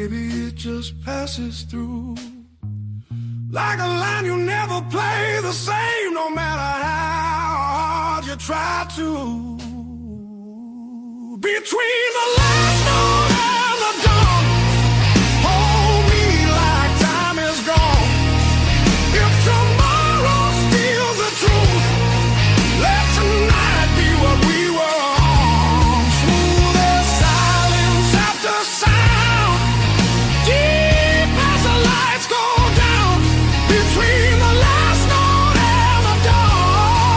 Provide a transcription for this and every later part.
baby, it just passes through. Like a line you never play the same, no matter how hard you try to. Between the last note and the dawn, hold me like time is gone. If tomorrow steals the truth, let tonight be what we were on. Smooth as silence after sound, deep as the lights go down. Between the last note and the dawn,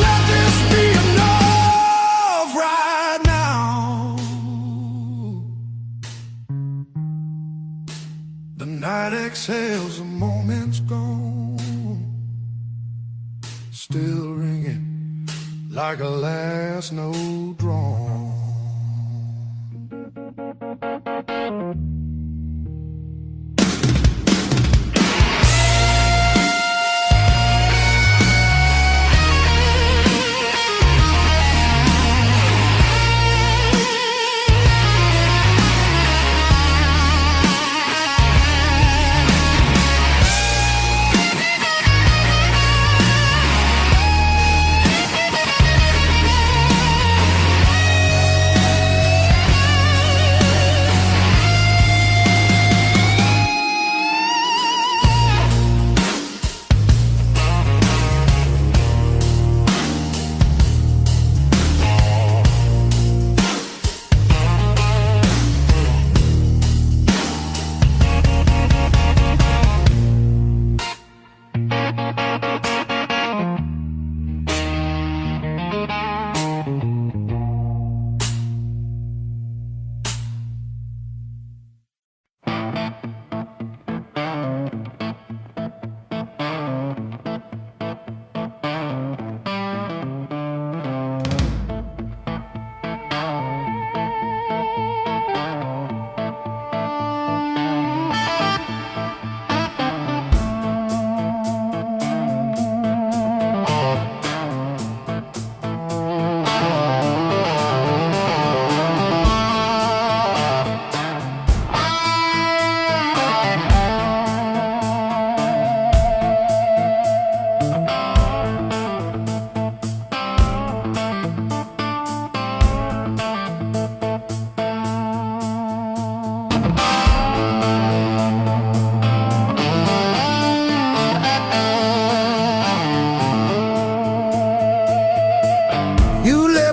let this be enough right now. The night exhales, the moment's gone, still ringing like a last note drawn.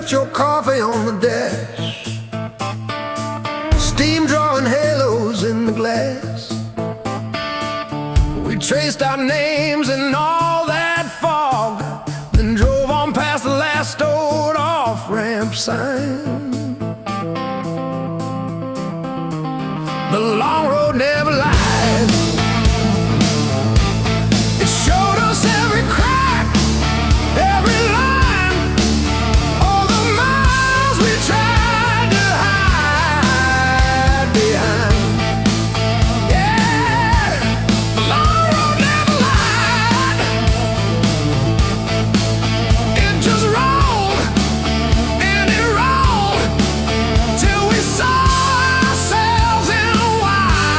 Your coffee on the dash, steam drawing halos in the glass. We traced our names in all that fog, then drove on past the last old off-ramp sign. The long road never lies. It showed us every crack, every line. Till we saw ourselves in a while.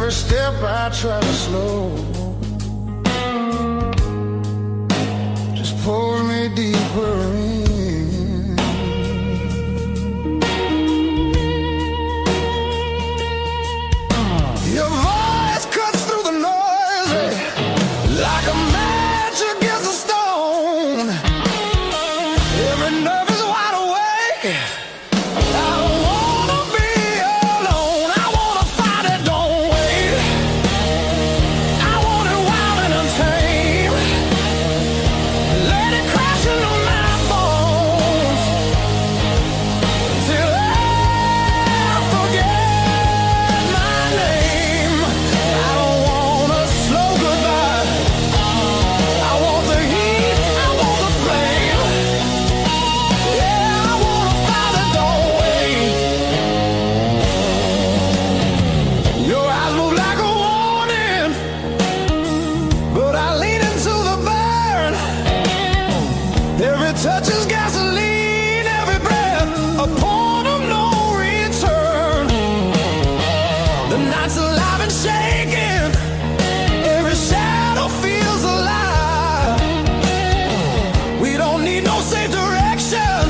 every step I try to slow just pulls me deeper in. Your voice cuts through the noise like a match against a stone. Every nerve is wide awake. I don't wanna be alone. I wanna fight it, don't wait. I want it wild and untamed. Let it crash into my bones till I forget my name. I don't want a slow goodbye. I want the heat, I want the flame. Yeah, I wanna fight it, don't wait. Your eyes move like a warning, but I lean into the burn. Every touch is gasoline, every breath a point of no return. The night's alive and shaking, every shadow feels alive. We don't need no safe direction,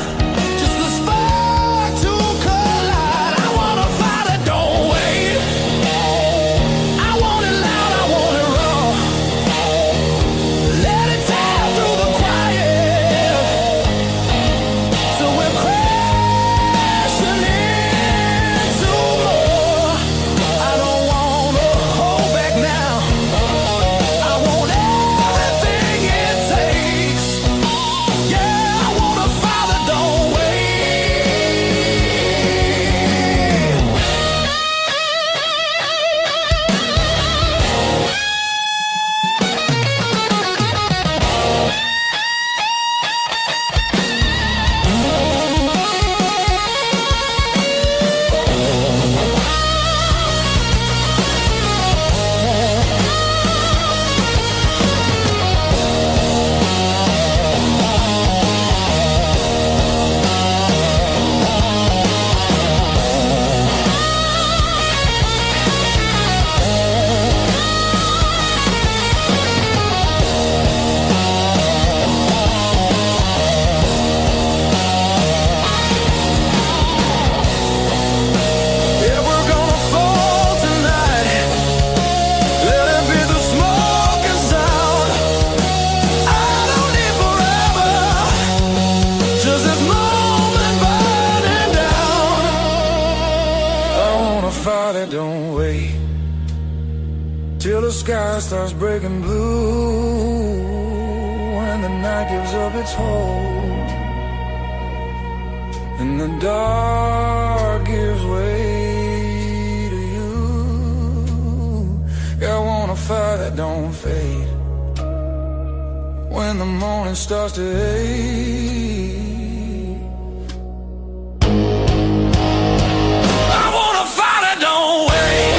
just a spark to collide. I wanna fight it, don't wait. I want it loud, I want it raw. Let it tear through the quiet till we're crashing into more. I don't wanna hold back now. I want everything it takes. Yeah, I wanna fight it, don't wait. Yeah, we're gonna fall tonight. Let it be the smoke and sound. I don't need forever, just this moment burning down. I wanna fight it, don't wait till the sky starts breaking blue. When the night gives up its hold and the dark gives way to you. Yeah, I wanna fight that don't fade when the morning starts to ache. I wanna fight it, don't wait.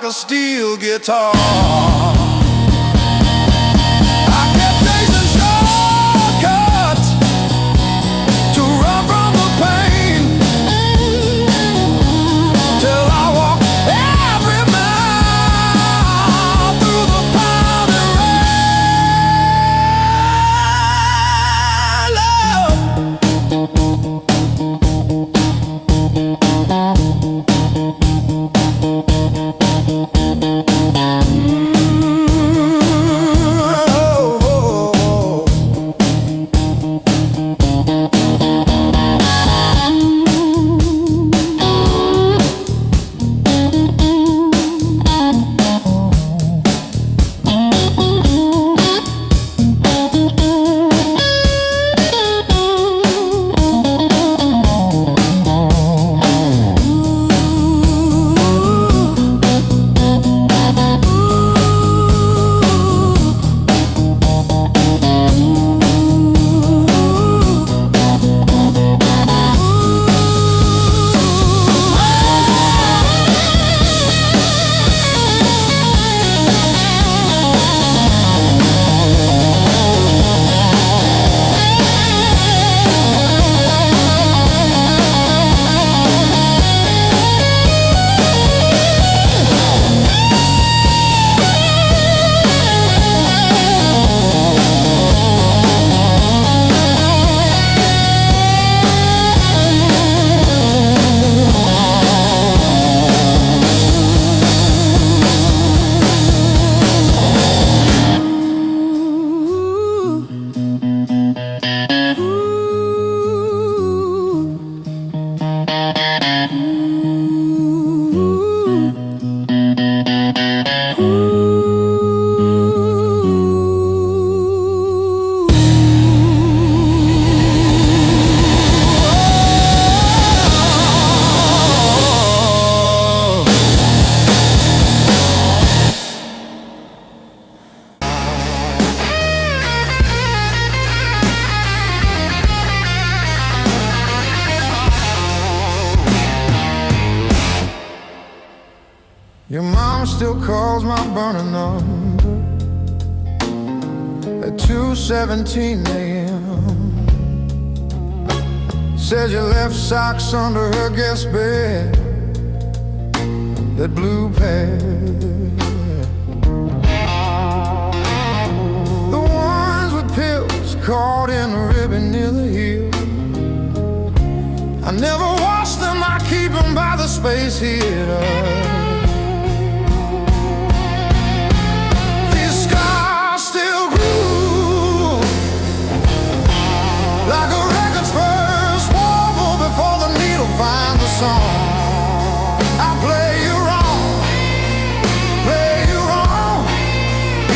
like a steel guitar. I kept chasing shortcuts to run from the pain, till I walked every mile through the pounding Your mom still calls my burner number at 2:17 a.m. Said you left socks under her guest bed, that blue pair, the ones with pills caught in the ribbon near the heel. I never wash them, I keep them by the space heater. Like a record's first warble before the needle finds the song. I play you wrong,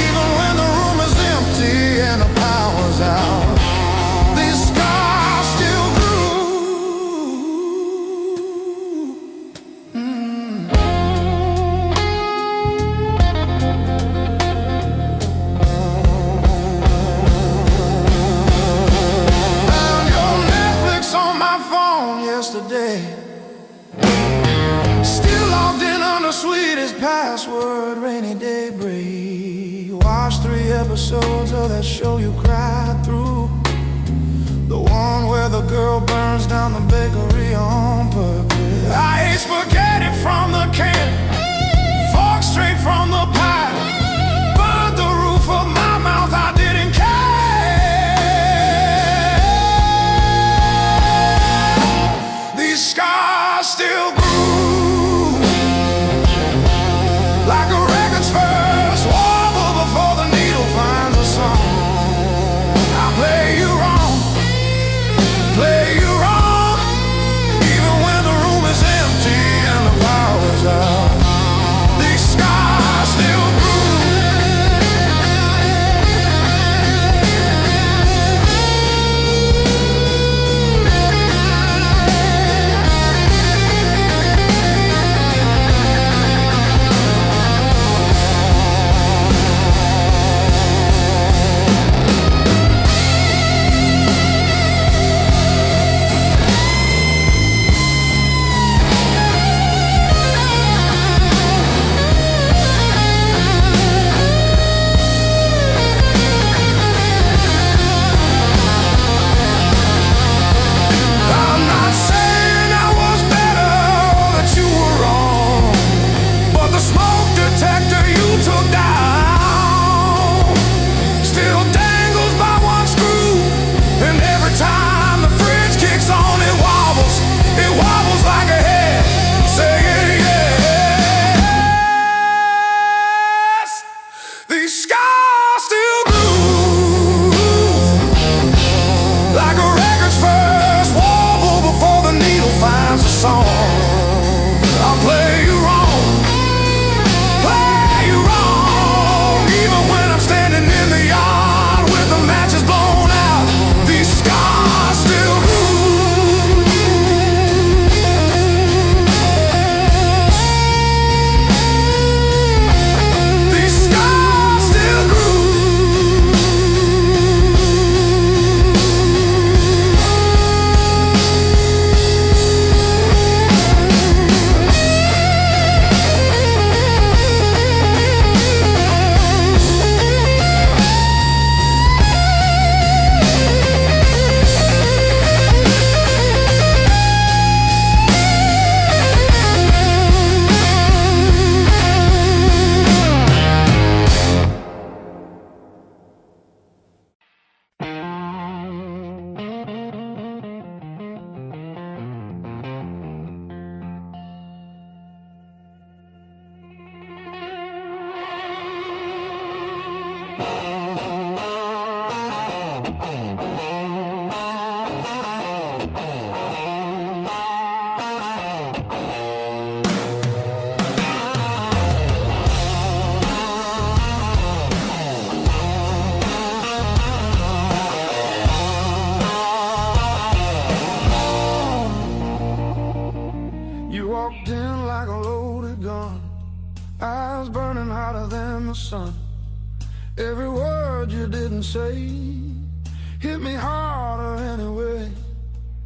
even when the room is empty and the power's out. These scars still grew. Yesterday, still logged in on the sweetest password, rainy day break. Watched 3 episodes of that show you cried through, the one where the girl burns down the bakery on purpose. I ate spaghetti from the can, fork straight from the pie, burned the roof of my mouth, I didn't care. Scars still grew, like a record's first warble before the needle finds a song. I play you wrong, even when the room is empty and the power's out. These scars still walked in like a loaded gun, eyes burning hotter than the sun. Every word you didn't say hit me harder anyway.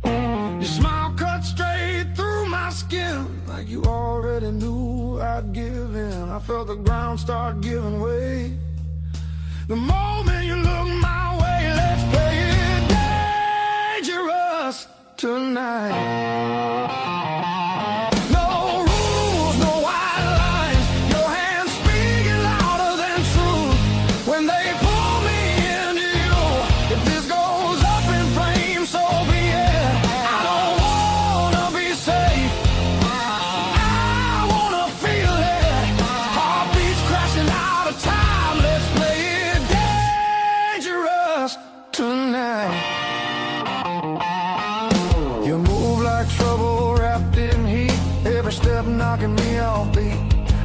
Your smile cut straight through my skin, like you already knew I'd give in. I felt the ground start giving way the moment you looked my way. Let's play it dangerous tonight. No rules, no white lines, your hands speaking louder than truth. When they pull me into you, if this goes up in flames, so be it. I don't wanna be safe, I wanna feel it. Heartbeats crashing out of time. Let's play it dangerous tonight. You move like trouble wrapped in heat, every step knocking me off beat.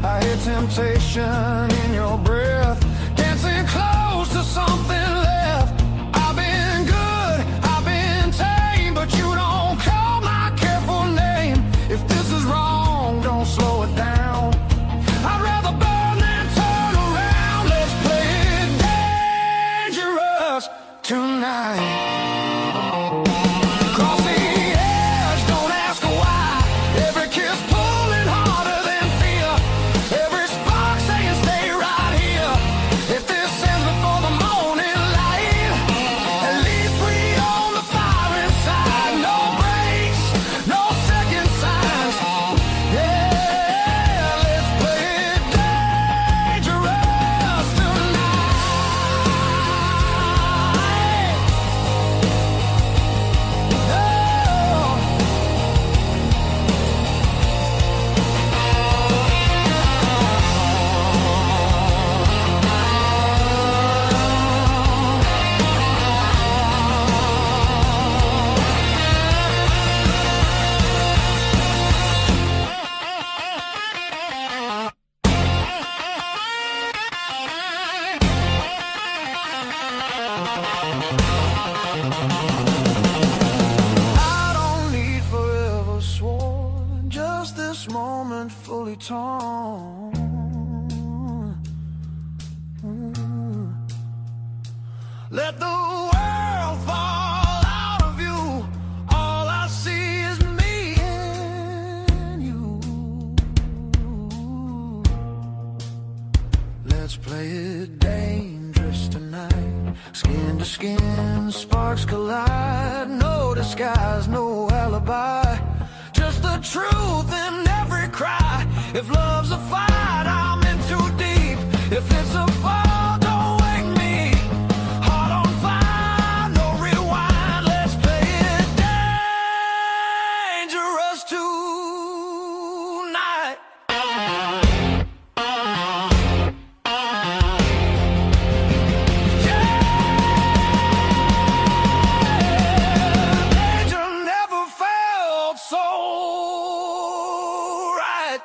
I hear temptation in your breath, dancing close to something left. I've been good, I've been tame, but you don't call my careful name. If this is wrong, don't slow it down. I'd rather burn than turn around. Let's play it dangerous tonight. Cross the edge, don't ask why. Every kiss pulling harder than fear, every spark saying stay right here. If this ends before the morning light, at least we own the fire inside. No breaks, no second signs. Yeah, let's play it dangerous tonight. I don't need forever sworn, just this moment fully torn. Let the world fall out of you. All I see is me and you. Let's play it dangerous tonight. Skin to skin, sparks collide. No disguise, no alibi, just the truth in every cry. If love's a fight, I'm in too deep. If it's a fall, don't wake me. Heart on fire, no rewind. Let's play it dangerous tonight. Danger never felt so right.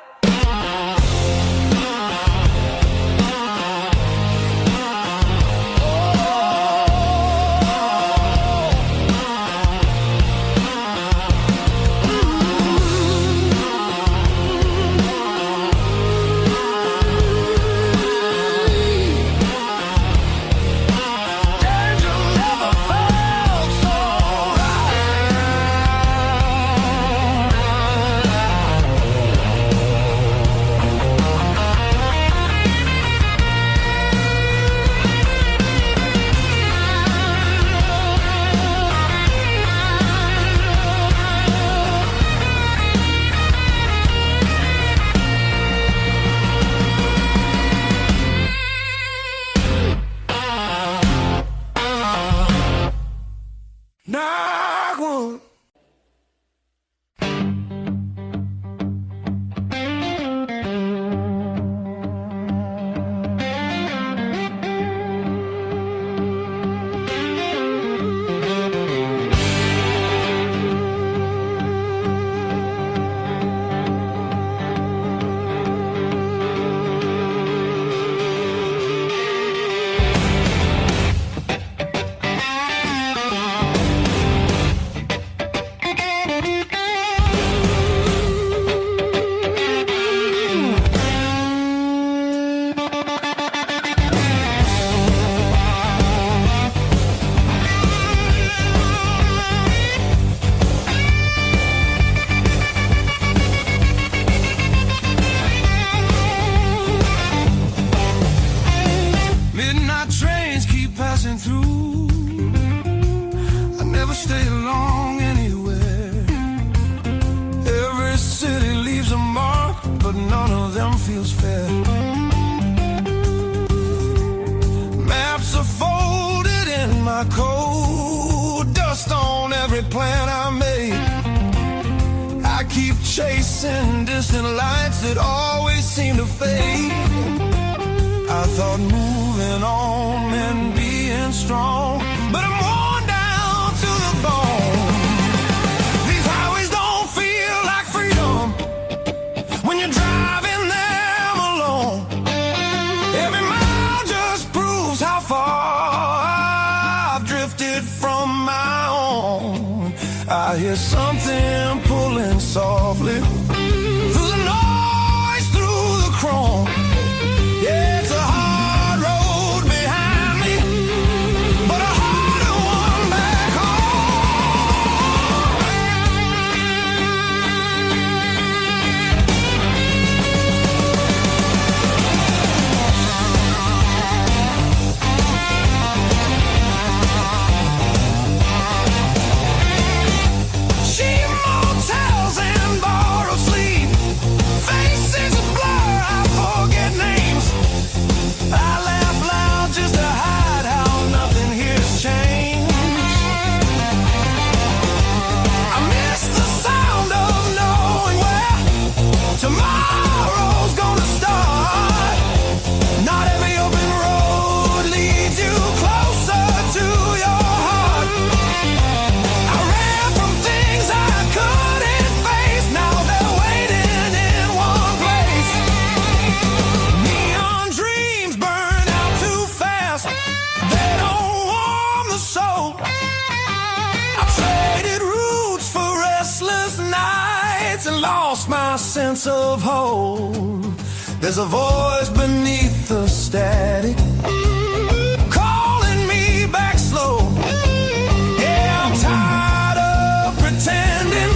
feels fair. Maps are folded in my coat, dust on every plan I made. I keep chasing distant lights that always seem to fade. I thought moving on meant being strong, but I'm worn down to the bone. These highways don't feel like freedom when you're driving them alone. Every mile just proves how far I've drifted from my own. I hear something pulling softly through the noise, through the chrome. Yeah, it's a hard road behind me, but a harder one back cheap motels and borrowed sleep, faces a blur, I forget names. I laugh loud just to hide how nothing here's changed. I miss the sound of knowing where tomorrow's gonna start. Not every open road leads you closer to your heart. I ran from things I couldn't face, now they're waiting in one place. Neon dreams burn out too fast, they don't warm the soul. I traded roots for restless nights and lost my sense of hope. There's a voice beneath the static calling me back slow. Yeah, I'm tired of pretending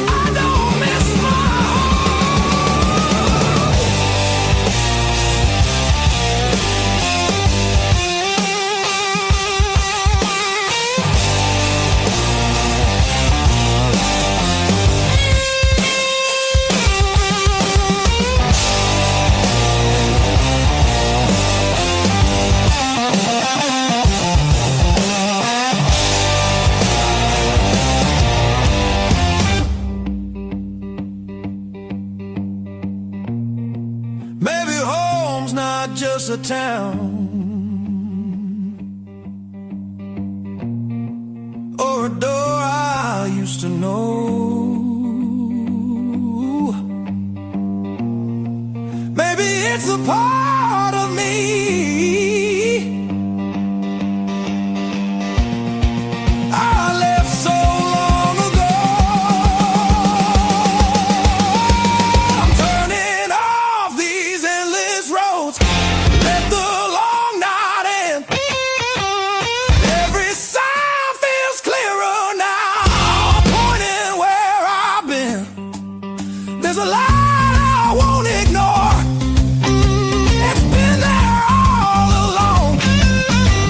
I don't miss my home. Maybe home's not just a town or a door I used to know. Maybe it's a part of me I left so long ago. I'm turning off these endless roads, let the long night end. Every sign feels clearer now, pointing where I've been. There's a light I won't ignore, it's been there all along.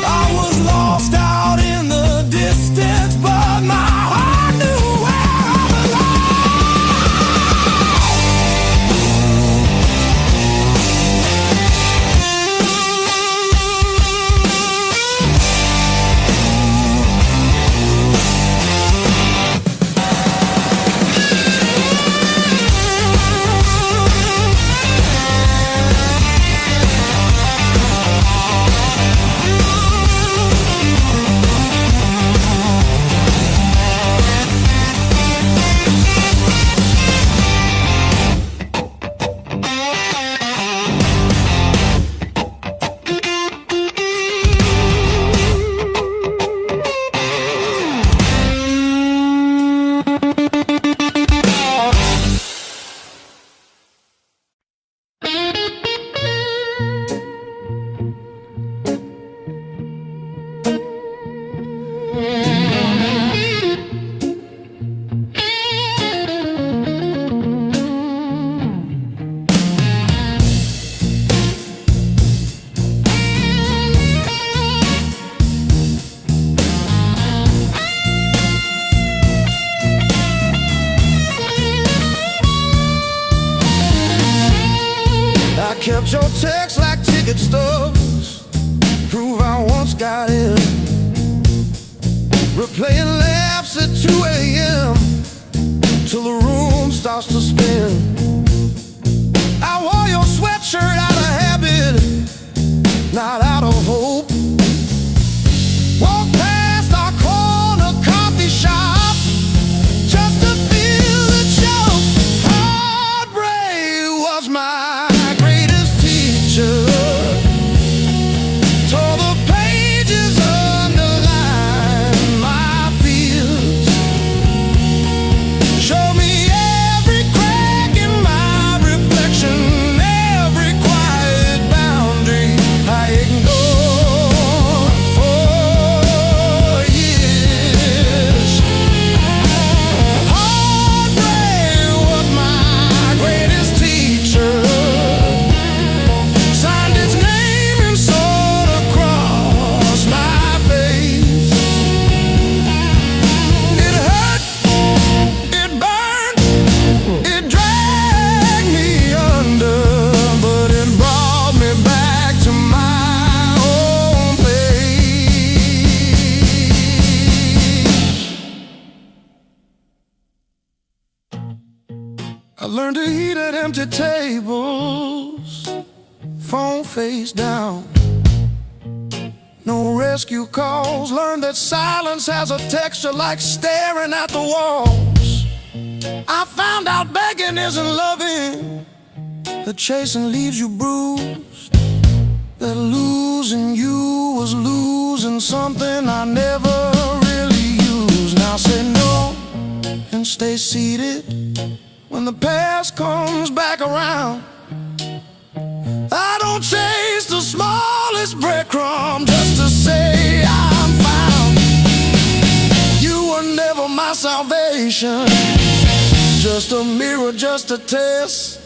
I was lost out in the distance, but my heart knew where I belong. Kept your text like ticket stubs, prove I once got in. Replaying laughs at 2 a.m. till the room starts to spin. I wore your sweatshirt out of habit, not out of hope. Walk past our corner coffee shop just to feel the choke. Heartbreak was my greatest teacher. Tore the pages, underlined my fears. Showed me every crack in my reflection, every quiet boundary I ignored for years. Heartbreak was my greatest teacher. Signed its name and sword across my face. It hurt, it burned, it dragged me under, but it brought me back to my own place. I learned to eat at empty tables, phone face down. No rescue calls. Learned that silence has a texture like staring at the walls. I found out begging isn't loving, that chasing leaves you bruised, that losing you was losing something I never really used. Now say no and stay seated when the past comes back around. I don't chase the smallest breadcrumb just to say I'm found. You were never my salvation, just a mirror, just a test.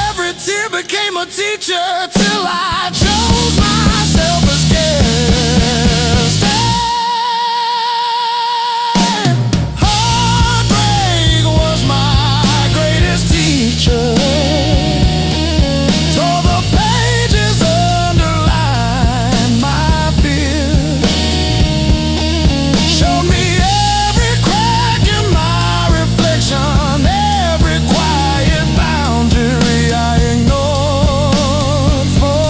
Every tear became a teacher till I chose myself as guest. Heartbreak was my greatest teacher. Tore the pages, underlined my fears. Showed me every crack in my reflection, every quiet boundary I ignored for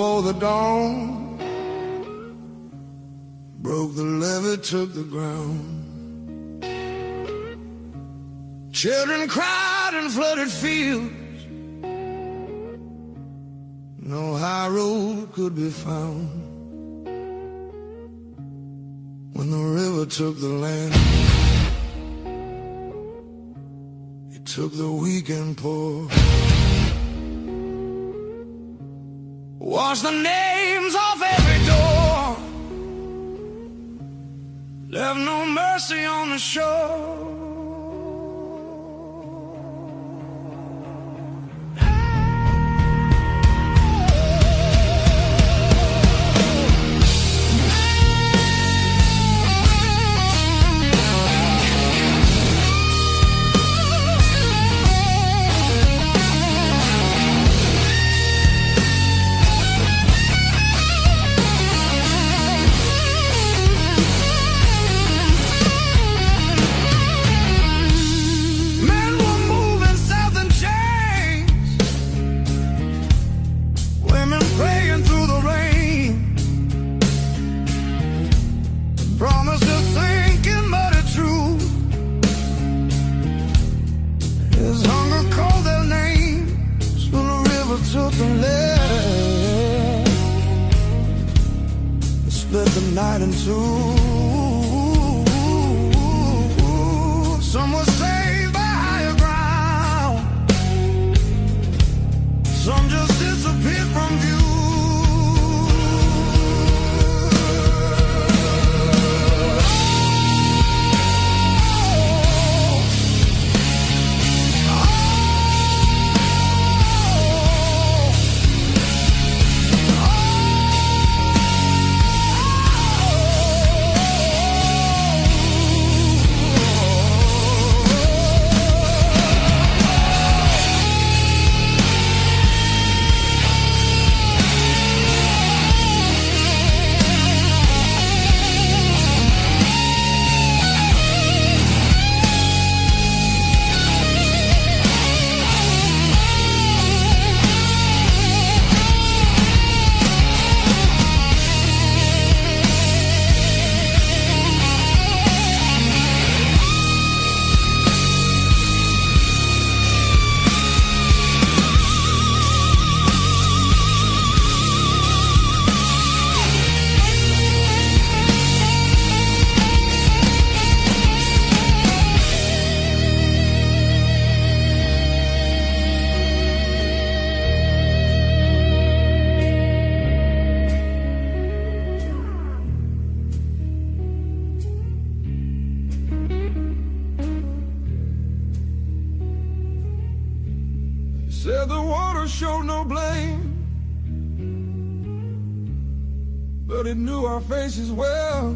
before the dawn, broke the levee, took the ground. Children cried in flooded fields, no high road could be found. When the river took the land, it took the weak and poor. Washed the names off every door, left no mercy on the shore. Split the night in two. Some were saved by higher ground, some just disappeared from view. Said the water showed no blame, but it knew our faces well.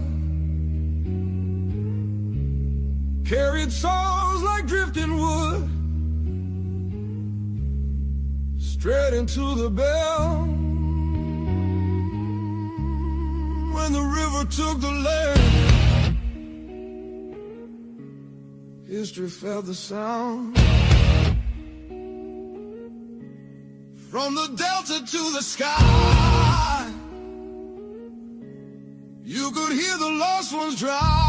Carried souls like drifting wood, straight into the bell. When the river took the land, history felt the sound. From the delta to the sky, you could hear the lost ones drown.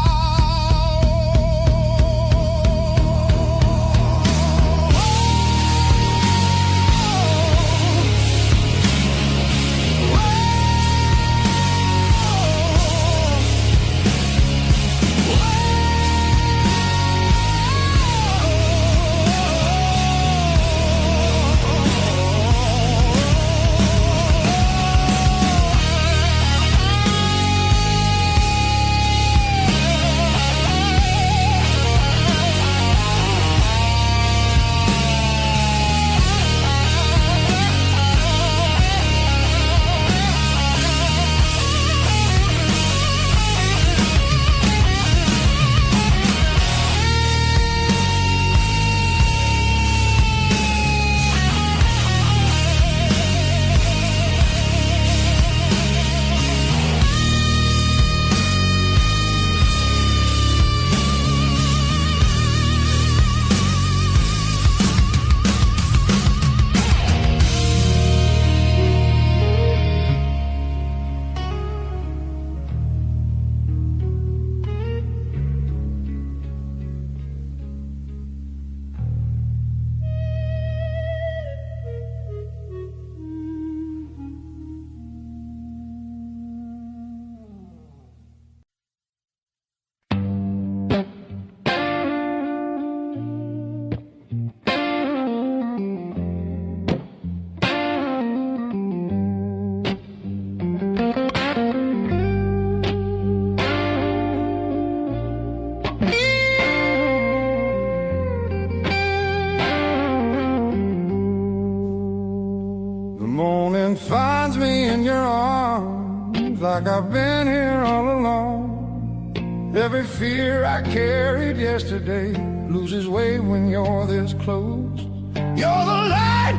like I've been here all along. Every fear I carried yesterday loses weight when you're this close. You're the light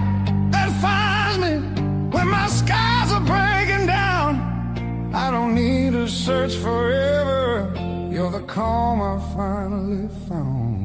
that finds me when my skies are breaking down. I don't need to search forever. You're the calm I finally found.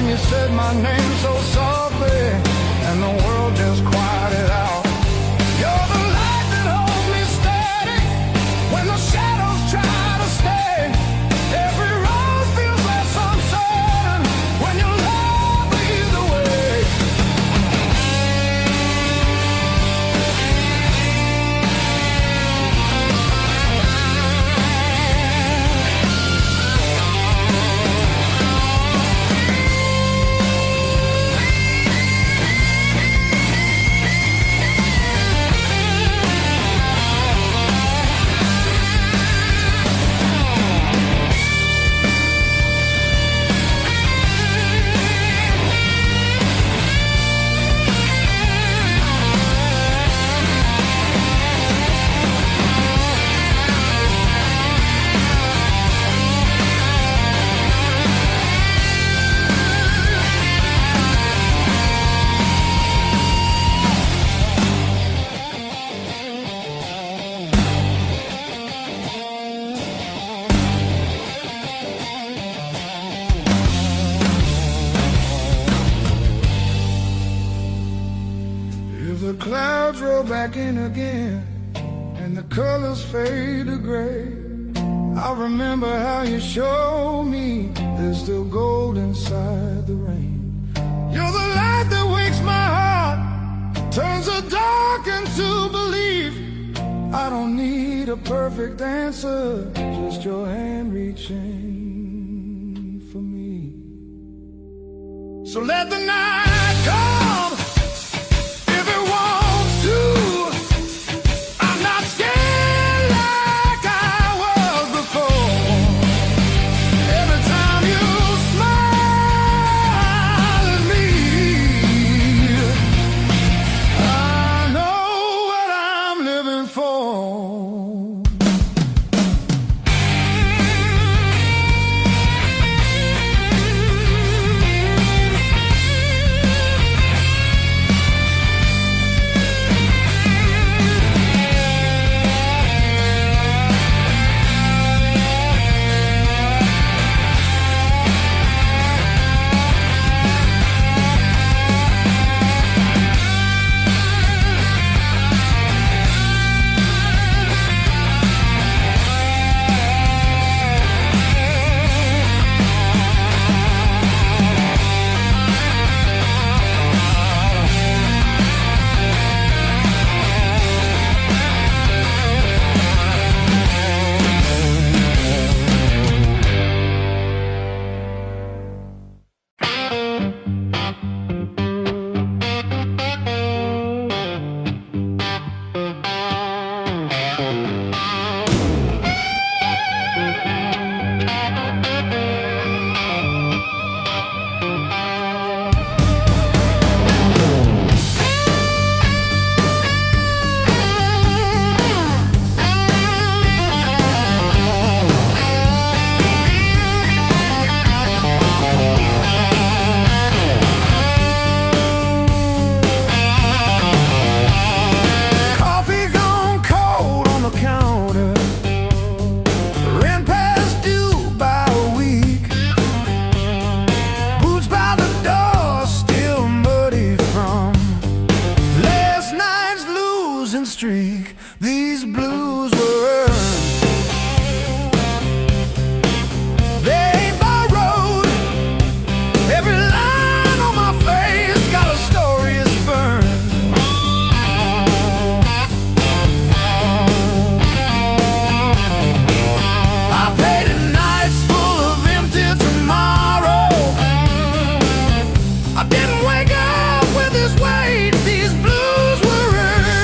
You said my name so softly, and the world just quieted out. You're the light that holds me steady when the shadows try to stay. Every road feels less uncertain when your love leads the way. The clouds roll back in again and the colors fade to gray. I remember how you showed me there's still gold inside the rain. You're the light that wakes my heart, turns the dark into belief. I don't need a perfect answer, just your hand reaching for me. So let the night come. I didn't wake up with this weight, these blues were earned.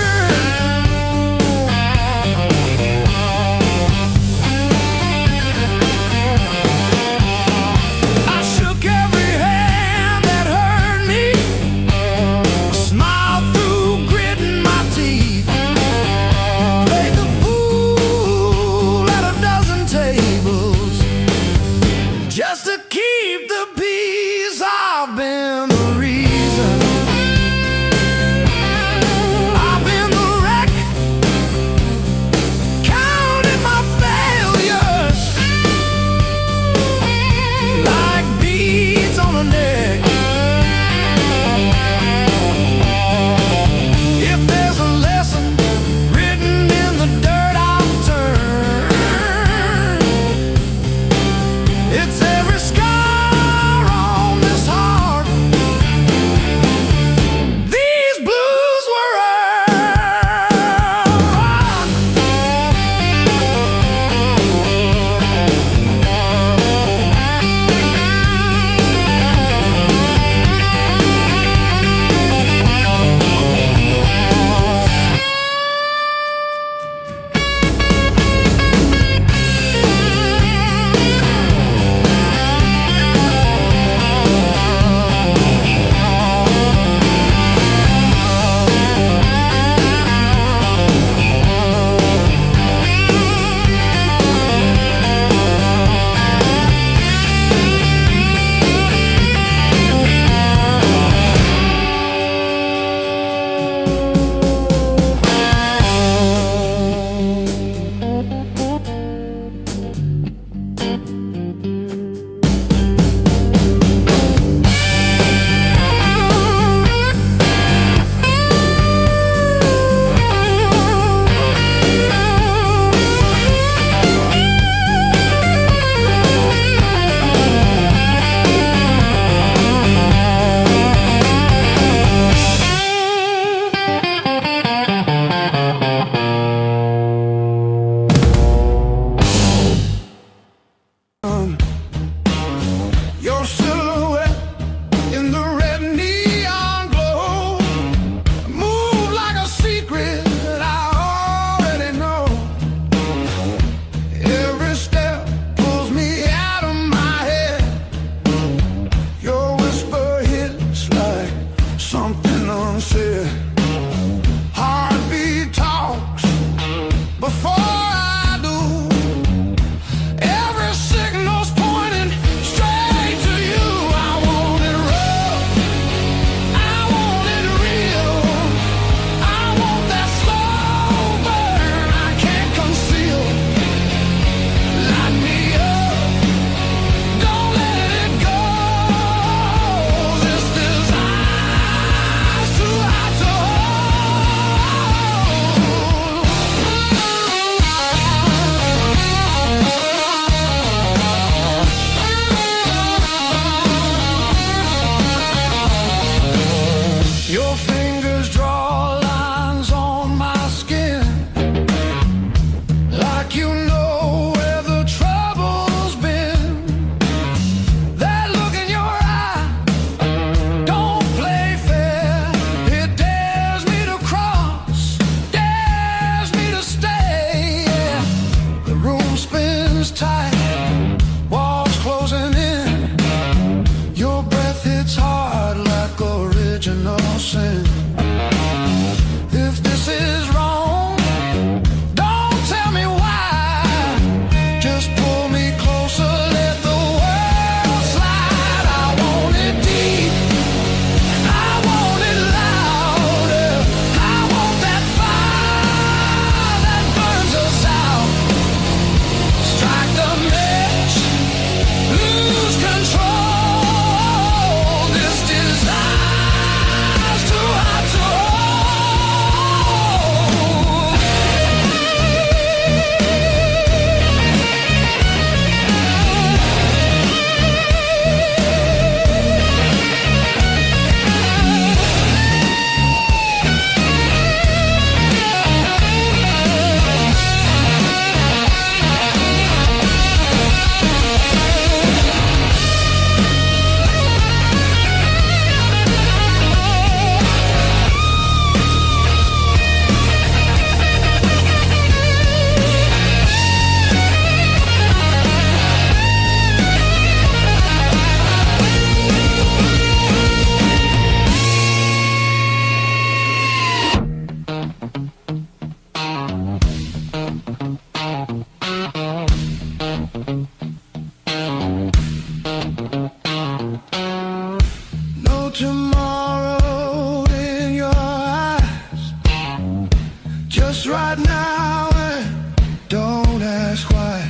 just right now, and don't ask why.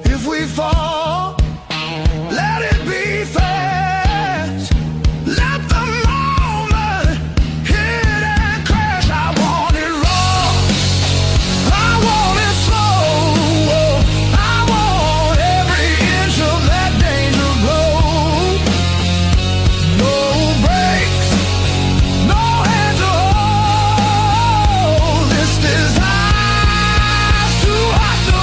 If we fall, let it be fast. Let the moment hit and crash. I want it raw, I want it slow, I want every inch of that danger road. No brakes, no hand to hold. This desire's too hot to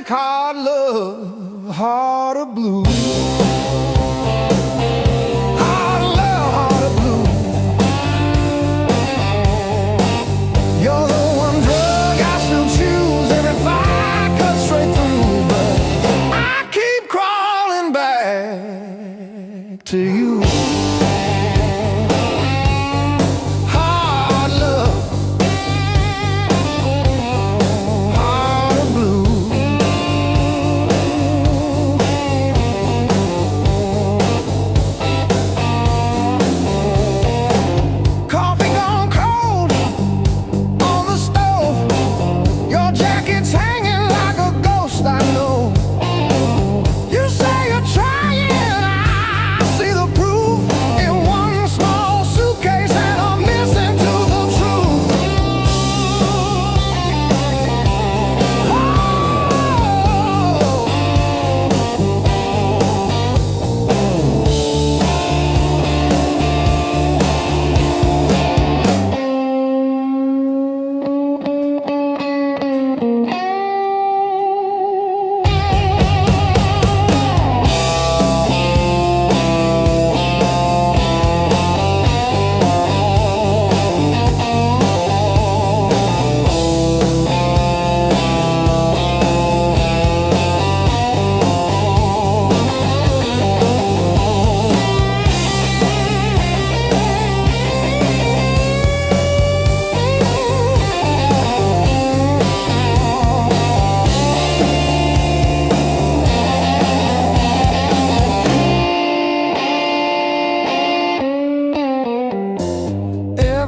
hard love, heart of blue. Hard love, heart of blue. You're the one drug I still choose every fight cut straight through, but I keep crawling back to you.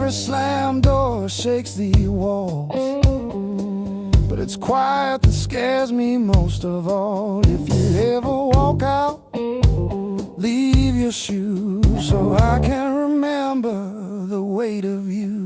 Slam door shakes the walls, but it's quiet that scares me most of all. If you ever walk out, leave your shoes so I can remember the weight of you.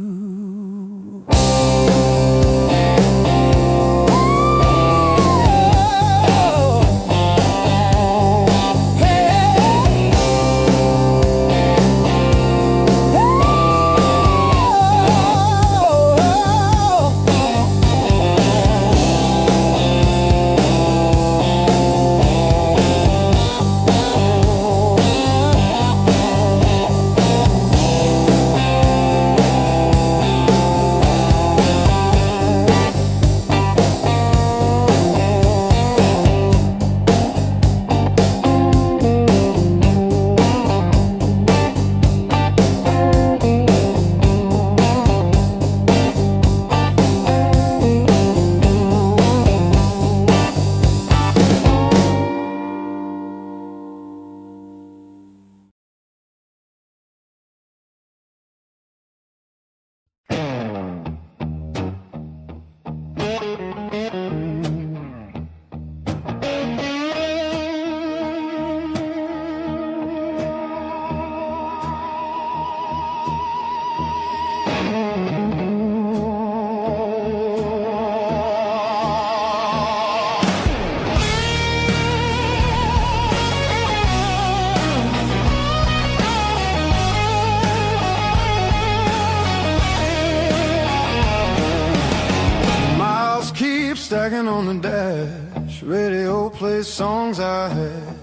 crash, radio plays songs I had.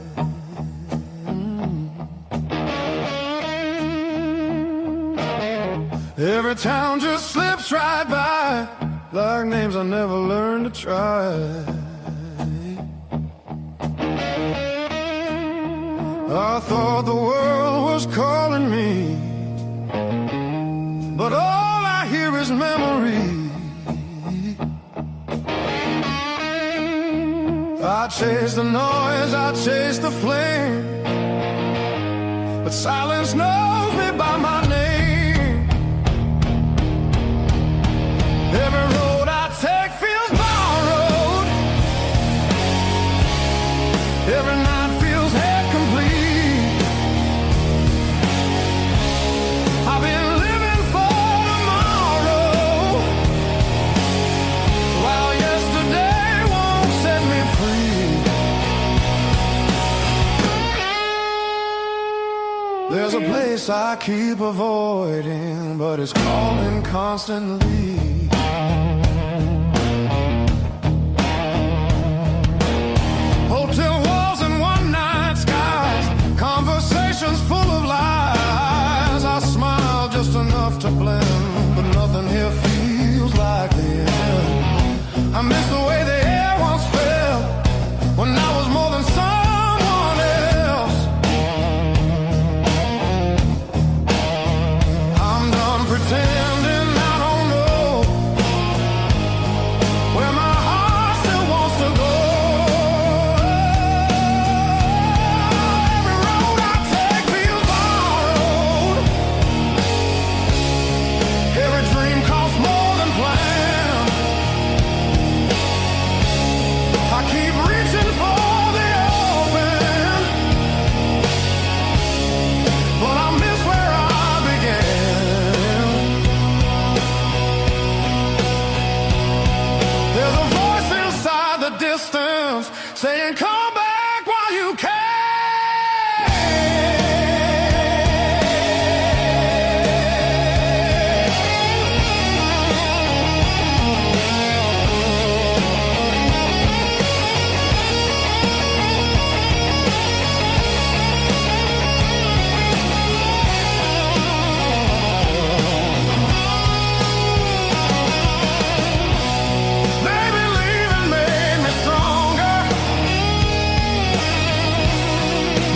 Every town just slips right by, like names I never learned to try. I thought the world was calling me, but all I hear is memory. I chase the noise, I chase the flame, but silence knows me by my name. Every road I take feels borrowed. Every night feels half complete. I've been living for tomorrow, while yesterday won't set me free. There's a place I keep avoiding, but it's calling constantly. Hotel walls and one-night skies, conversations full of lies. I smile just enough to blend, but nothing here feels like the end. I miss the way the air once felt, when I was more than someone else. I'm done pretending I don't know where my heart still wants to go. Every road I take feels borrowed. Every dream costs more than planned. I keep reaching for the open, but I miss where I began. There's a voice inside the distance saying, come back while you can. Maybe leaving made me stronger.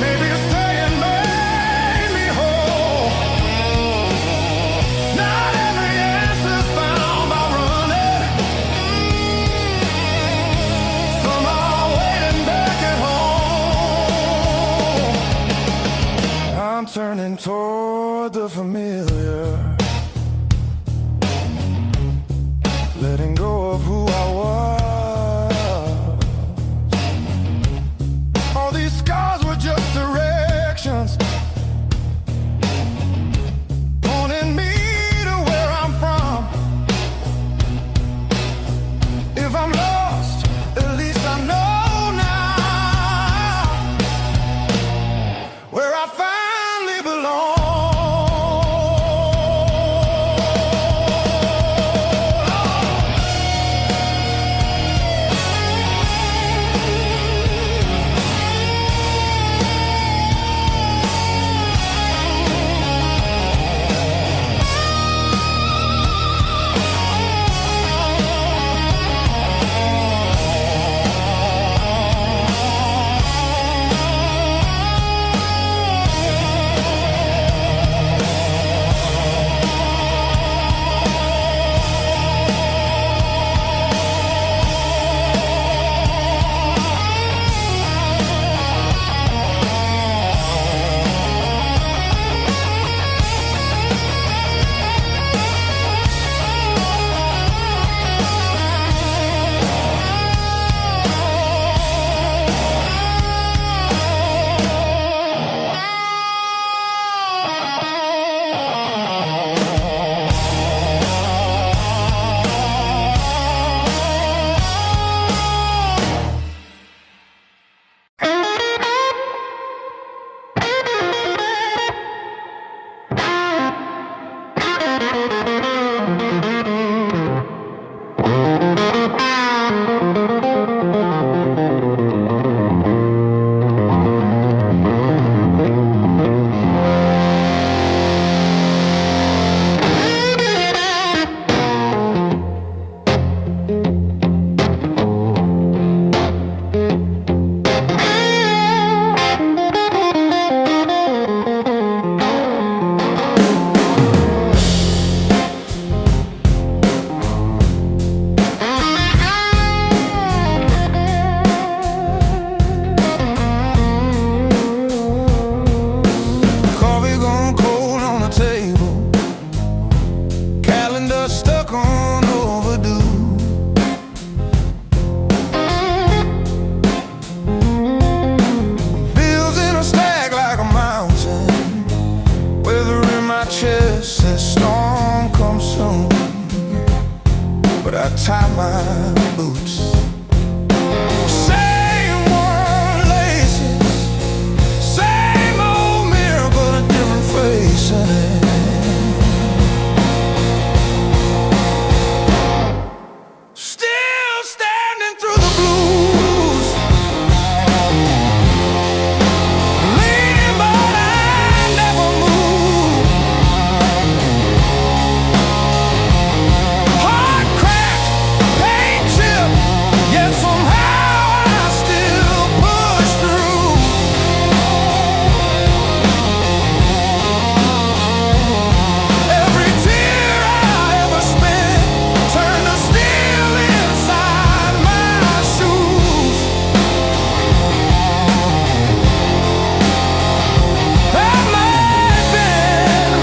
Maybe staying made me whole. Not every answer's found by running. Some are waiting back at home. I'm turning toward the familiar, letting go of who I was. All these scars were just directions, pointing me to where I'm from. If I'm lost, at least I know now where I finally belong. tie my boots. Same worn laces, same old mirror, but a different face in it. Still standing through the blues, leaning but I never move. Heart cracked, paint chipped, yet somehow I still push through. Every tear I ever spent turned to steel inside my shoes. I might have been,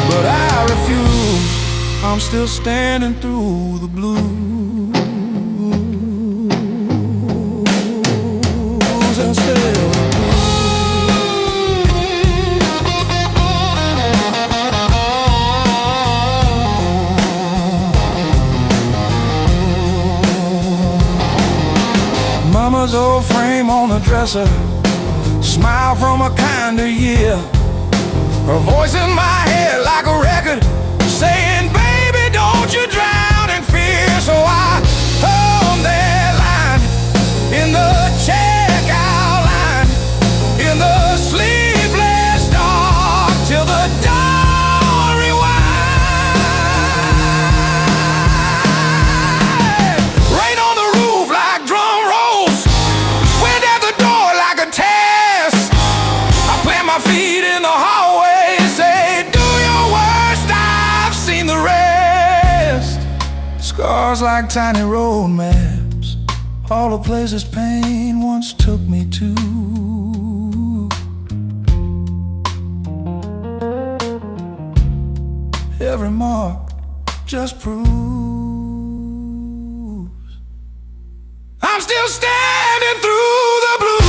but I refuse. I'm still standing through the blues. I'm still Mama's old frame on the dresser, smile from a kinder year. Her voice in my head like a record saying, baby, don't you drown in fear. So I hung that line in the checkout line, in the sleepless dark, till the dawn rewind. Rain on the roof like drum rolls, wind at the door like a test. I plant my feet in the hallway, say, do your worst, I've seen the rest. Scars like tiny road maps, all the places pain once took me to. Every mark just proves I'm still standing through the blues.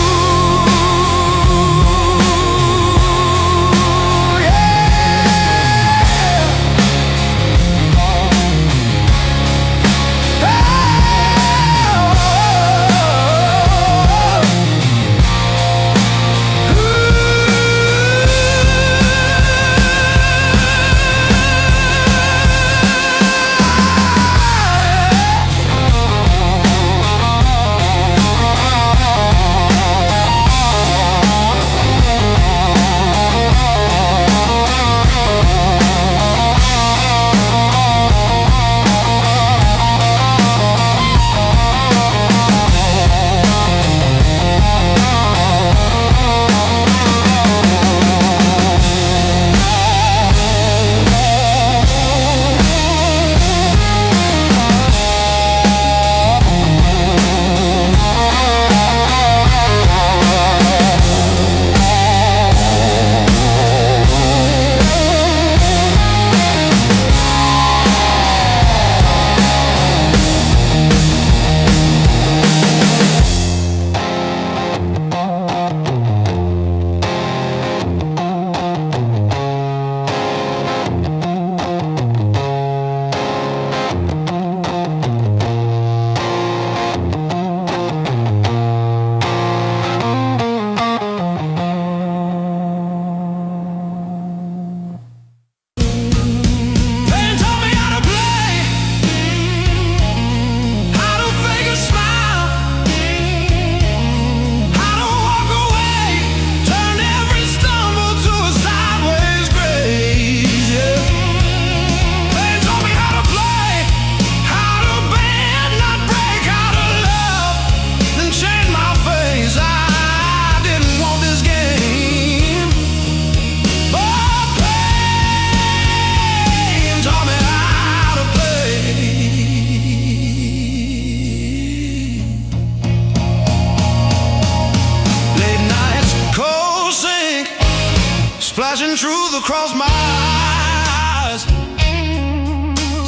Splashing truth across my eyes,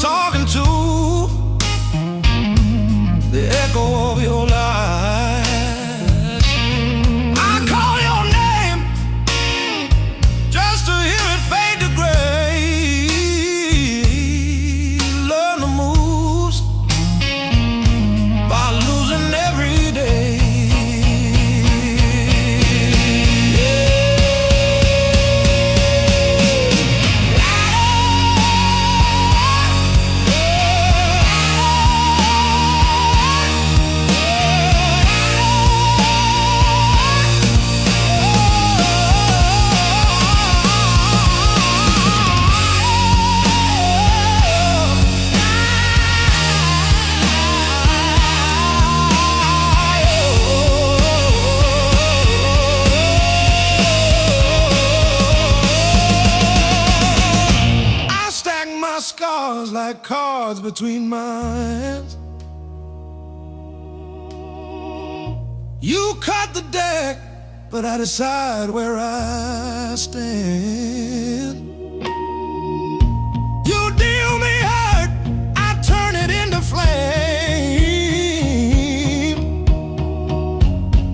talking to the echo of your lies. I call your name just to hear it fade to gray. Learn the moves cards between my hands. You cut the deck, but I decide where I stand. You deal me hurt, I turn it into flame.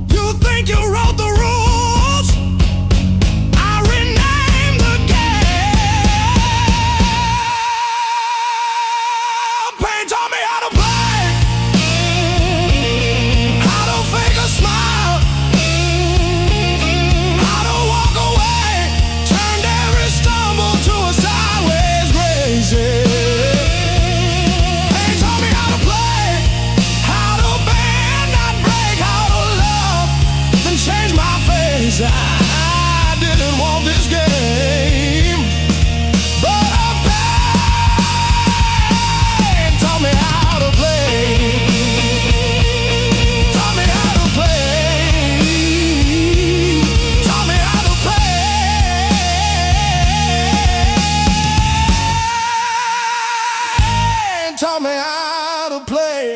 You think you wrote the rules, I rename the game. Pain taught me how to play, how to fake a smile, how to walk away, turned every stumble to a sideways grace. Pain taught me how to play, how to bend, not break, how to love, then change my face. I didn't want this game, but pain taught me how to play. Taught me how to play. Taught me how to play. Taught me how to play.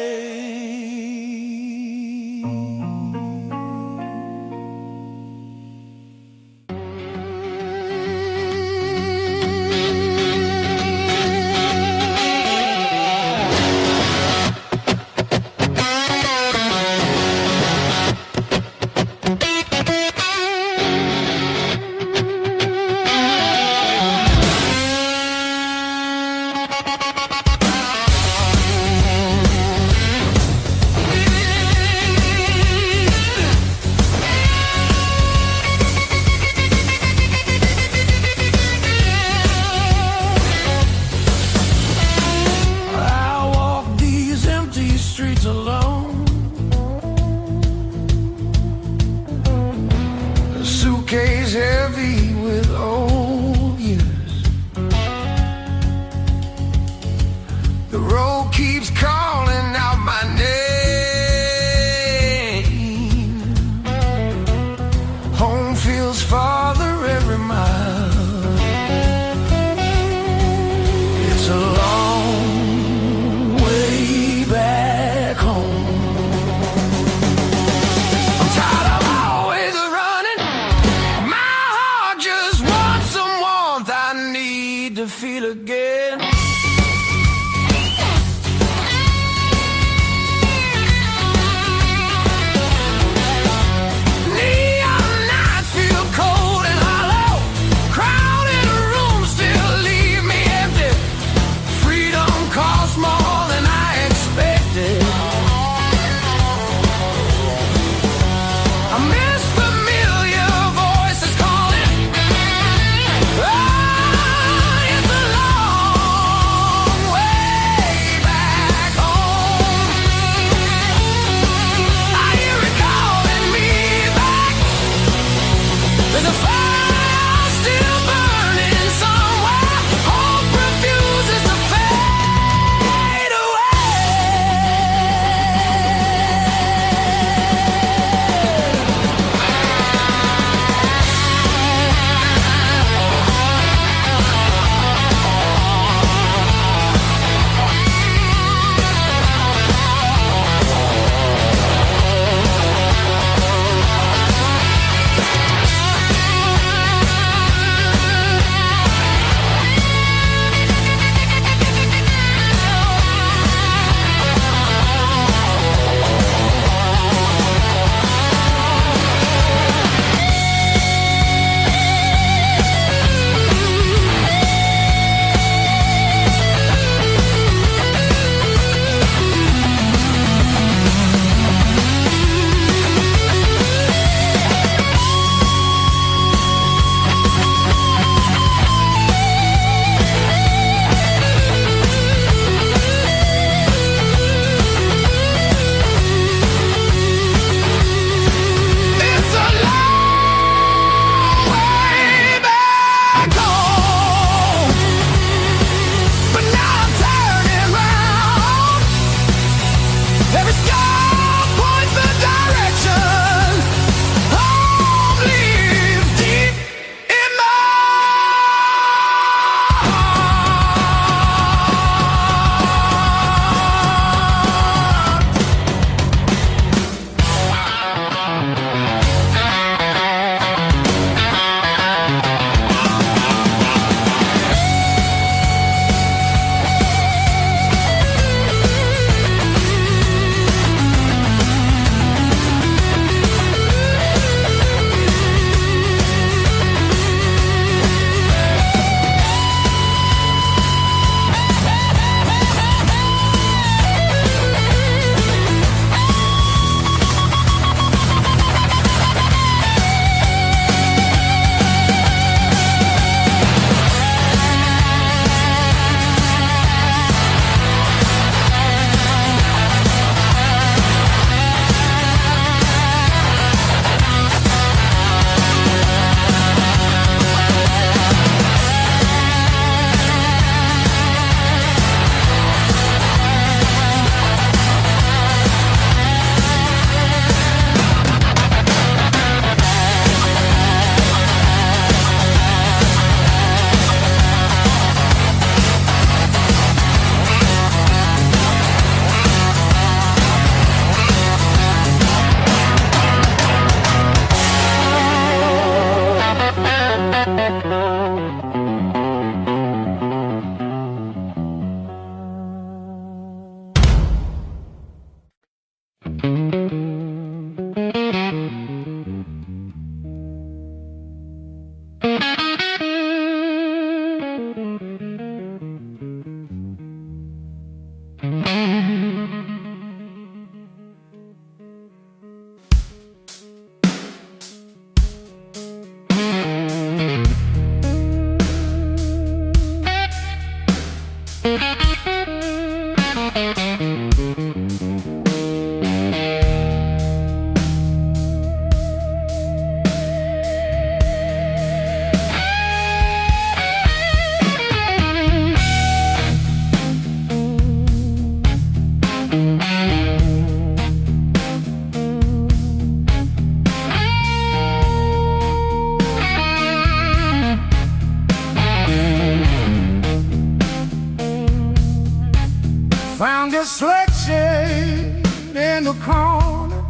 a slick shade in the corner,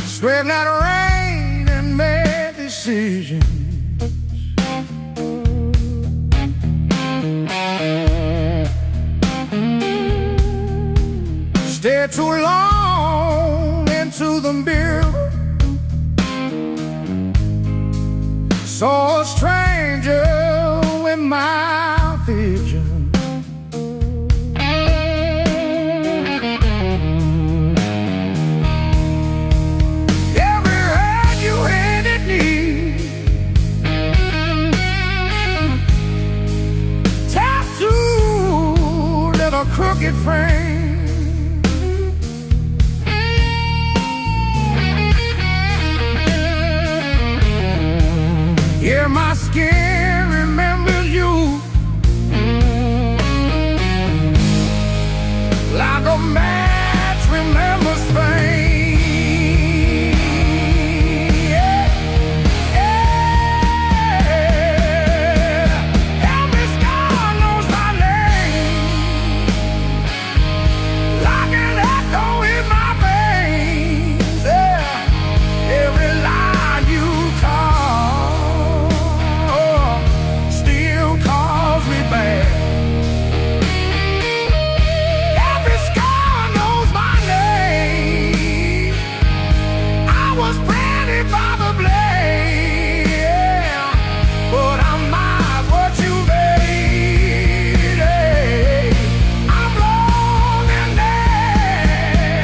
sweating out rain and made decisions. Stayed too long into the mirror, saw a stranger in my vision. Every hand you handed me, tattooed in a crooked frame. Yeah, my skin remembers you like a match remembers Spain. Yeah, yeah. Every scar knows my name, like an echo in my veins. Yeah, every line you call still calls me back. Every scar knows my name. I was branded by the blade, yeah, but I'm not what you made. Hey, I'm long and dead.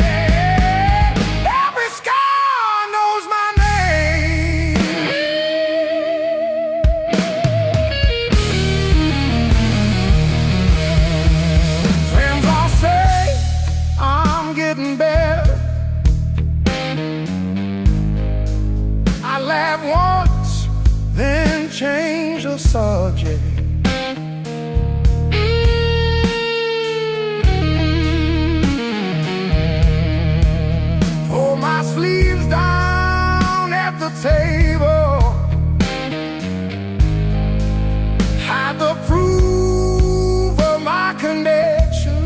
Every scar knows my name. Friends all say I'm getting better. I laugh once, then change the subject. Pull my sleeves down at the table, hide the proof of my connection.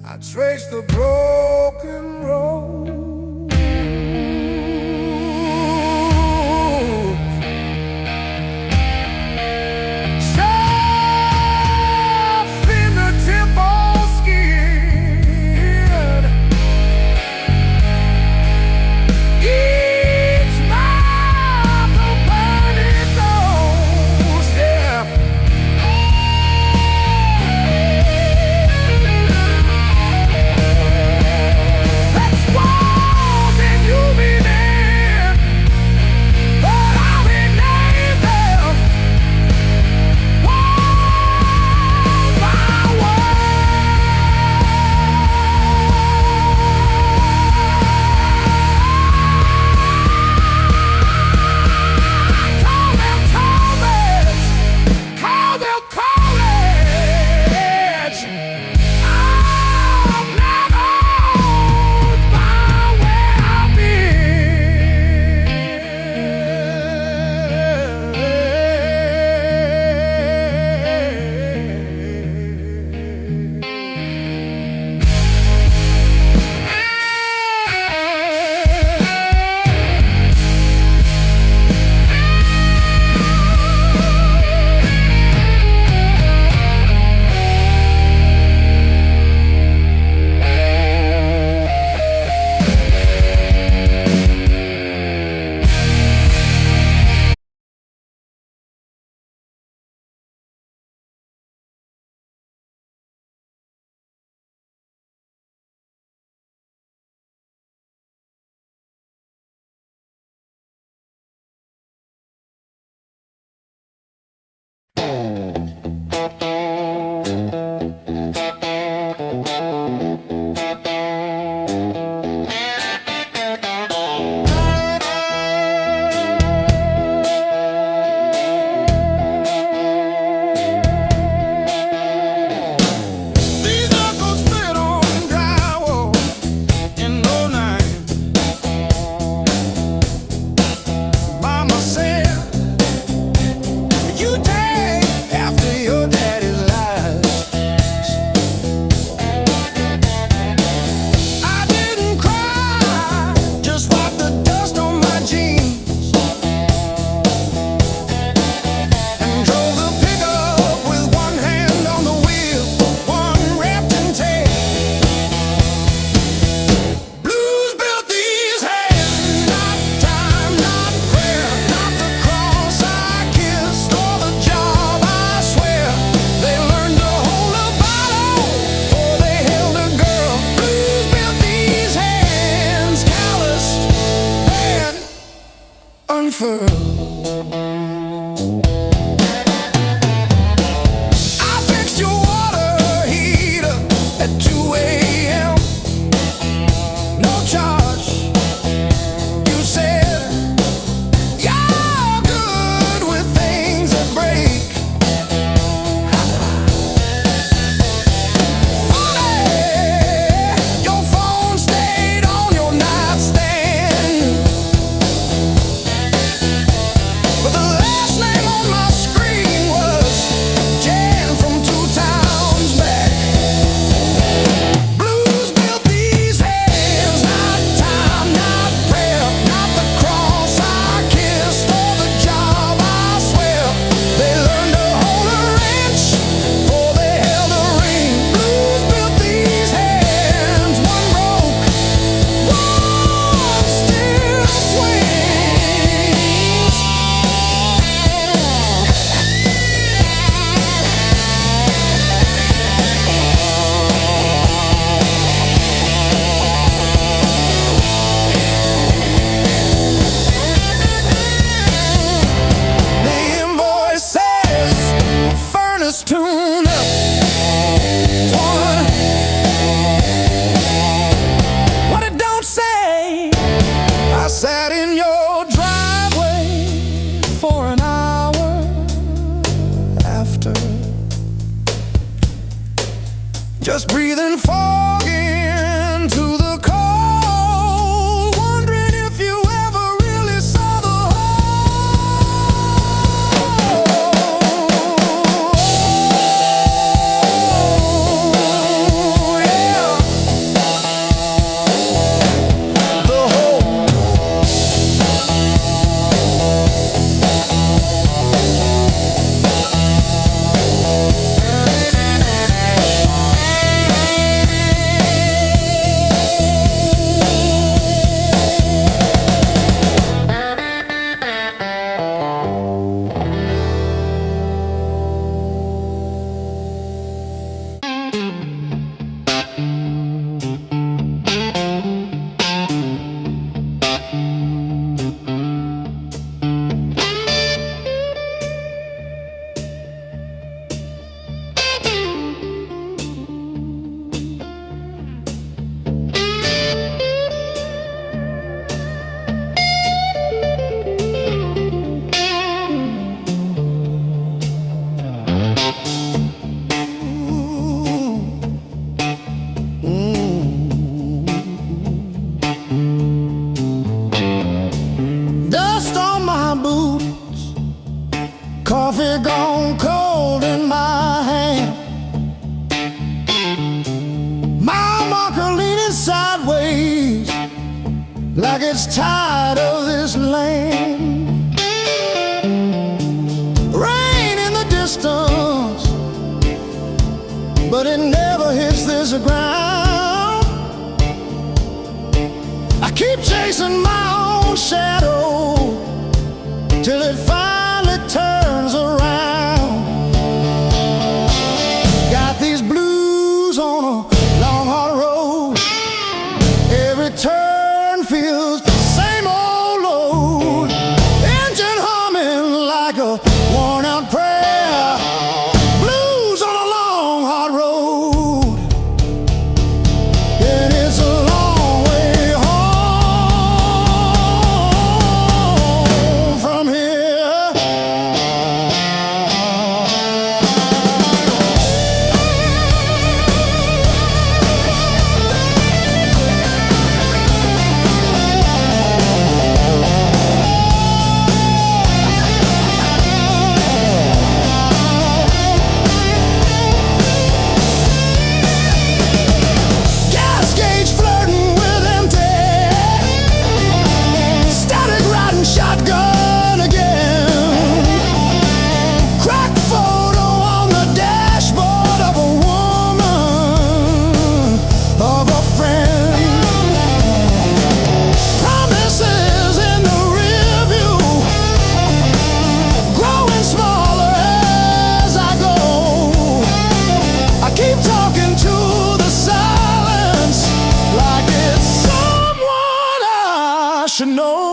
I trace the broken road. Blue like it's tired of this land. Rain in the distance, but it never hits this ground. I keep chasing my own shadow till it finally turns around. Got these blues on a long hard road. Every turn feels the same old load. Engine humming like a worn out prayer. Blues on a long hard road. And it's a long way home from here. Gas gauge flirting with empty. Static riding shotgun again. Cracked photo on the dashboard of a woman, of a friend. Promises in the rear view, growing smaller as I go. I keep talking to the silence like it's someone I should know.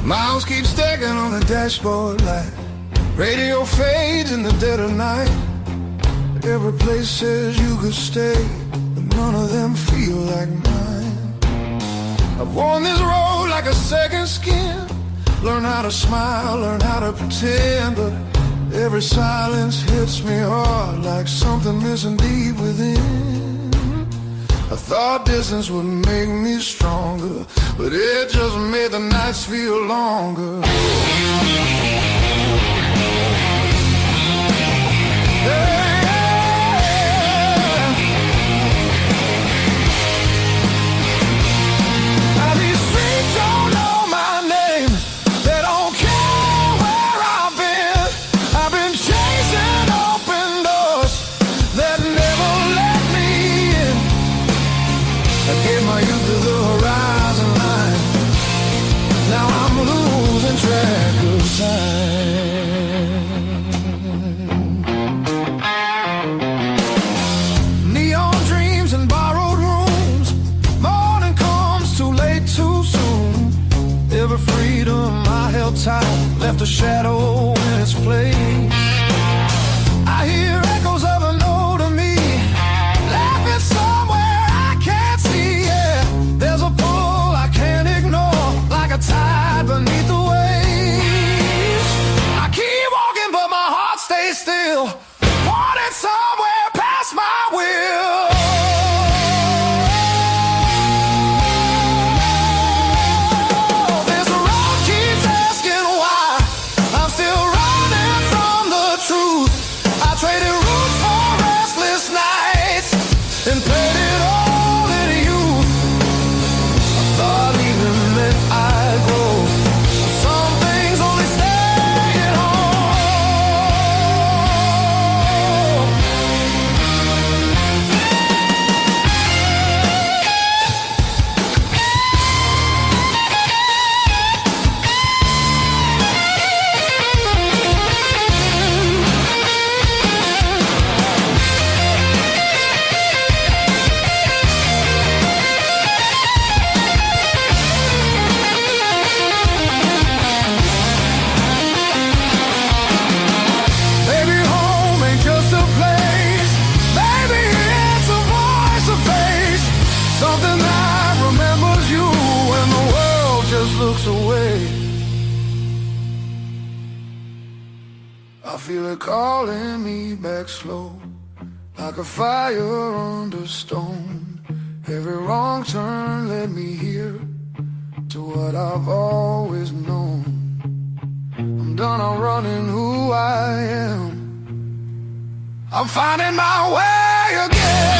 Miles keep stacking on the dashboard light. Radio fades in the dead of night. Every place says you could stay, but none of them feel like mine. I've worn this road like a second skin. Learn how to smile, learn how to pretend, but every silence hits me hard like something missing deep within. I thought distance would make me stronger, but it just made the nights feel longer. Now these streets don't know my name. They don't care where I've been. I've been chasing open doors that never let me in. I gave my youth to the horizon line. Now I'm losing track of time. Neon dreams and borrowed rooms. Morning comes too late, too soon. Every freedom I held tight left a shadow in its place. I hear echoes of an older me laughing somewhere I can't see. Yeah, there's a pull I can't ignore, like a tide beneath the waves. I keep walking, but my heart stays still, pointing somewhere past my will. feel it calling me back slow, like a fire under stone. Every wrong turn led me here to what I've always known. I'm done outrunning who I am. I'm finding my way again.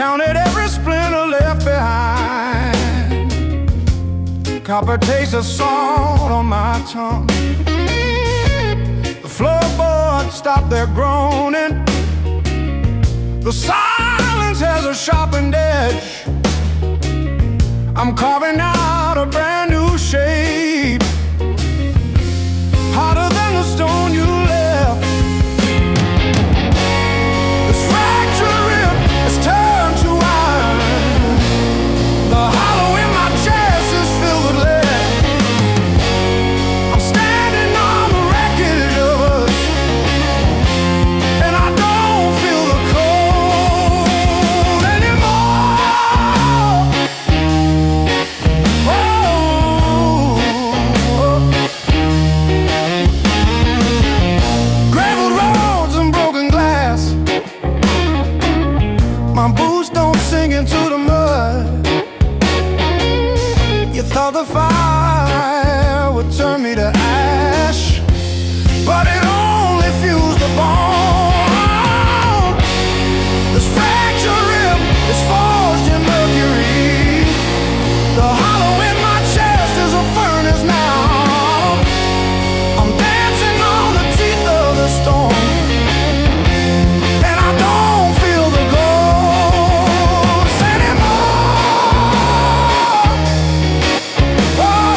counted every splinter left behind. Copper taste of salt on my tongue. The floorboards stop their groaning. The silence has a sharpened edge. I'm carving out a brand new shape, harder than the stone you left. This fractured rib has turned to iron. The hollow in my chest is filled with lead. I'm standing on the wreckage of us, and I don't feel the cold anymore. Graveled roads and broken glass. My boots don't sink into the mud. You thought the fire would turn me to ash, but it only fused the bone. This fractured rib is forged in mercury. The hollow in my chest is a furnace now. I'm dancing on the teeth of the storm, and I don't feel the ghost anymore. Oh,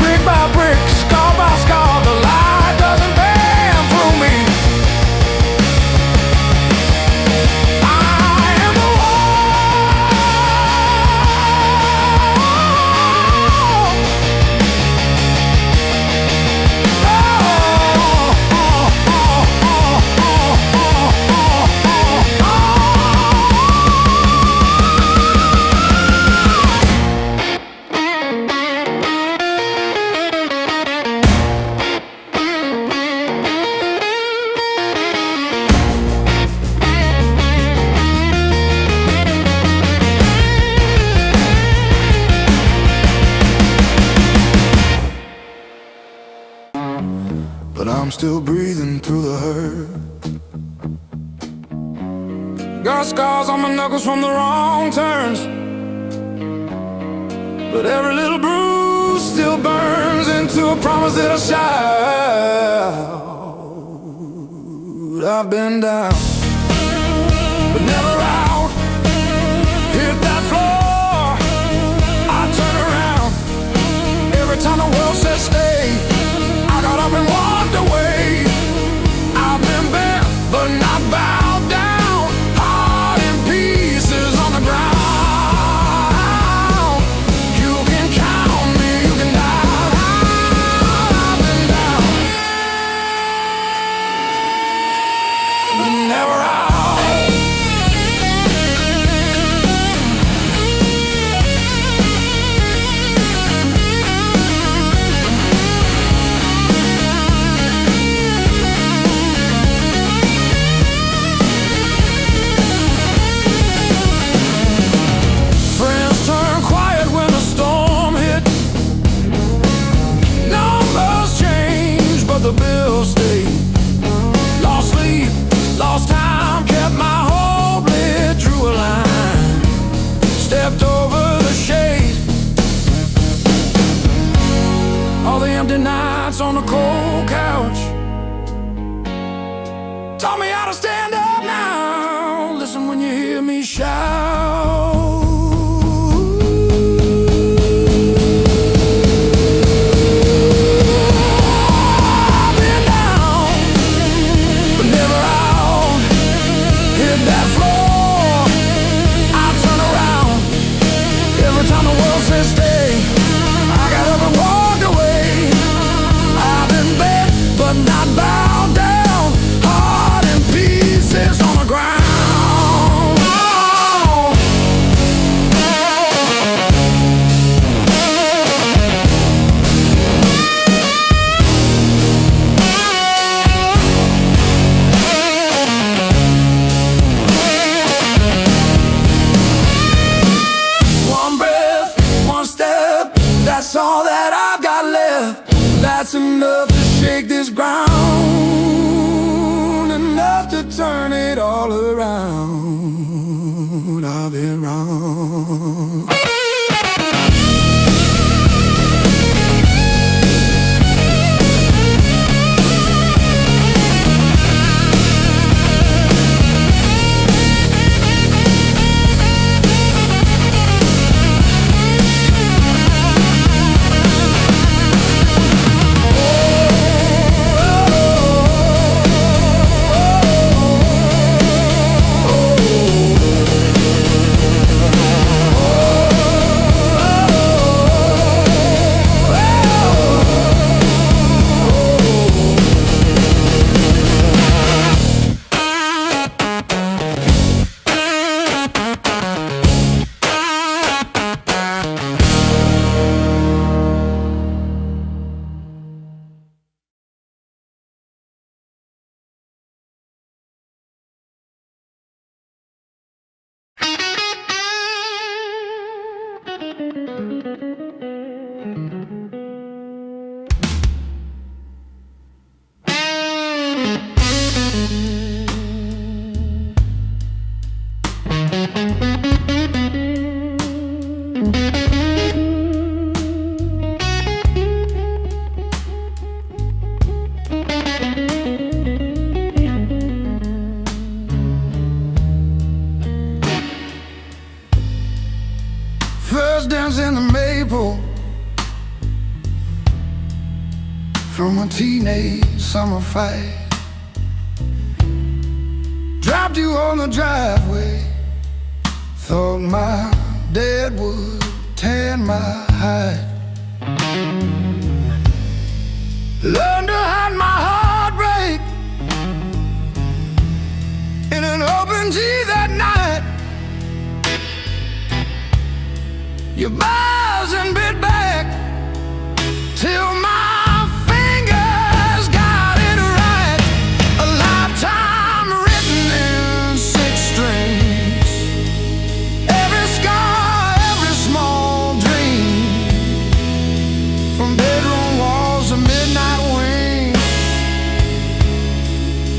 brick by brick, scar by scar, the light doesn't bend through me. I am the but I'm still breathing through the hurt. Got scars on my knuckles from the wrong turns, but every little bruise still burns into a promise that I shout. I've been down, but never out. Hit that floor, I turn around. Every time the world says stay, I got up and walked away. I've been bent, but not bowed down. Heart in pieces on the ground. You can count me, you can die. I've been down, but never out. Friends turn quiet when a storm hit. Numbers change, but the bills stay. Lost sleep, lost time, kept my hope lit, drew a line, stepped over the shade. All the empty nights on the cold couch taught me how to stand up now. Listen when you hear me shout. I've been down, but never out. Hit that floor, I turn around. Every time the world says stay, I got up and walked away. I've been bent, but not bowed down. Heart in peace. That's enough to shake this ground, enough to turn it all around. I've been wrong. First dance in the maple from a teenage summer fight. Dropped you on the driveway, thought my dad would tan my hide. Learned to hide my heartbreak in an open G that night. You buzz and bit back till my fingers got it right. A lifetime written in 6 strings. Every scar, every small dream, from bedroom walls to midnight wings.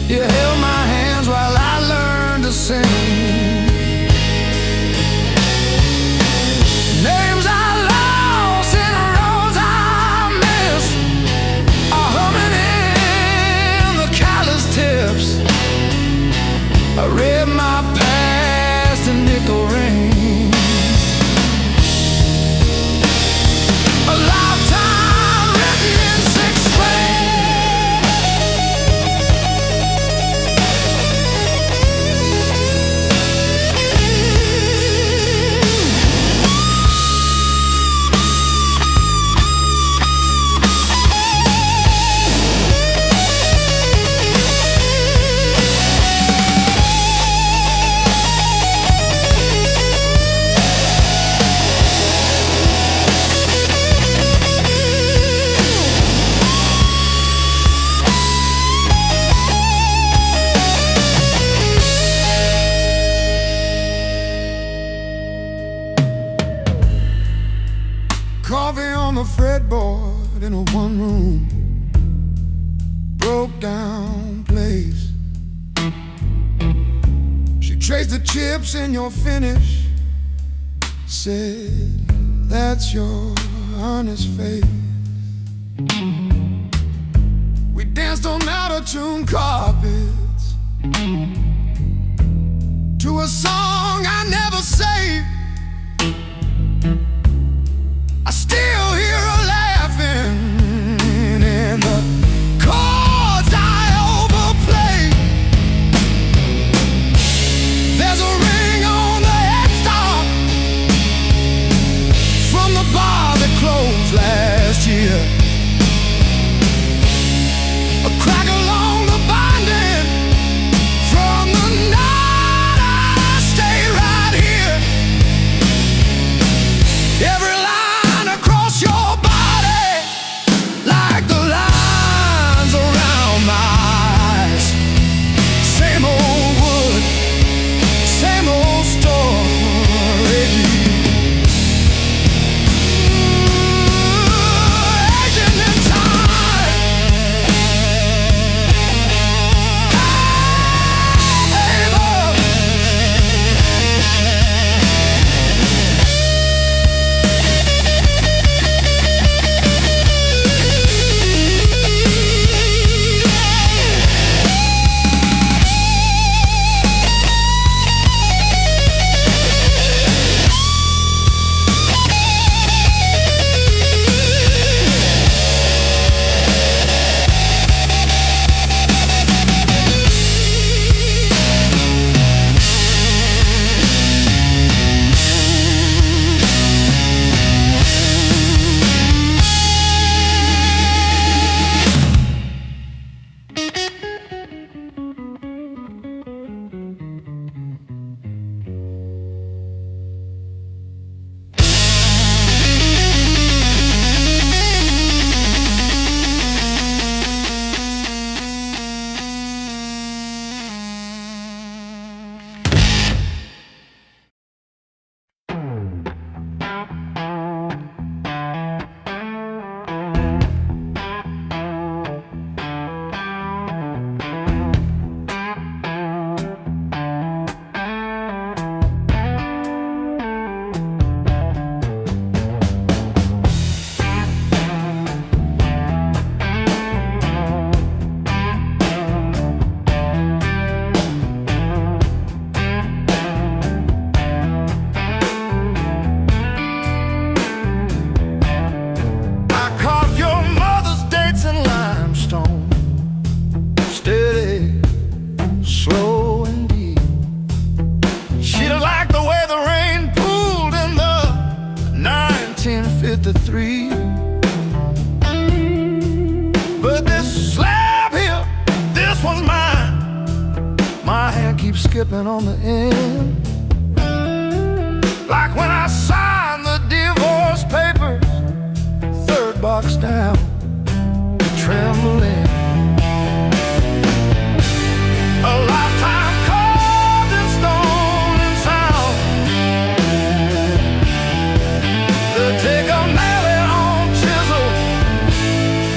You held my hands while I learned to sing. I read my past in nickel rings. A lifetime written in 6 Coffee on the fretboard in a one-room broke down place. She traced the chips in your finish, said, that's your honest face. We danced on out-of-tune carpets to a song I never saved. I still hear her laughing in the chords I overplay. There's a ring on the headstock from the bar that closed last year. A crack along the binding from the night I stayed right here. skipping on the end. Like when I signed the divorce papers, third box down, trembling. A lifetime carved in stone and sound. They take a nail and on chisel,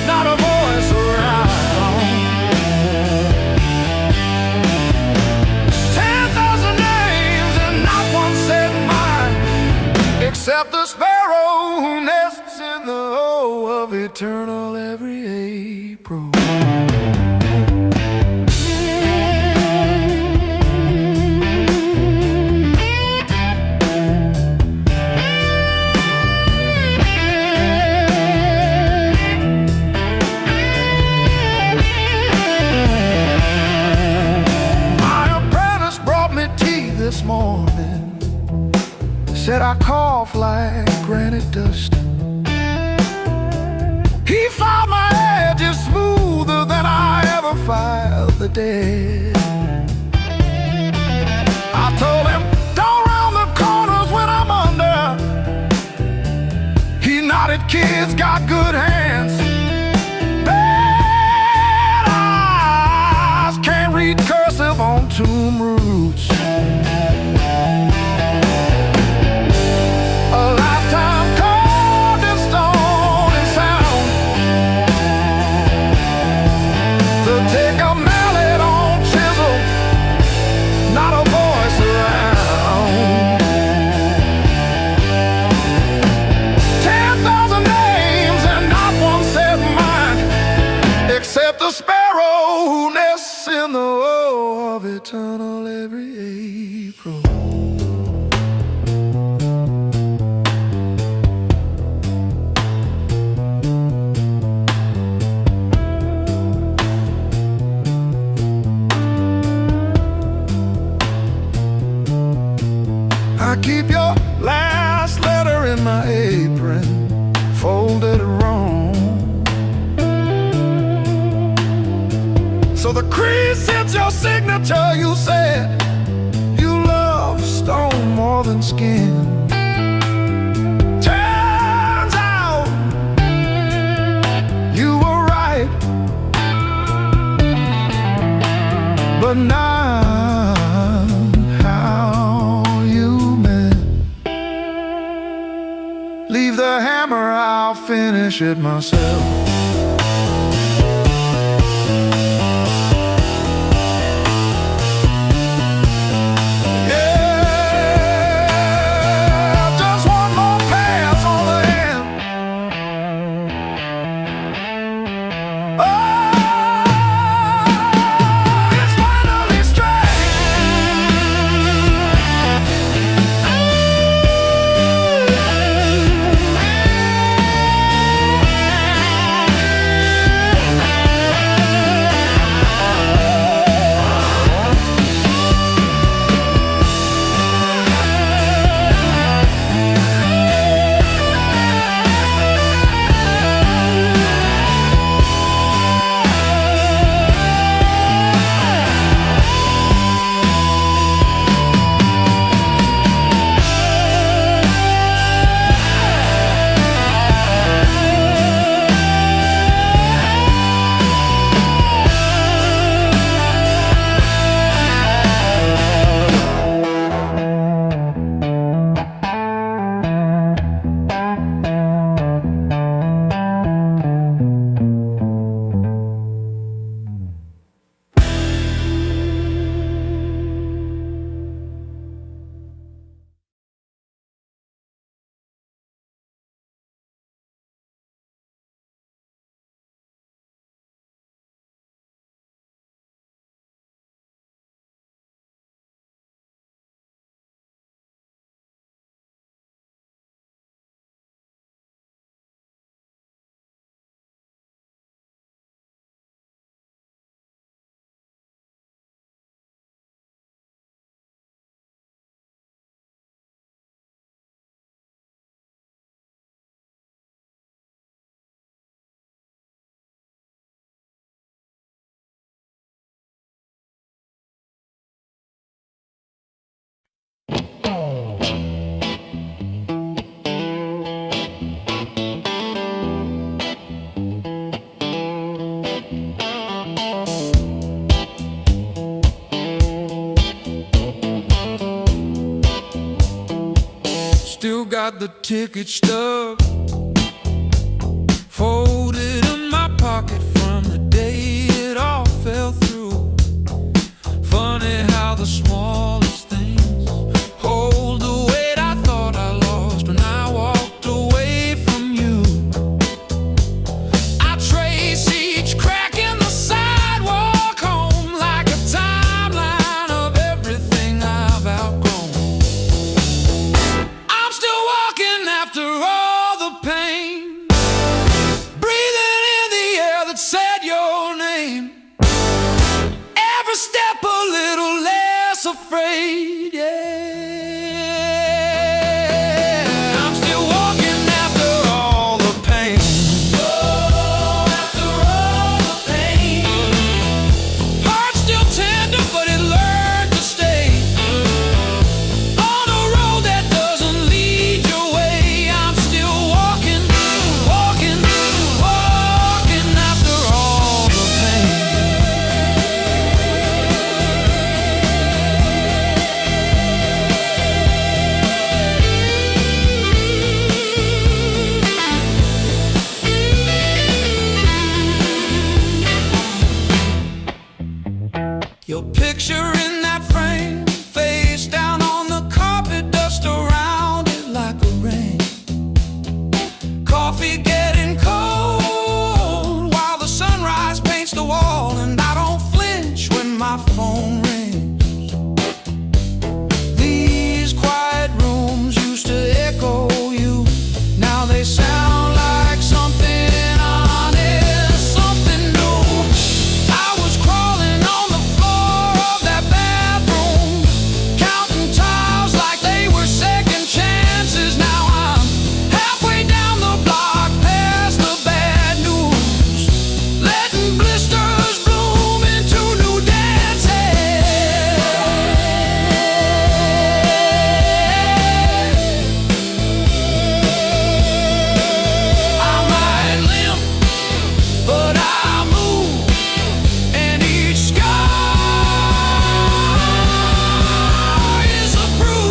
not a voice around. 10,000 names and not one said mine, except the sparrow who nests in the O of eternal every April. This morning said I cough like granite dust. He filed my edges smoother than I ever filed the dead. I told him, don't round the corners when I'm under. He nodded, kids got good hands. Bad eyes can't read cursive on tomb roots. The sparrow who nests in the O of eternal every April. I keep your last letter in my apron, folded wrong. So the crease hits your signature. You said you love stone more than skin. Turns out you were right, but not how you meant. Leave the hammer, I'll finish it myself. got the ticket stub folded in my pocket from the day it all fell through. Funny how the smallest things hold the weight I thought I lost when I walked away from you. I trace each crack in the sidewalk home like a timeline of everything I've outgrown. I'm still walking after all the pain, breathing in the air that said your name. Every step a little less afraid, yeah. I'm still walking after all the pain. Oh, after all the pain. Heart still tender, but it learned to stay on a road that doesn't lead your way. I'm still walking, walking, walking after all the pain. Your picture in that frame, face down on the carpet, dust around it like a rain. Coffee getting cold while the sunrise paints the wall, and I don't flinch when my phone rings. These quiet rooms used to echo you, now they sound like something honest, something new. I was crawling on the floor of that bathroom, counting tiles like they were second chances. Now I'm halfway down the block, past the bad news, letting blisters bloom into new dances. I might limp, but I move, and each scar is a bruise.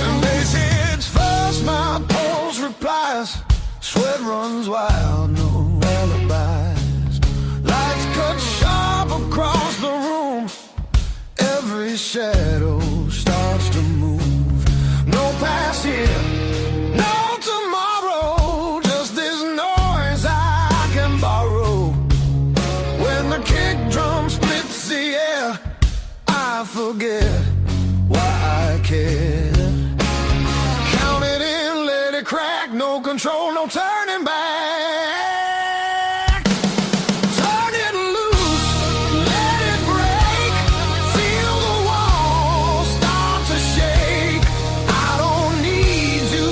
And they say it's fast, my pulse replies, sweat runs wild, no alibis. Lights cut sharp across the room, every shadow starts to move. No past here, no tomorrow, just this noise I can borrow. When the kick drum splits the air, I forget why I care. Count it in, let it crack, no control, no turning back. Turn it loose, let it break, feel the walls start to shake. I don't need to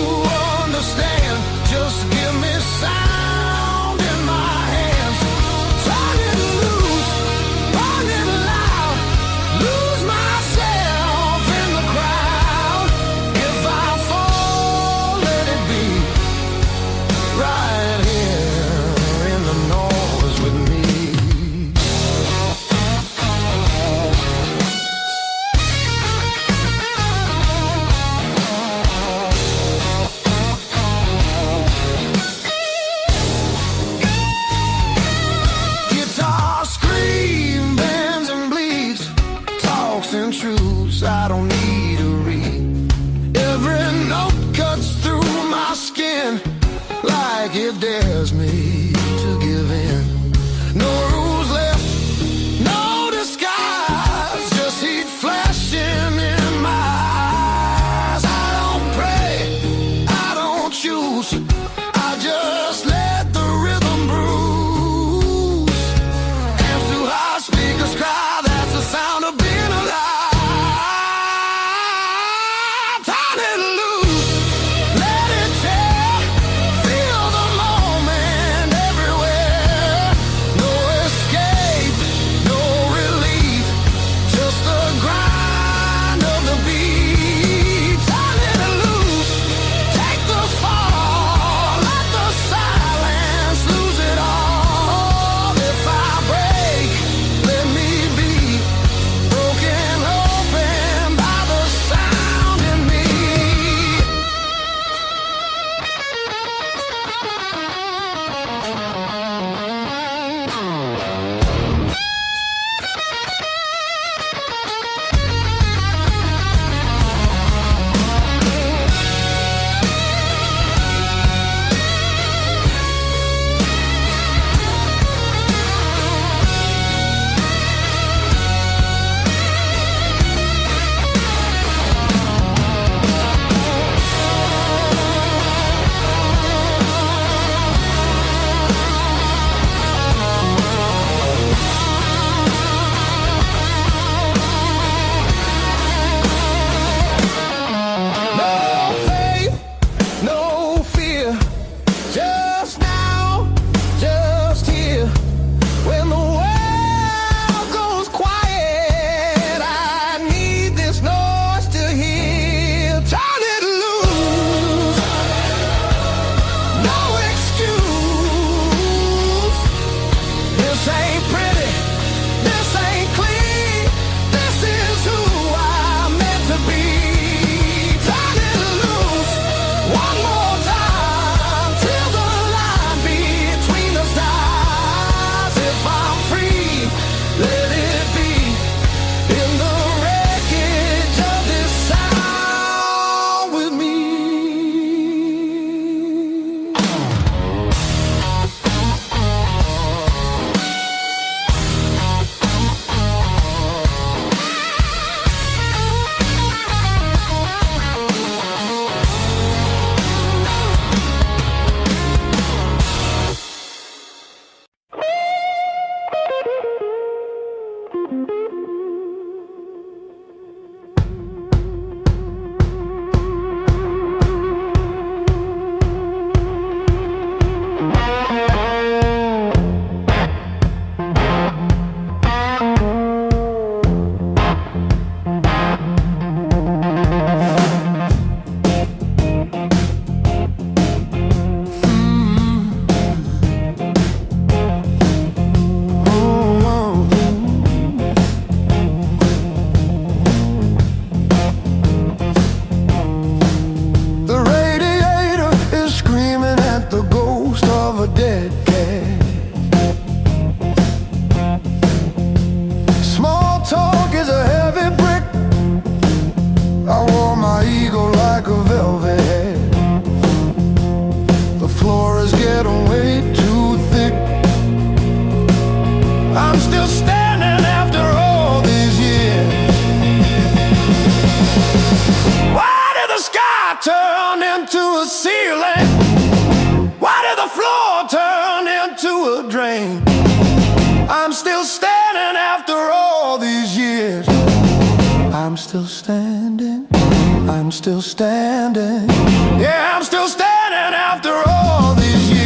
understand, just give me sound in my hands. Turn it loose, burn it loud, lose myself in the crowd. If I fall, let it be. still standing after all these years. Why did the sky turn into a ceiling? Why did the floor turn into a drain? I'm still standing after all these years. I'm still standing, I'm still standing. Yeah, I'm still standing after all these years.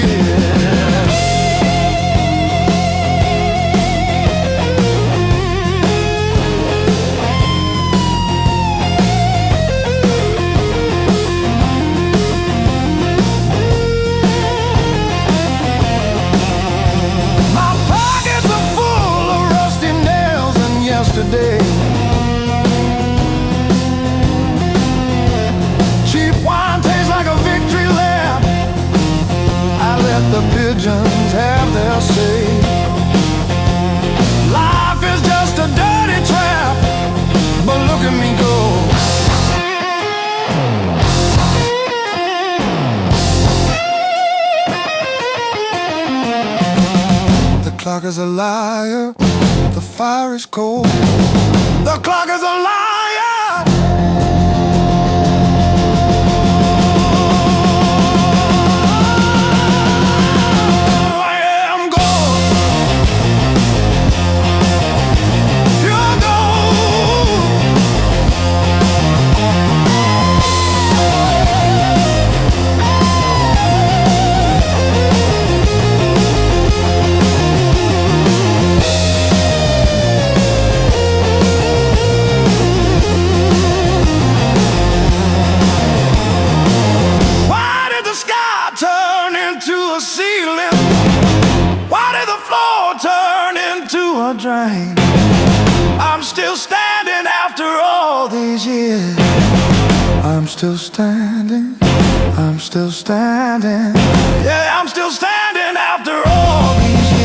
My pockets are full of rusty nails and yesterday. Cheap wine tastes like a victory lap. I let the pigeons have their say. Life is just a dirty trap, but look at me go. The clock is a liar, the fire is cold. The clock is a liar. Drain. I'm still standing after all these years. I'm still standing, I'm still standing. Yeah, I'm still standing after all these years.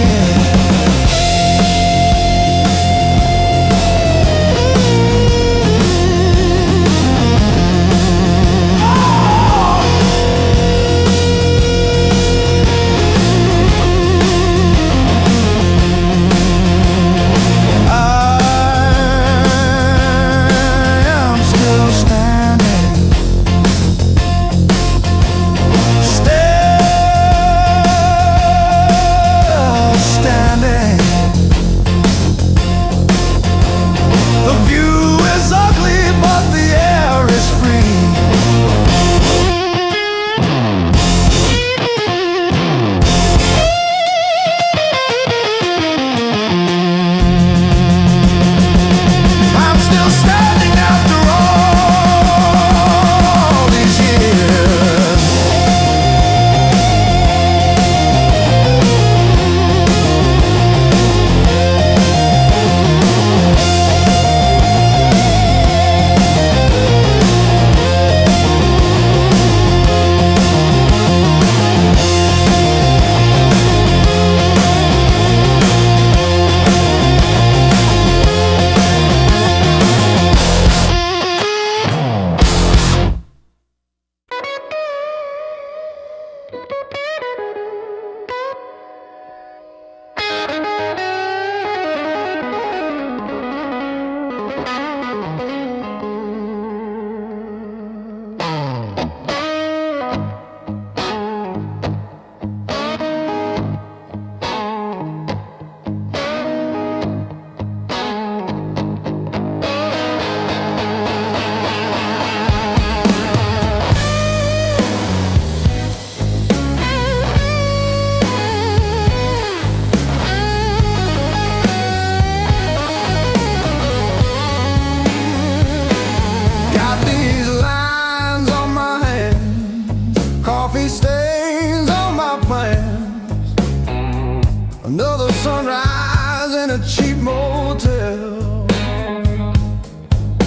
Another sunrise in a cheap motel.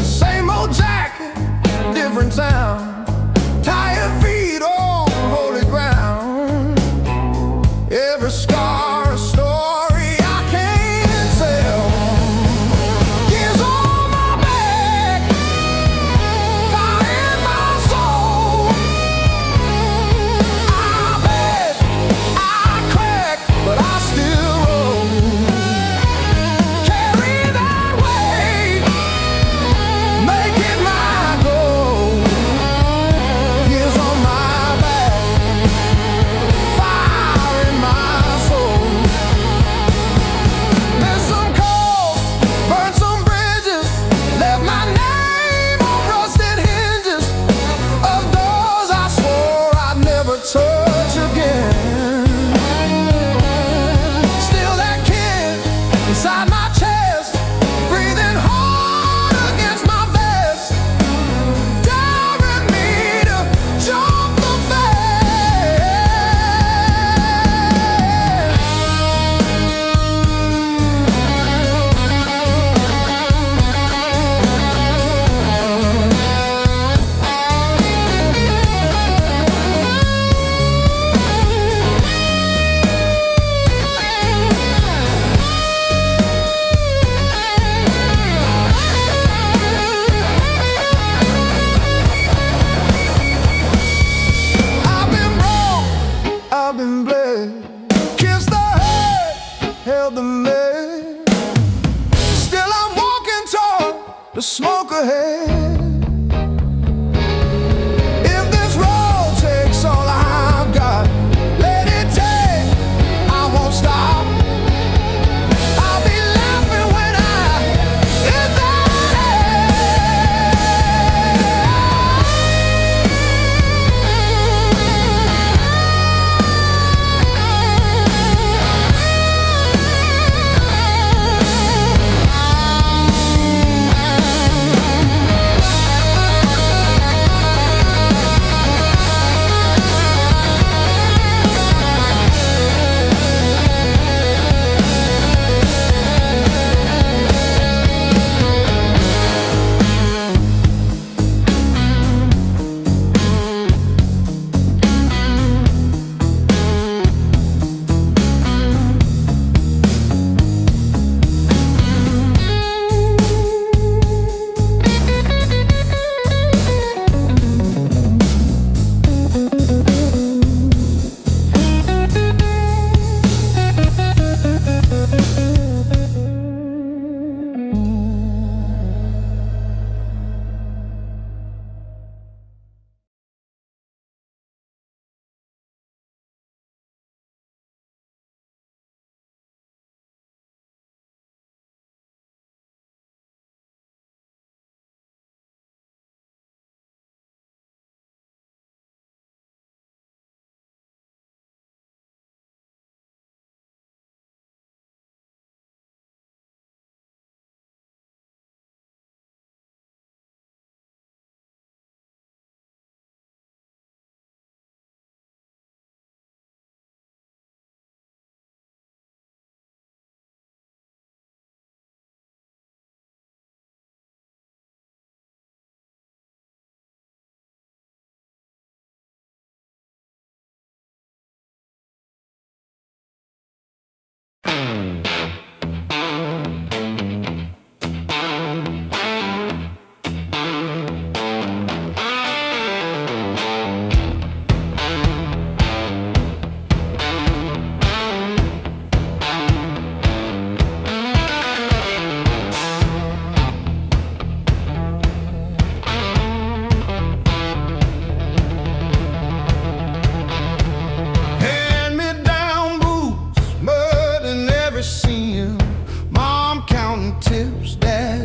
Same old jacket, different town. Tired feet on holy ground. Every scar a story I can't tell. Years on my back, fire in my soul. I beg, I crack, but I still roll. to smoke ahead. If this road takes all I've got, let it take, I won't stop. I'll be laughing when I hit that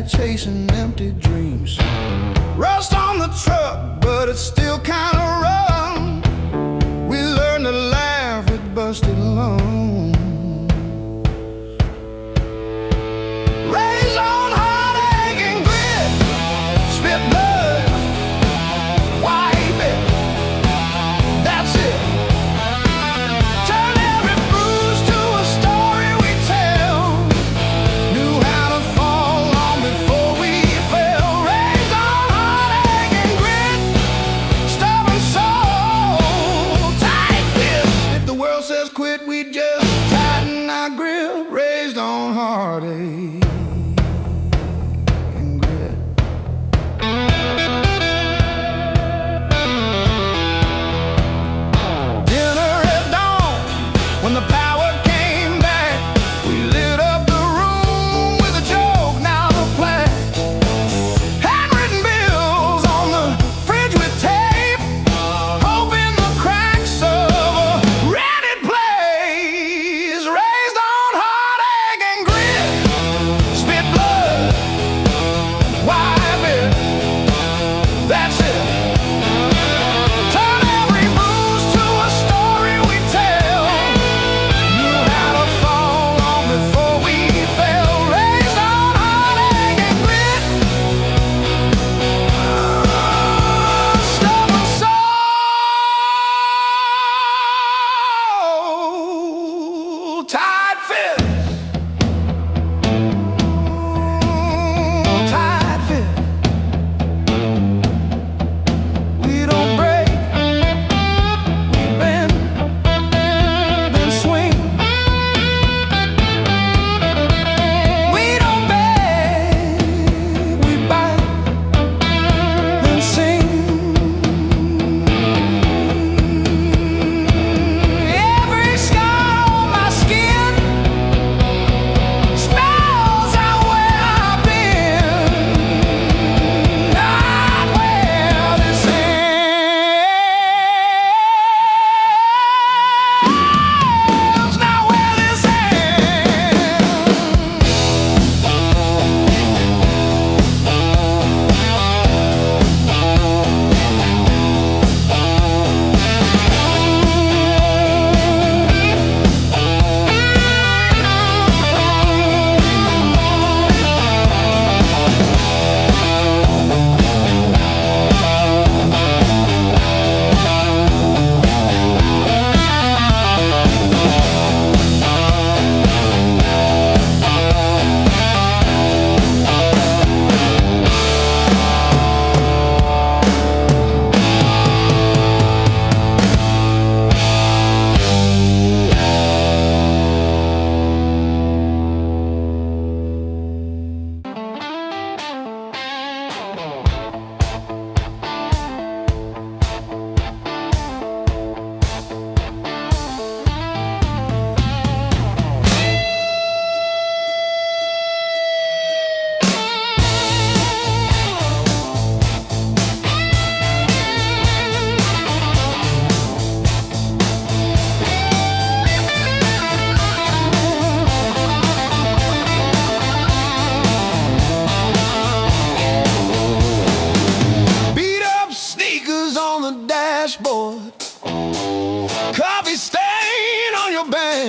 chasing empty dreams. Rust on the truck, but it's still kind of rough. We learned to laugh at busted lungs. Raised on heartache and grit, spit blood, wipe it, that's it. Turn every bruise to a story we tell. Knew how to fall long before we fell. Raised on heartache and grit, stubborn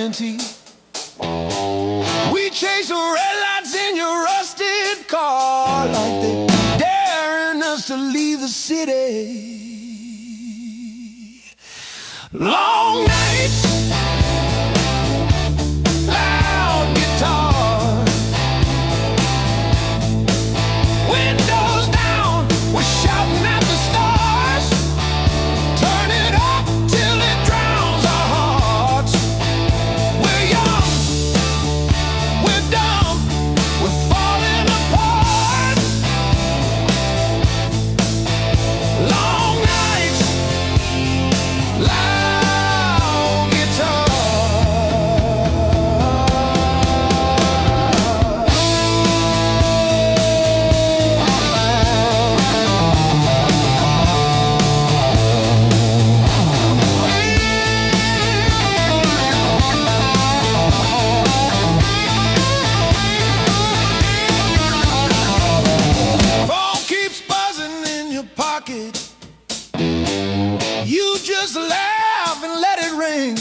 plenty. We chase the red lights in your rusted car like they daring us to leave the city. Long nights, loud guitar, windows down, we're shouting at the stars. Turn it up till it drowns our hearts. We're young, we're dumb, we're falling apart. Long nights, loud guitar. Phone keeps buzzing in your pocket. You just laugh and let it ring.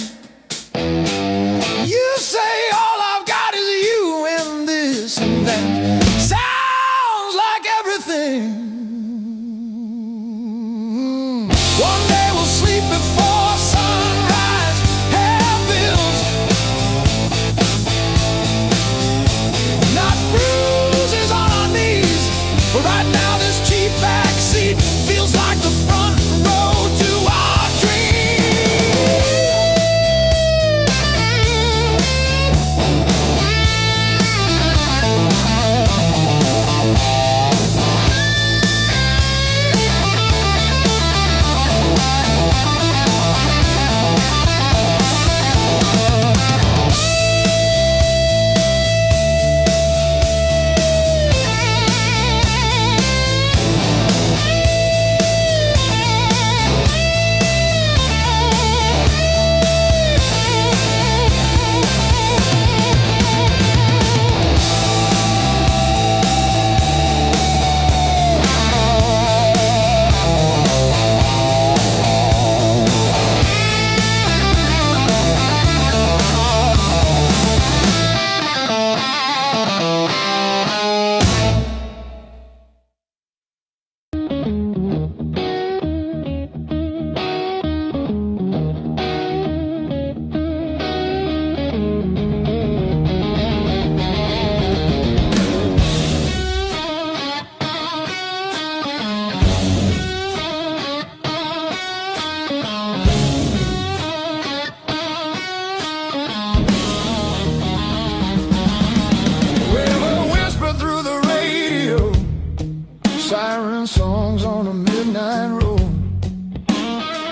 You say all I've got is you and this and that. Sounds like everything. One day we'll sleep before sunrise. Have bills, not bruises on our knees. But right now this cheap backseat feels like the front row to our dreams. River whisper through the radio, siren songs on a midnight road.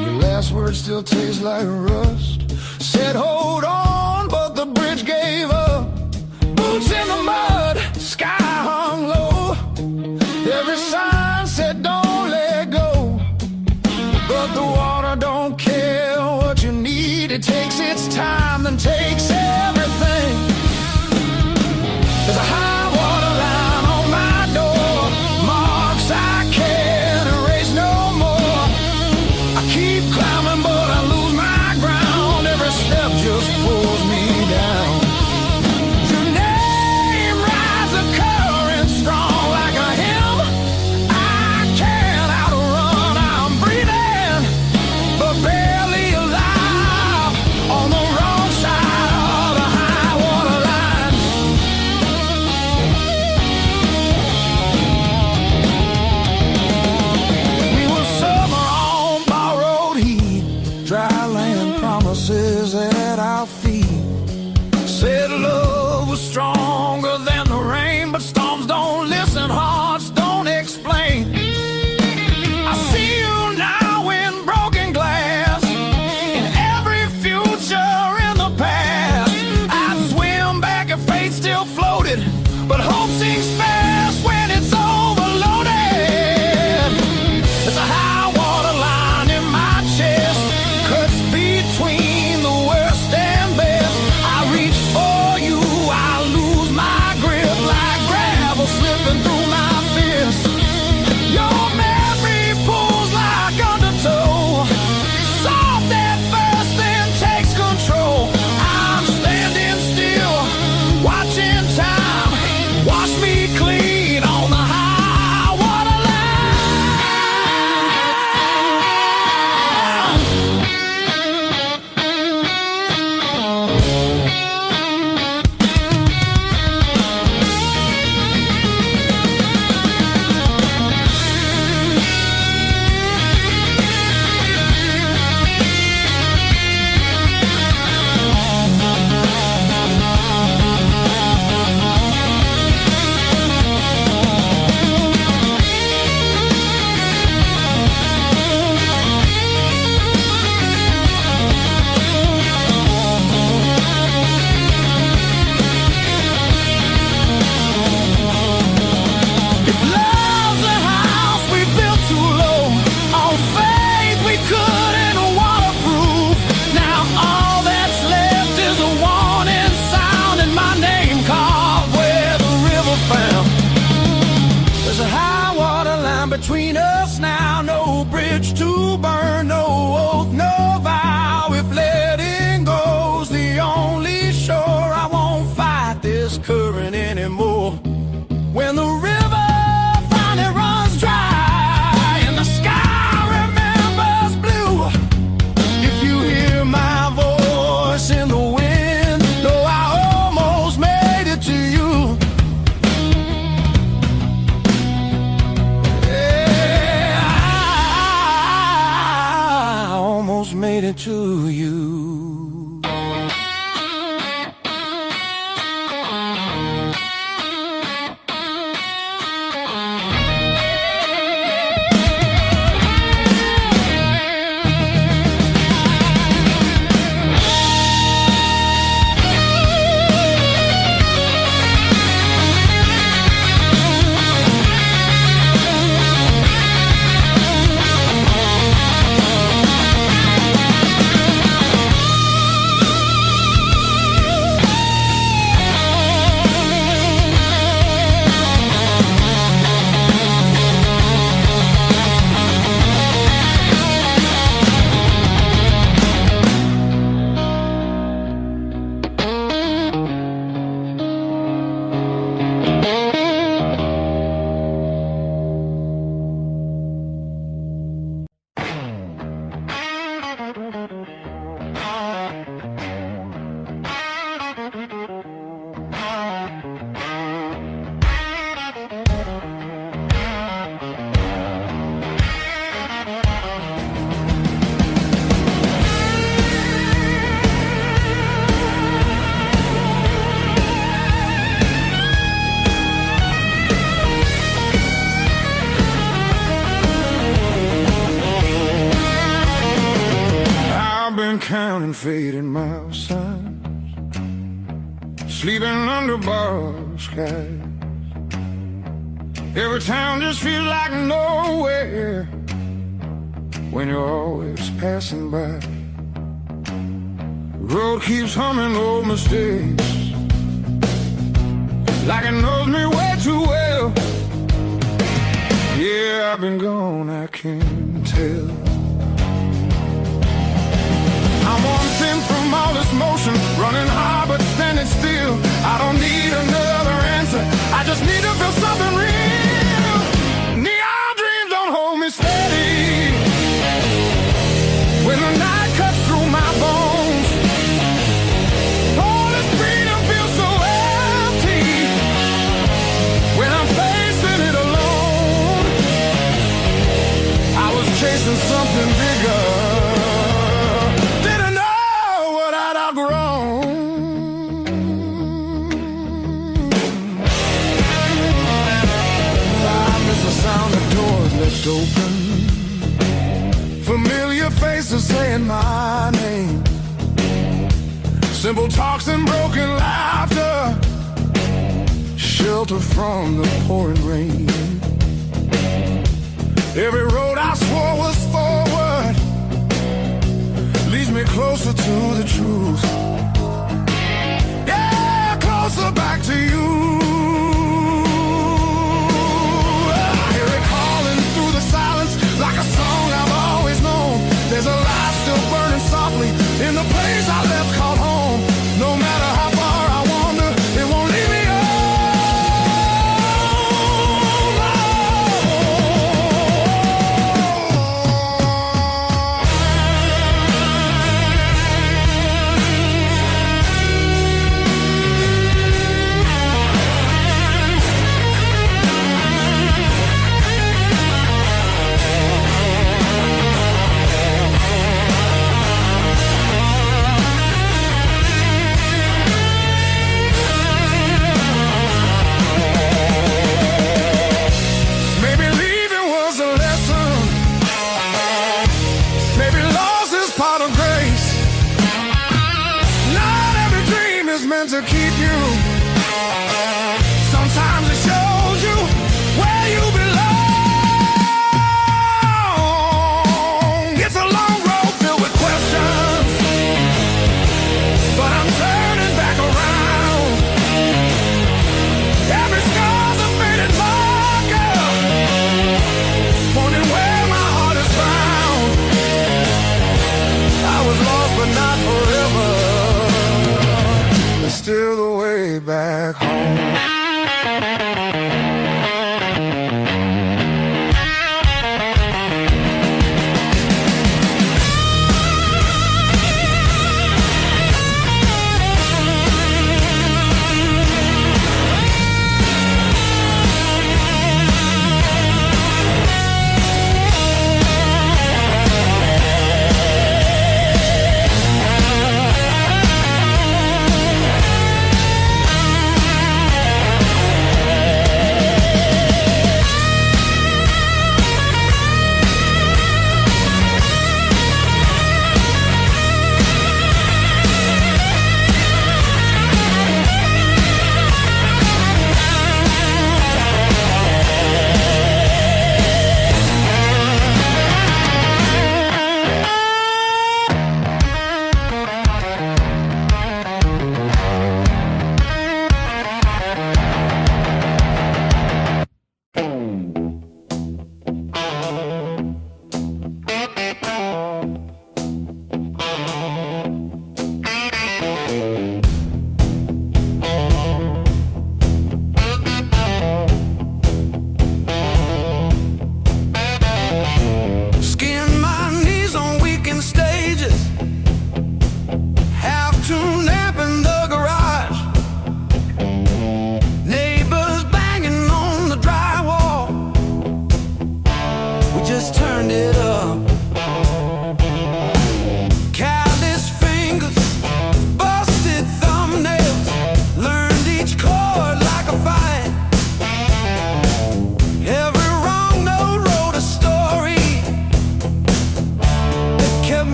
Your last words still taste like rust. Said hold on, but the bridge gave up. Boots in the mud, sky hung low. Every sign said don't let go, but the water don't care what you need. It takes its time, then takes everything. There's a high water line on my door, marks I can't erase no more. I keep climbing but I lose my ground. Every step just pulls me down. Your name rides a current strong like a hymn. I can't outrun, I'm breathing, but barely alive on the wrong side of the high water line. We were summer on borrowed heat, dry land promises at our feet. Said love was stronger than the rain, but storms don't listen, hearts don't explain. I see you now in broken glass, in every future in the past. I'd swim back if fate still floated, but hope sinks fast when it's overloaded. There's a high water line in my chest, cuts between the worst and best. I reach for you, I lose my grip like gravel slipping through my fist. Your memory pulls like undertow, soft at first then takes control. I'm it to you. Counting fading mile signs, sleeping under borrowed skies. Every town just feels like nowhere when you're always passing by. The road keeps humming old mistakes like it knows me way too well. Yeah, I've been gone, I can tell. I'm one thing from all this motion, running hard but standing still. I don't need another answer, I just need to feel something real. Neon dreams don't hold me steady when the night cuts through my bones. All this freedom feels so empty when I'm facing it alone. I was chasing something bigger, open, familiar faces saying my name, simple talks and broken laughter, shelter from the pouring rain. Every road I swore was forward leads me closer to the truth. Yeah, closer back to you. Like a song I've always known, there's a light still burning softly in the place I left called home. No matter how far I wander, it won't leave me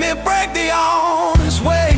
me break the honest way.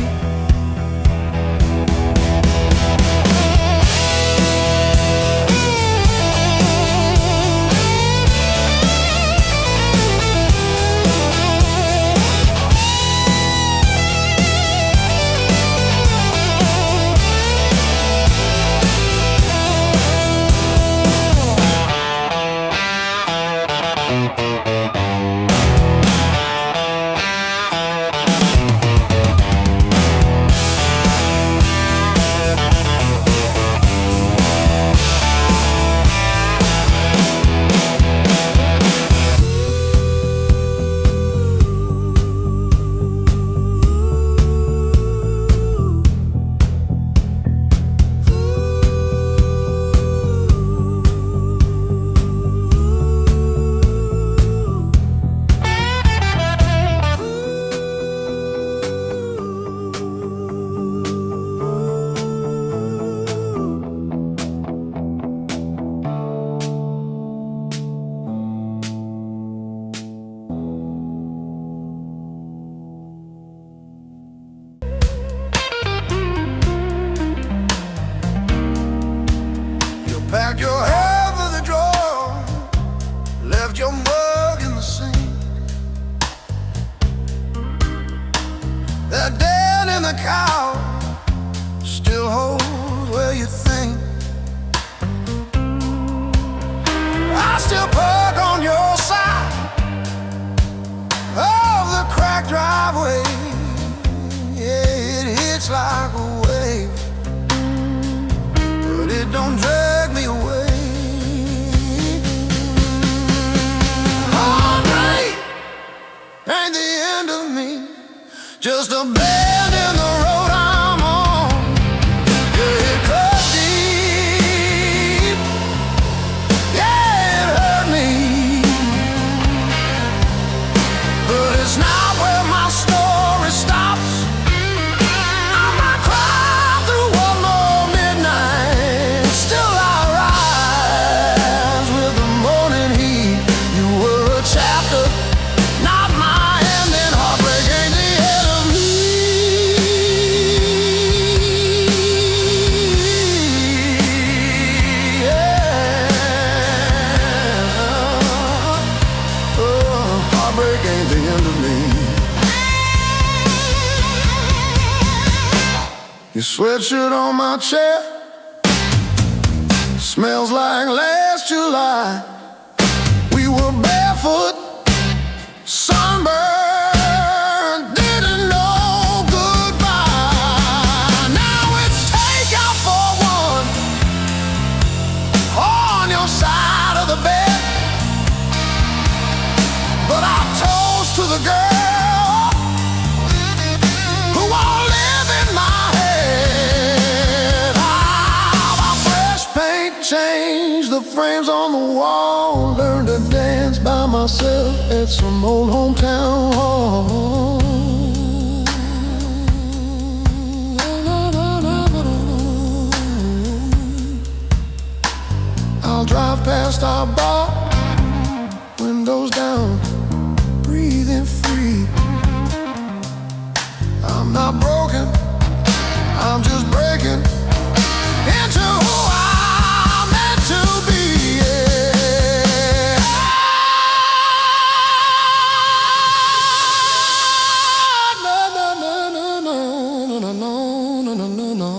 Packed your hair for the drawer, left your mug in the sink. That dent in the cow still holds where you think. I still park on your side of the cracked driveway. Yeah, it hits like a wave, but it don't drag me away. Heartbreak ain't the end of me, just a bend in the road I'm on. Yeah, it cut deep, yeah, it hurt me, but it's not where my story stops. I might cry through one more midnight, still I rise with the morning heat. You were a chapter, not my ending. Heartbreak ain't the end of me. Yeah. Oh, heartbreak ain't the end of me. Your sweatshirt on my chair smells like last July. We were barefoot, sunburned, didn't know goodbye. Now it's takeout for one on your side of the bed, but I toast to the girl who won't live in my head. How fresh paint changed the frames on the wall. Learned to dance by myself at some old hometown hall. I'll drive past our bar, windows down, breathing free. I'm not broken, I'm just breaking into who I'm meant to be. Yeah. No, no, no, no, no, no, no, no, no, no, no.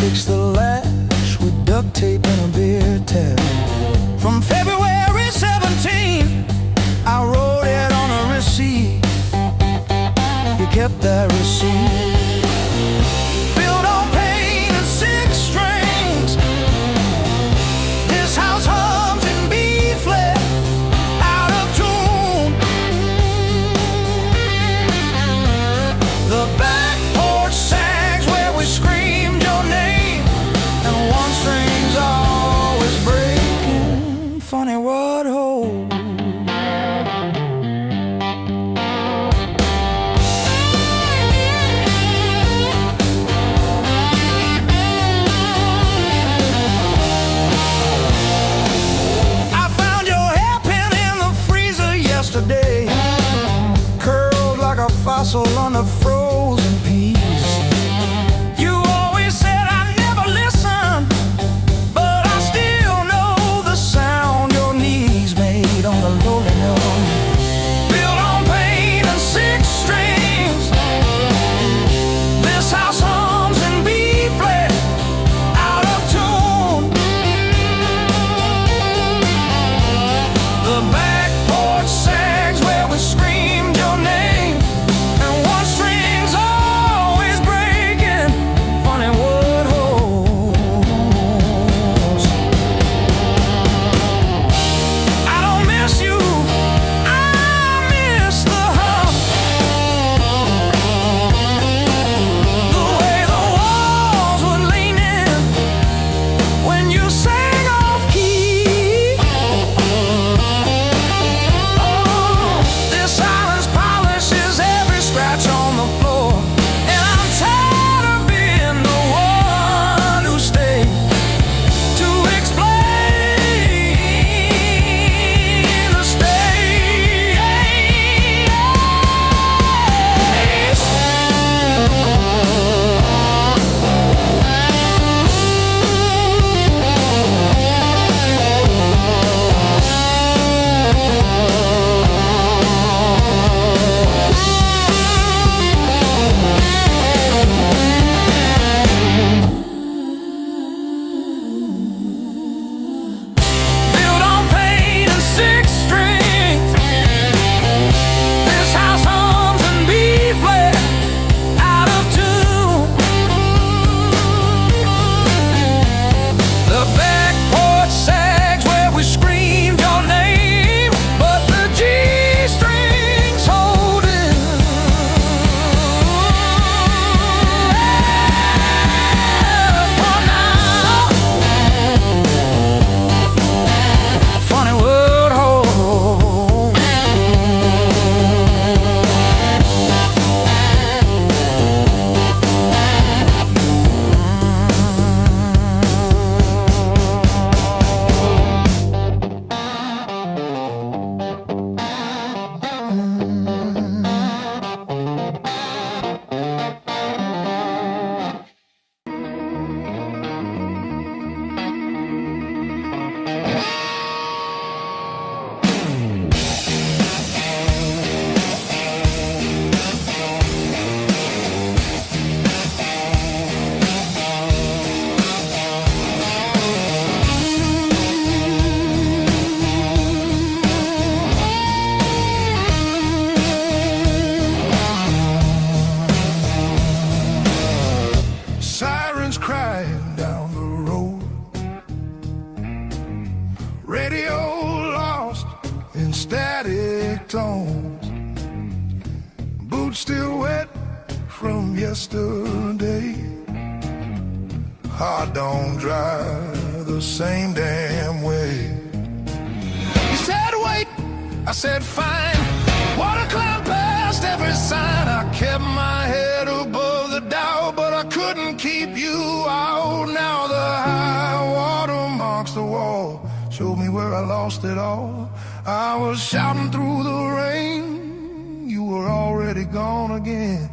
fix the latch with duct tape and a beer tap. From February 17, I wrote it on a receipt. You kept that receipt. Built on pain and six strings. This house hums in B flat, out of tune. The back porch sags where we screamed your name, and one string's always breaking. Funny what holds. Curled like a fossil on the frozen peas. You always said I never listened, but I still know the sound your knees made on the lonely note. Built on pain and six strings. This house hums in B flat, out of tune. The back porch sags where we screamed your name, and one string's always breaking. Funny what holds. I don't miss you, I miss the hum. The way the walls would lean in when you sang off key. This silence polishes every scratch on the floor, and I'm tired of being the one who stayed to explain the stage. Built on pain and six strings. This house hums in B flat, out of tune. The back porch sags where we screamed your name, but the G strings holding. For now, funny what holds. Sirens crying down the road. Radio lost in static tones. Boots still wet from yesterday. Heart don't dry the same damn way. You said wait, I said fine. Water climbed past every sign. I kept my head above the Dow, but I couldn't keep you out. Now the high water marks the wall, showed me where I lost it all. I was shouting through the rain, you were already gone again.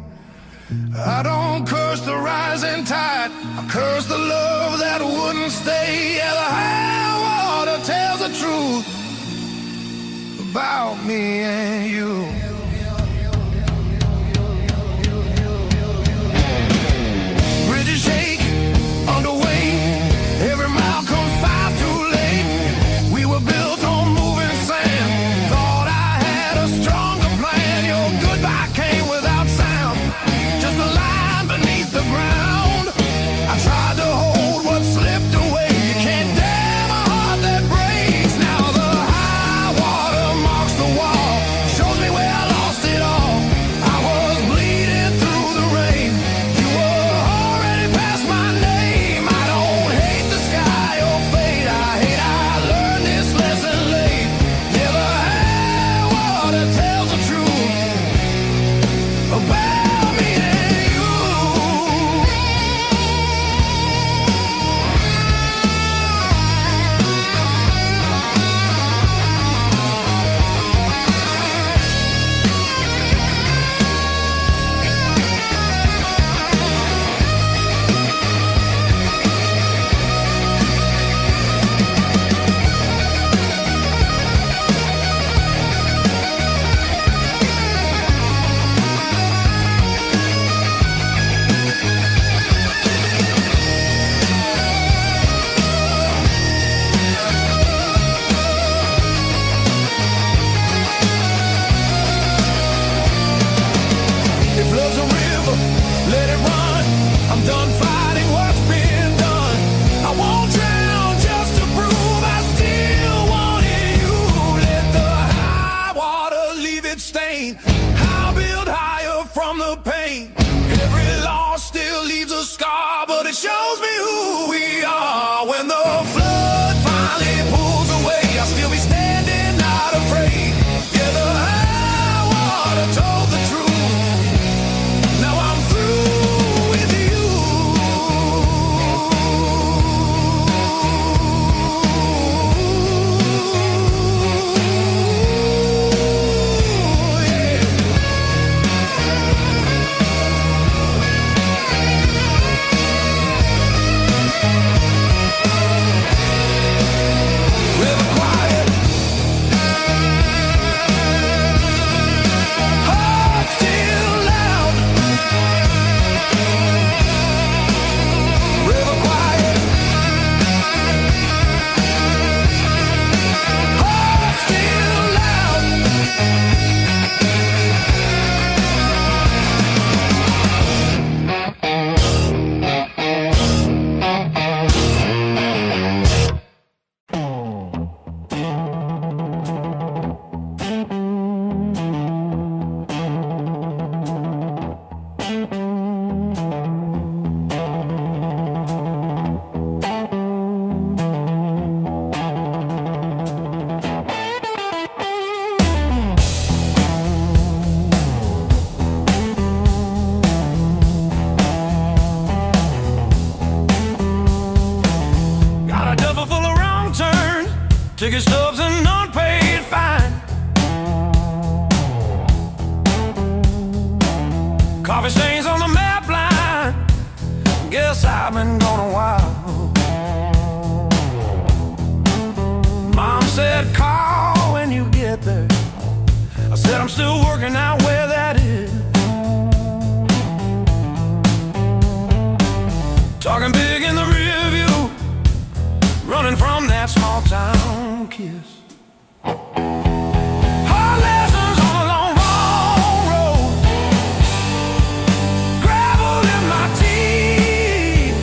I don't curse the rising tide, I curse the love that wouldn't stay. Yeah, the high water tells the truth about me and you. Bridges shake under pain. Every loss still leaves a scar, but it shows me who we are. When the flood finally pulls away, I'll still be standing, not afraid. Yeah, the high water told the truth. Now I'm through with you. Ticket stubs and unpaid fine. Coffee stains on the map line. Guess I've been gone a while. Mom said call when you get there. I said I'm still working out where that is. Talking big in the rear view, running from that small town kiss. Hard lessons on a long, long road. Gravel in my teeth.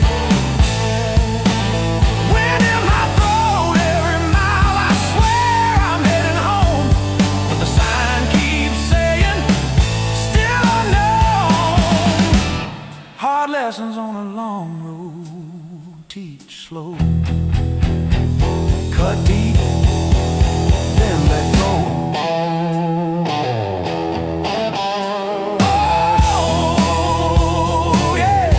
Wind in my throat every mile. I swear I'm heading home, but the sign keeps saying still unknown. Hard lessons on a long road, teach slow. Cut deep, then let go. Oh, yeah.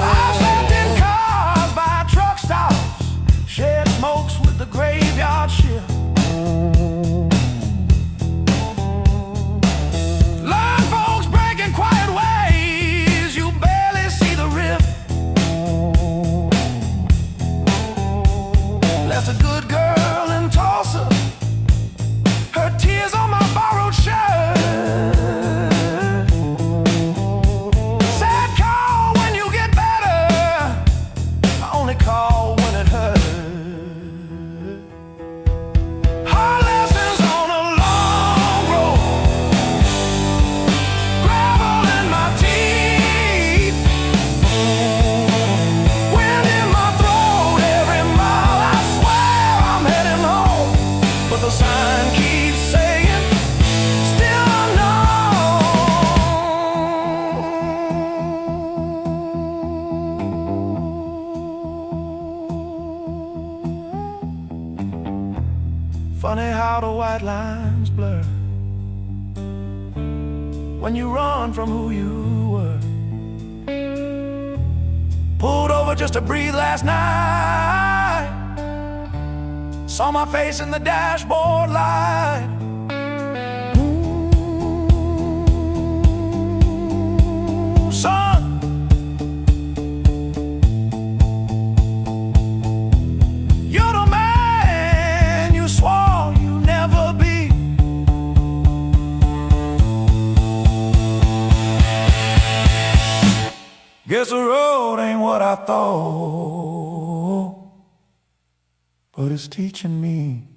I've slept in cars by truck stops, shared smokes with the graveyard shift. Learn folks breaking quiet ways, you barely see the rift. Left a good girl in Tulsa, her tears on my borrowed shirt. Sad call when you get better, I only call when it hurts. Hard lessons on a long road. Gravel in my teeth. Wind in my throat every mile. I swear I'm heading home, but the sign keeps saying still unknown. Funny how the white lines blur when you run from who you were. Pulled over just to breathe last night. Saw my face in the dashboard light. Ooh, son, you're the man you swore you'd never be. Guess the road ain't what I thought, but it's teaching me.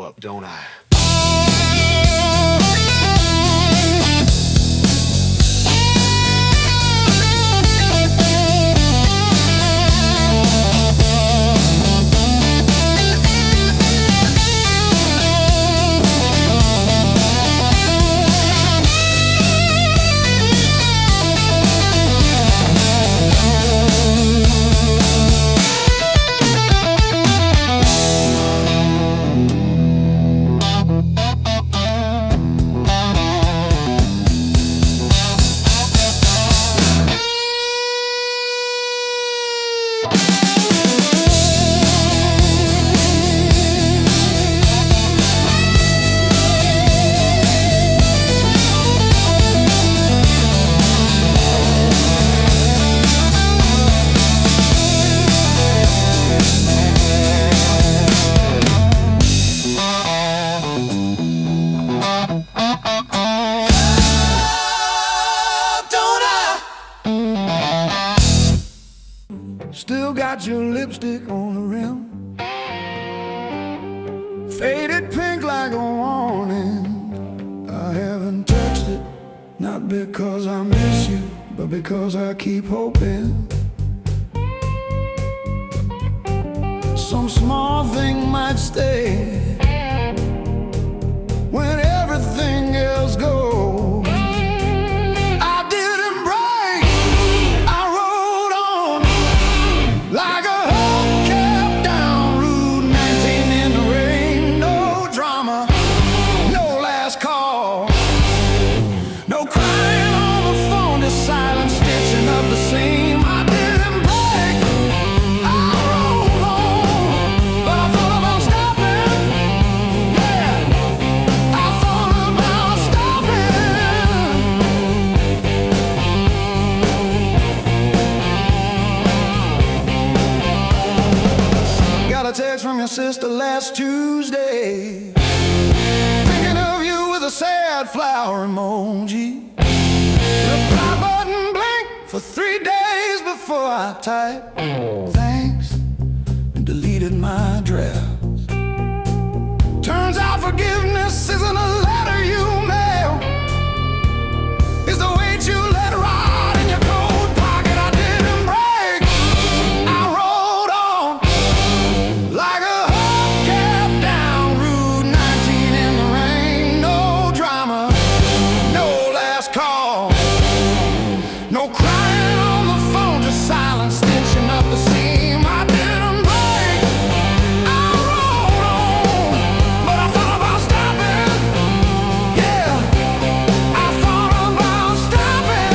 up, don't I? Still got your lipstick on the rim, faded pink like a warning. I haven't touched it, not because I miss you, but because I keep hoping some small thing might stay when everything else goes. Like a hubcap down Route 19 in the rain. No drama, no last call, no crying on the phone, just silent stitching up the seam. I didn't break, I rolled on, but I thought about stopping. Yeah, I thought about stopping. Got a text from your sister last Tuesday, thinking of you with a sad flower emoji. Reply button blinked for 3 days before I typed thanks and deleted my drafts. Turns out forgiveness isn't a letter you mail, it's the weight you let ride in your coat pocket. I didn't break, I rolled on like a hubcap down Route 19 in the rain. No drama, no last call, no crying on the phone, just silent stitching up the seam. I didn't break, I rolled on, but I thought about stopping. Yeah, I thought about stopping.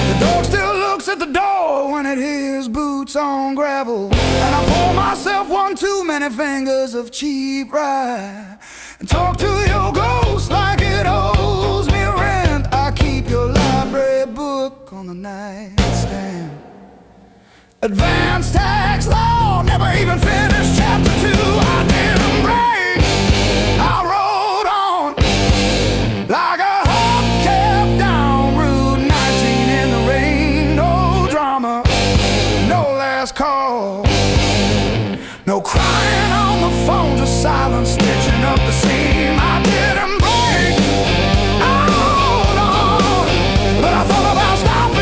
The dog still looks at the door when it hears boots on gravel, and I pour myself one too many fingers of cheap rye and talk to your ghost like it owes me rent. I keep your library book on the nightstand. Advanced tax law, never even finished chapter 2. I didn't break, I rolled on like a hubcap down Route 19 in the rain. No drama, no last call, no crying on the phone, just silent stitching up the seam. I didn't break, I rolled on, but I thought about stopping.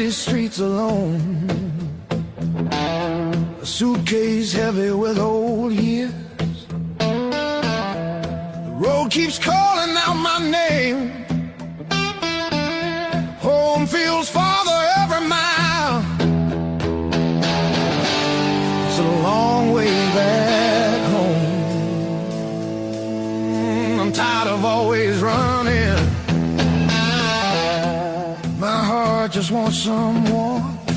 these streets alone, a suitcase heavy with old years. The road keeps calling out my name. Home feels farther every mile. It's a long way back home. I'm tired of always running. My heart just wants some warmth.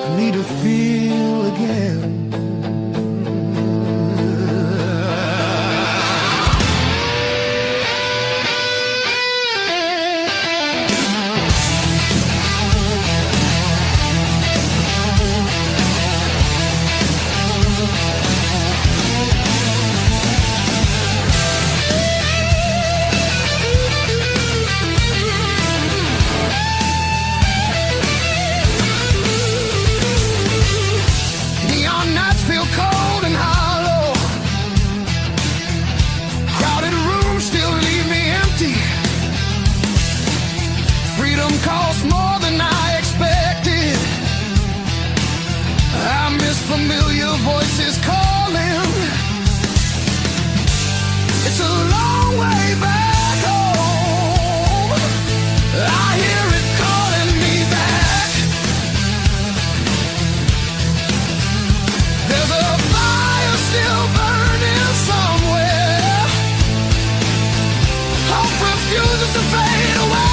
I need to feel again. Cost more than I expected. I miss familiar voices calling. It's a long way back home. I hear it calling me back. There's a fire still burning somewhere. Hope refuses to fade away.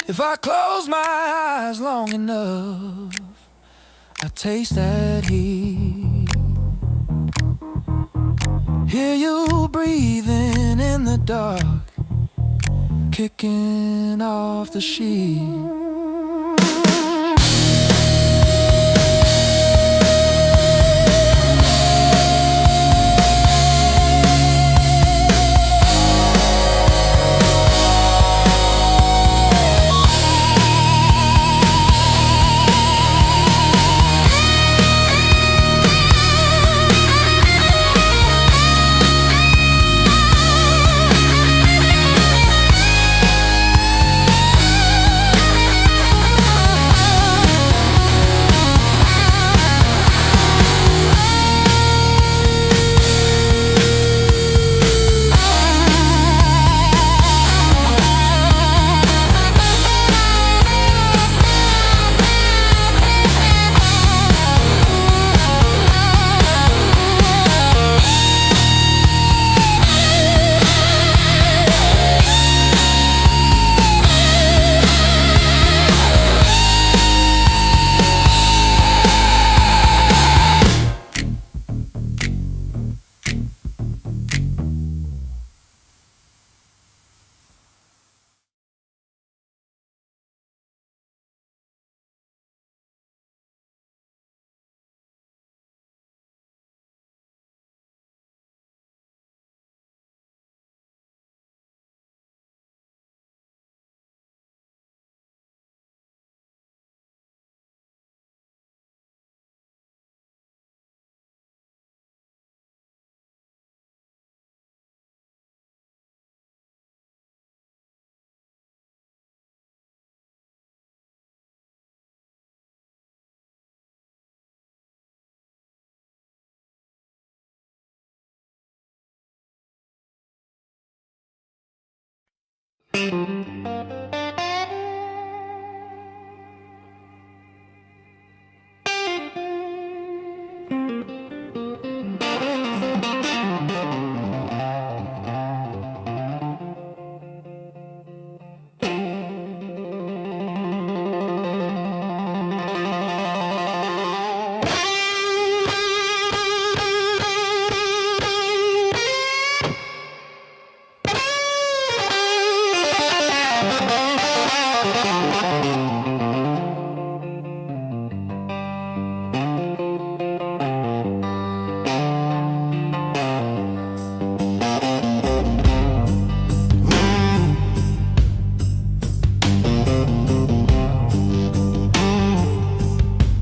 If I close my eyes long enough, I taste that heat. Hear you breathing in the dark, kicking off the sheet.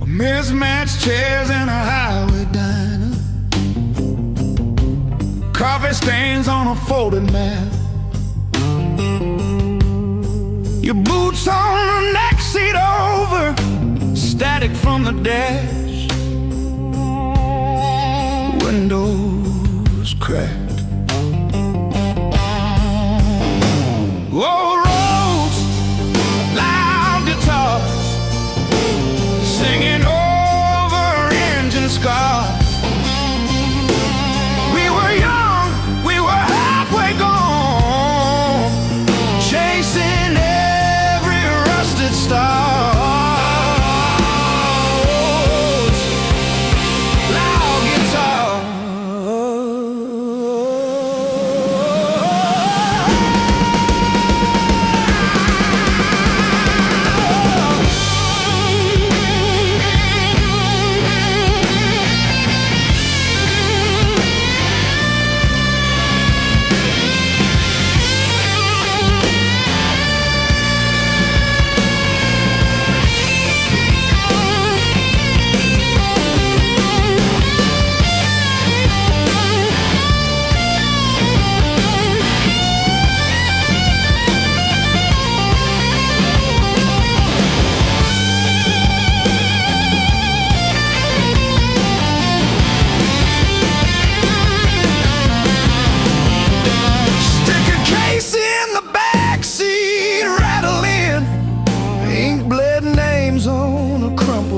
Mismatched chairs in a highway diner, coffee stains on a folded mat, your boots on the next seat over, static from the dash, windows cracked. Old roads, loud guitars, singing over engine scars. We were young, we were halfway gone, chasing every rusted star. Loud guitar.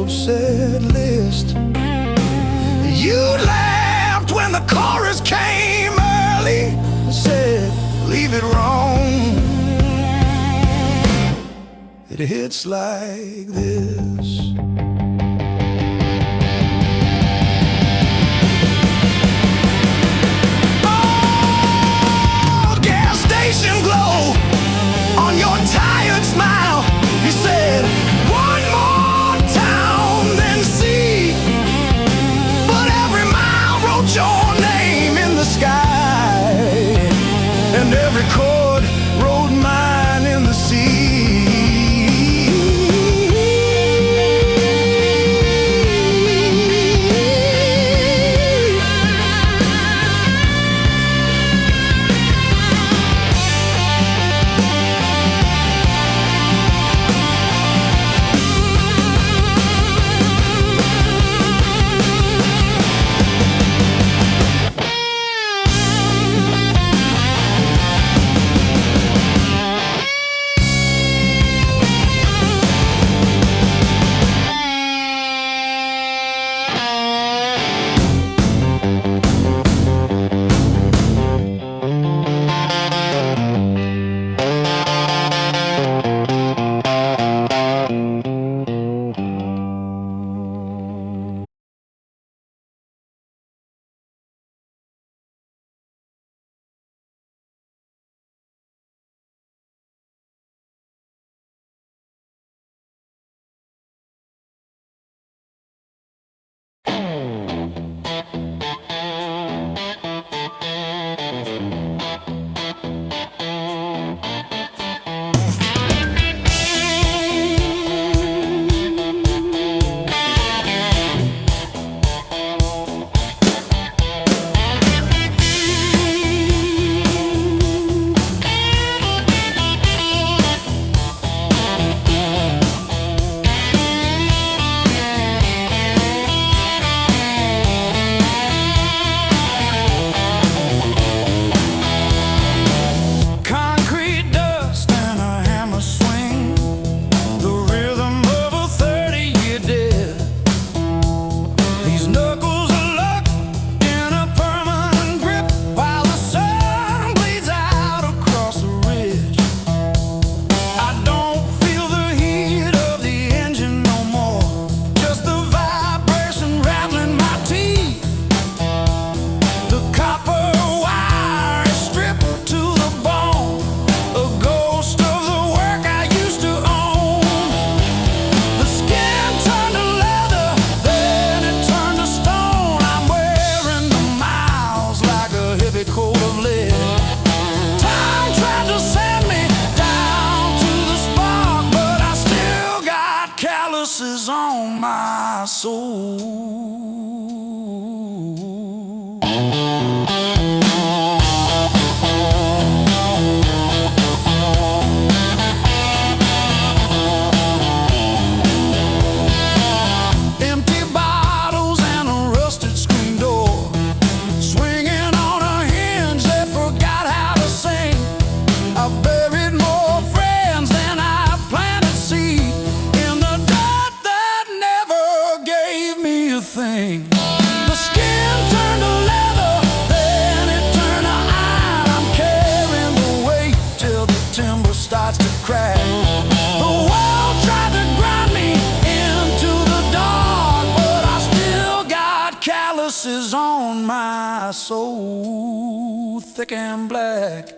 Set list. You laughed when the chorus came early and said, leave it wrong. It hits like this. Oh, gas station glow on your tired smile. He said, one more town than sea. But every mile wrote your name in the sky, and every chord wrote mine in the sea. On my soul. Empty bottles and a rusted screen door, swinging on a hinge that forgot how to sing. I buried more friends than I planted seed in the dirt that never gave me a thing. The skin turned to leather, then it turned to iron. I'm carrying the weight till the timber starts to crack. The world tried to grind me into the dark, but I still got calluses on my soul, thick and black.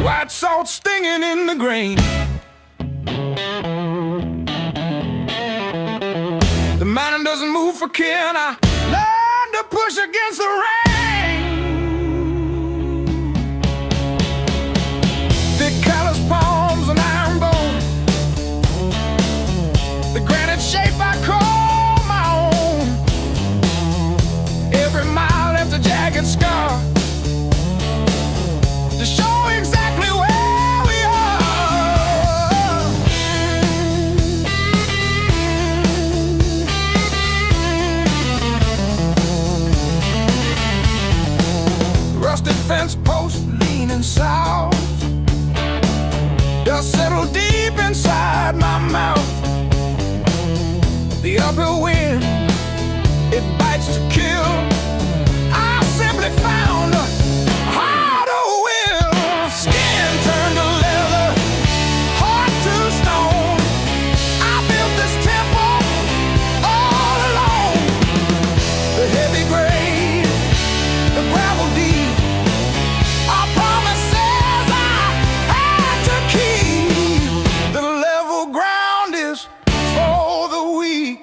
White salt stinging in the grain. for kin. I learned to push against the rain. Thick callous palms and iron bone, the granite shape I call my own. Every mile left a jagged scar to show exactly where we are. Rusted fence post leaning south, dust settled deep inside my mouth. The uphill wind, it bites to kill. I simply found a harder will. Skin turned to leather, heart to stone. I built this temple all alone. The heavy grade, the gravel deep, our promises I had to keep. The level ground is for the weak.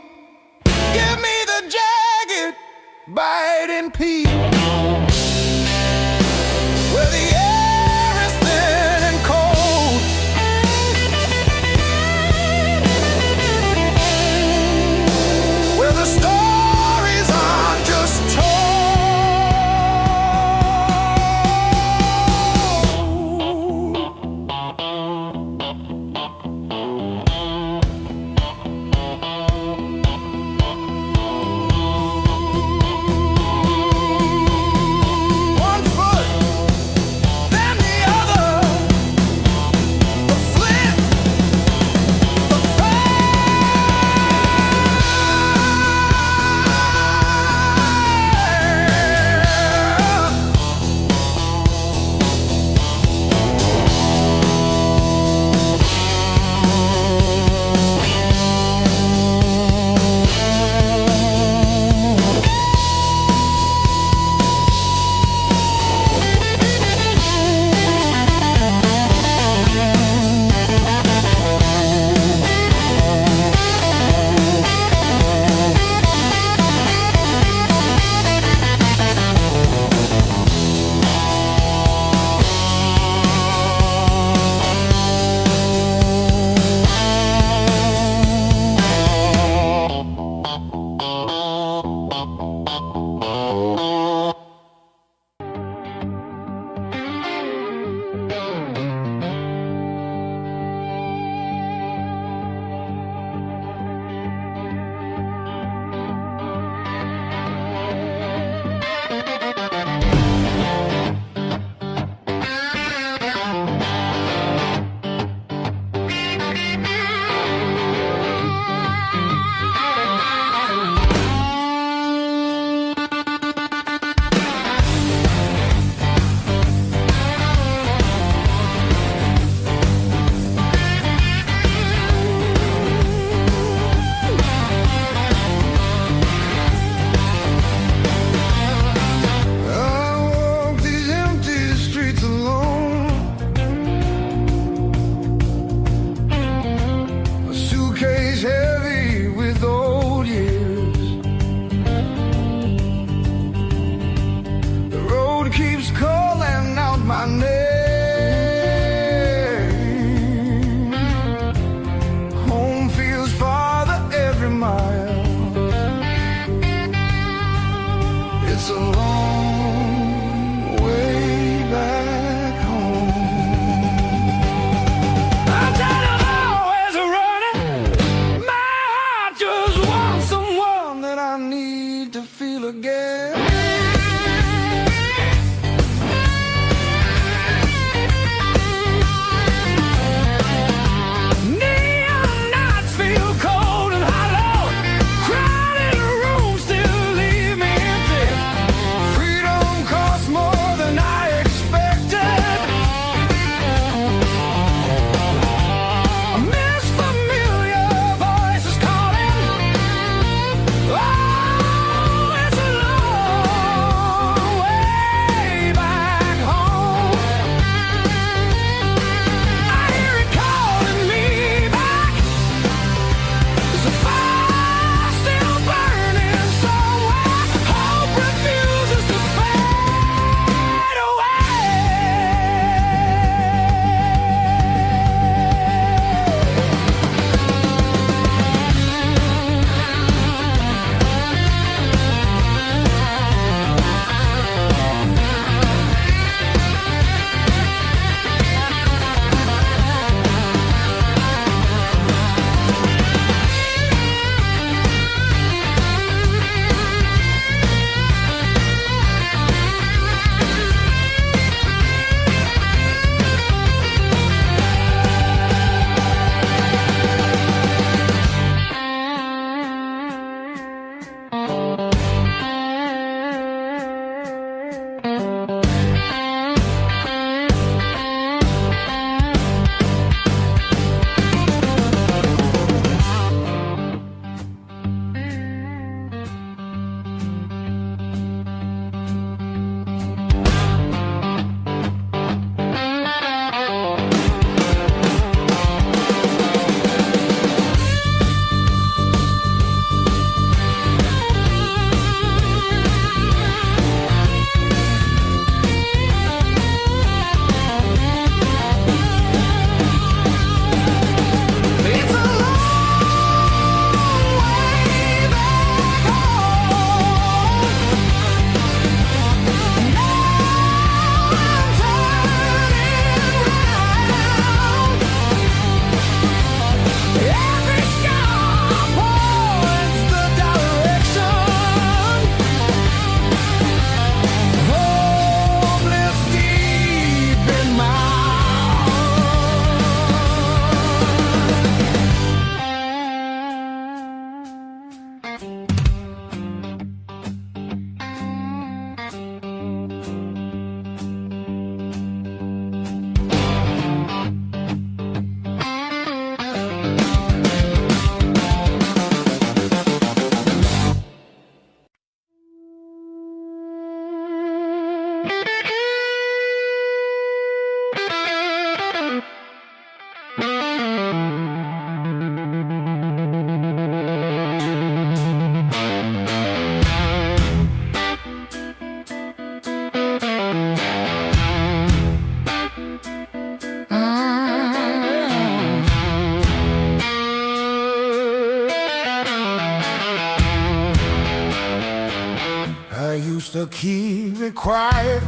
to keep it quiet.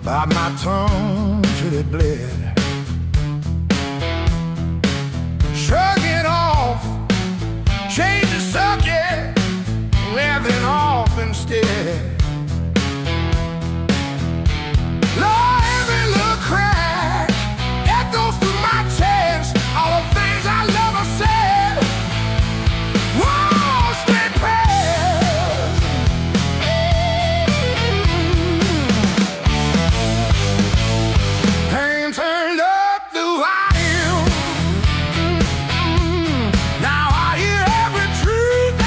Bite my tongue till it bled. Shrug it off, change the subject, laughing off instead. Lord, every little crack echoes through my chest. All the things I love are said. Whoa, stay pressed. Pain turned up the volume. Now I hear every truth I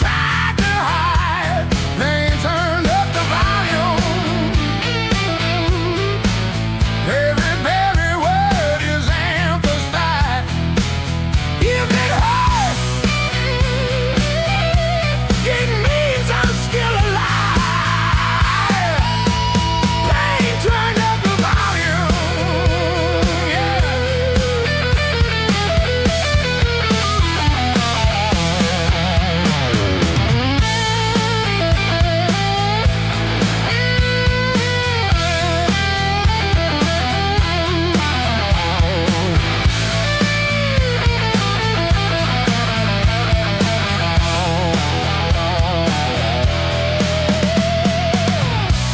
tried to hide. Pain turned up the volume. Every word is emphasized. If it hurts, it means I'm still alive. Pain turned up the volume, yeah.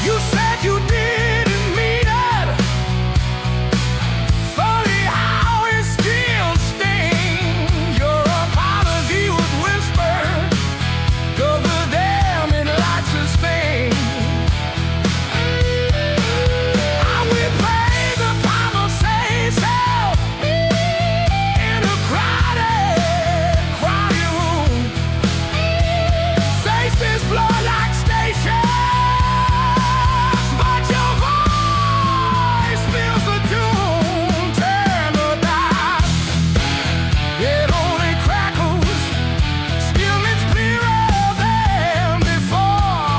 You said you didn't mean it. Funny how it still stings. Your apology was whispered, though the damn it lights of Spain. I will play the conversation in a crowded room. Faces blur like stations, but your voice fills the tune. Turn the dial, it only crackles. Still it's clearer than before.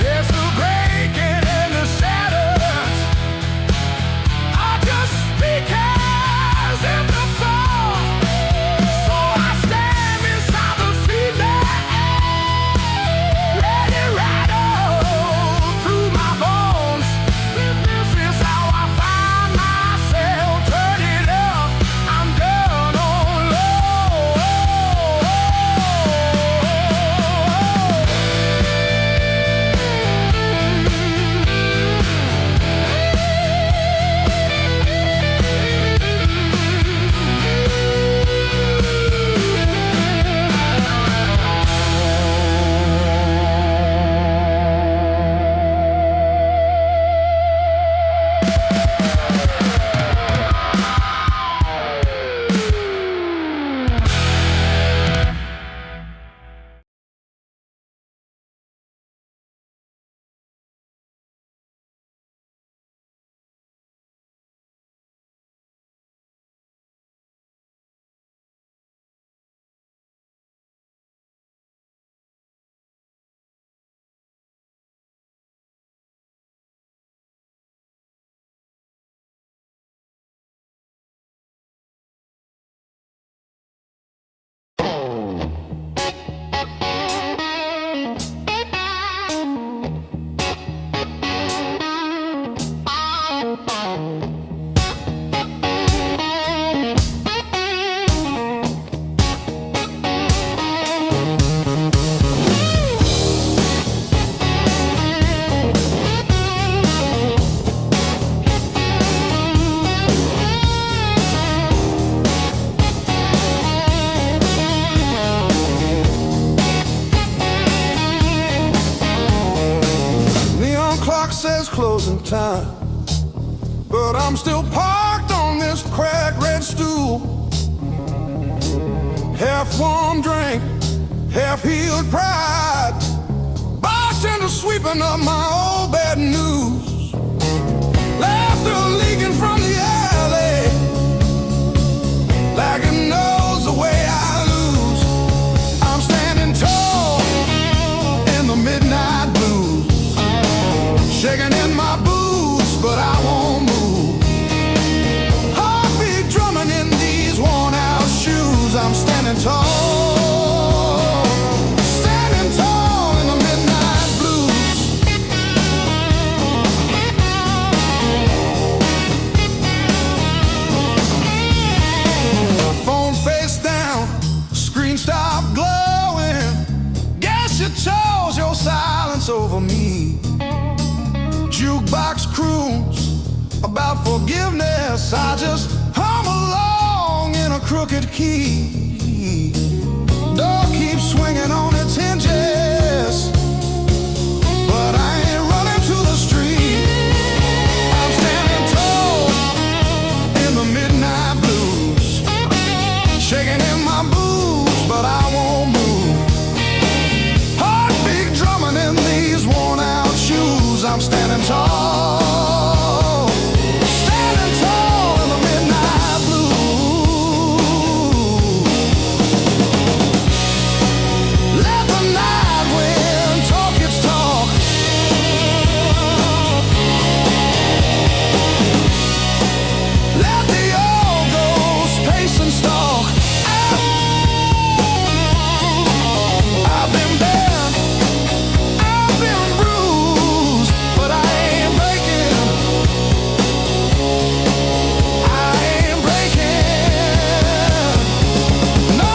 There's the breaking and the shatters are just speakers in the fall. So I stand beside the feeling, let it rattle through my bones. This is how I find myself. Turn it up, I'm down on low. Neon clock says closing time, but I'm still parked on this cracked red stool. Half warm drink, half healed pride. Bartender sweeping up my old bad news. Laughter leaking from the alley, like it knows the way I lose. I'm standing tall in the midnight blues, shaking in my boots, but I won't move. Heartbeat drumming in these worn out shoes. I'm standing tall in the midnight about forgiveness. I just hum along in a crooked key. Door keeps swinging on its hinges, but I ain't running to the street. I'm standing tall in the midnight blues, shaking in my boots, but I won't move. Heartbeat drumming in these worn out shoes. I'm standing tall, standing tall in the midnight blues. Let the night wind talk its talk. Let the old ghost pace and stalk. I've been bad, I've been bruised, but I ain't breaking. I ain't breaking. No.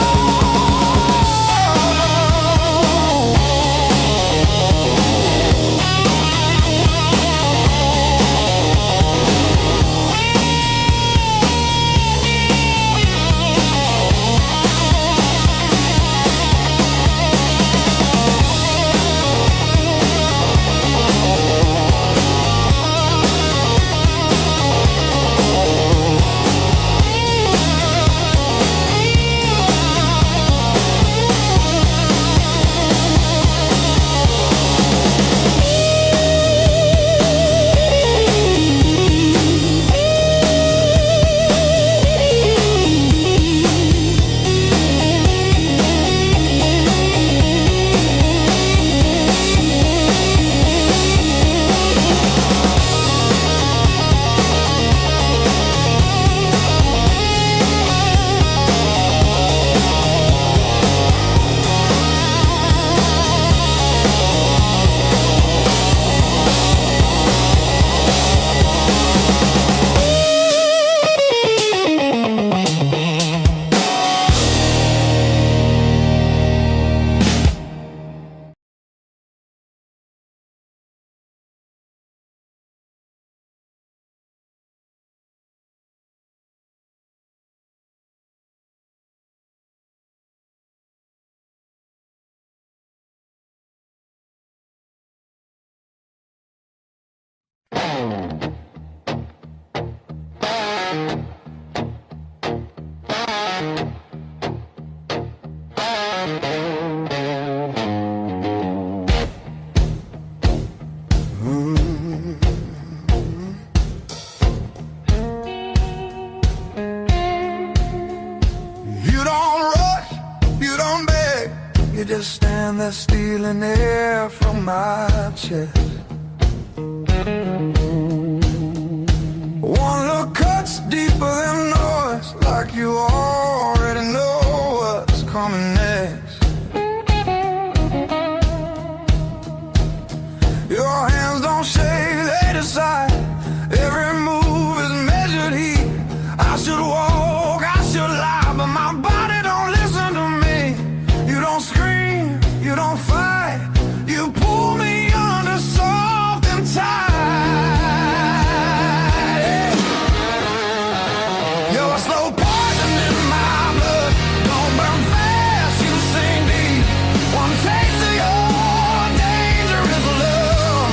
You don't rush, you don't beg, you just stand there stealing air from my chest. One look cuts deeper than noise, like you already know what's coming next. Your hands don't shake, they decide. Every move is measured heat. I should walk, I should lie, but my body don't listen to me. You don't scream, you don't fight, you pull me under soft and tight. You're a slow poison in my blood. Don't burn fast, you sing deep. One taste of your dangerous love.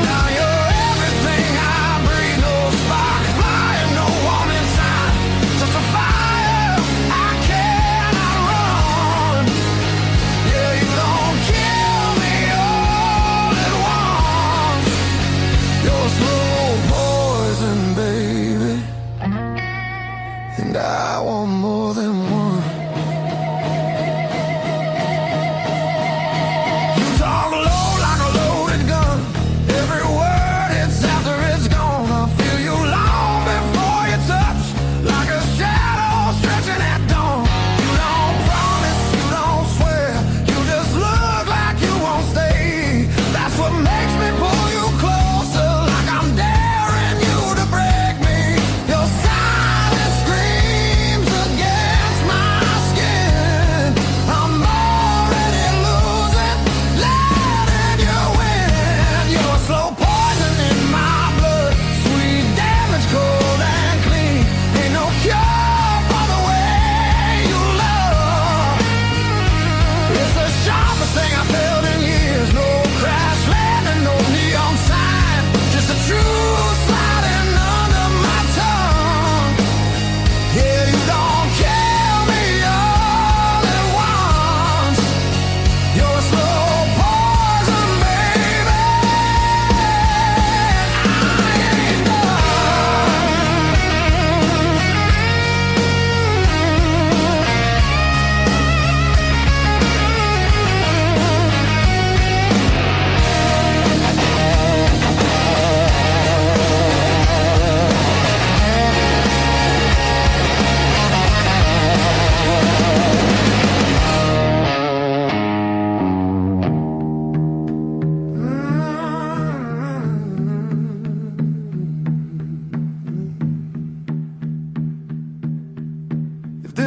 Now you're everything I breathe. No spark flying, no warning sign. Just a fire I cannot run. Yeah, you don't kill me all at once. You're slow poison, baby.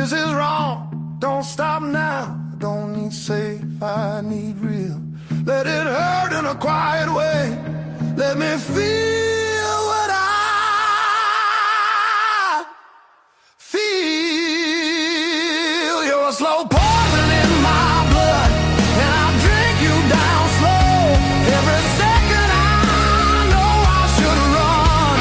This is wrong, don't stop now. I don't need safe, I need real. Let it hurt in a quiet way. Let me feel what I feel. You're a slow poison in my blood, and I drink you down slow. Every second I know I should run.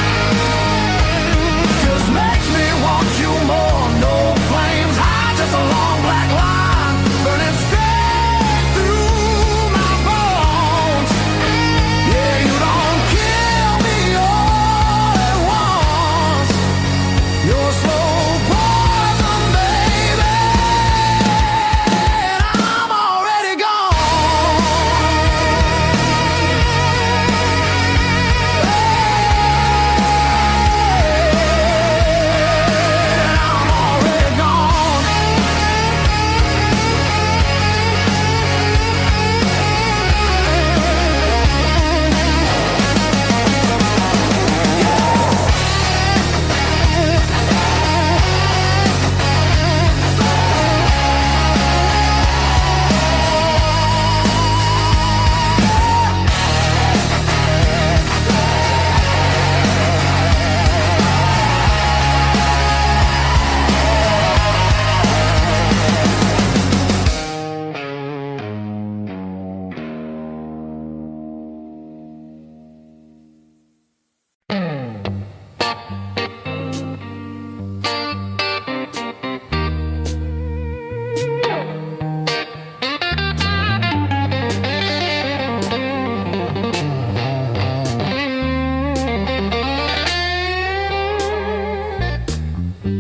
Just makes me want you more. No flames high, just a long black line burning straight through my bones. Yeah, you don't kill me all at once. You're slow poison, baby, and I'm already gone. I'm already gone.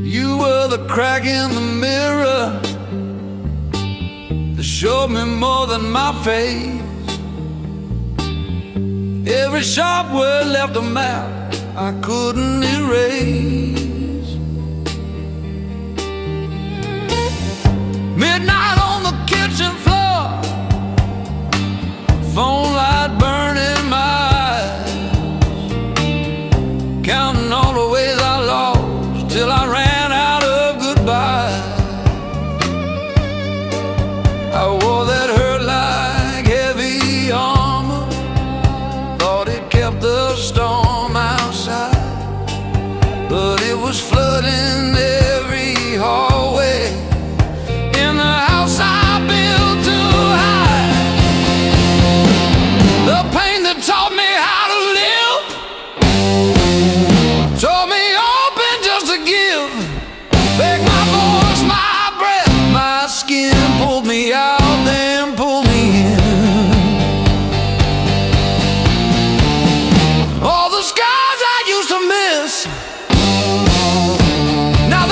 You were the crack in the mirror that showed me more than my face. Every sharp word left a map I couldn't erase. Midnight on the kitchen floor, phone light burning my eyes, counting all the ways I lost till I ran out of goodbye. I wore that hurt like heavy armor, thought it kept the storm outside, but it was flooding every hallway in the house I built to hide. The pain that taught me how to live tore me open just to give back my voice, my breath, my skin. Pulled me out, then pulled me in. All the scars I used to miss now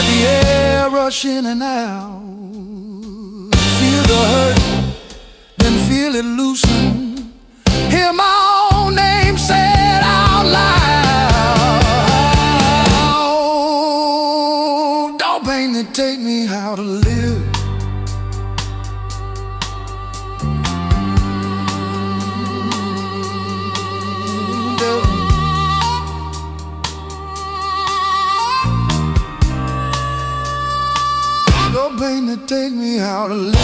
Let the air rush in and out. Feel the hurt, then feel it loosen. Hear my own name said out loud. Don't pain that take me how to live. Don't pain that take me how to live.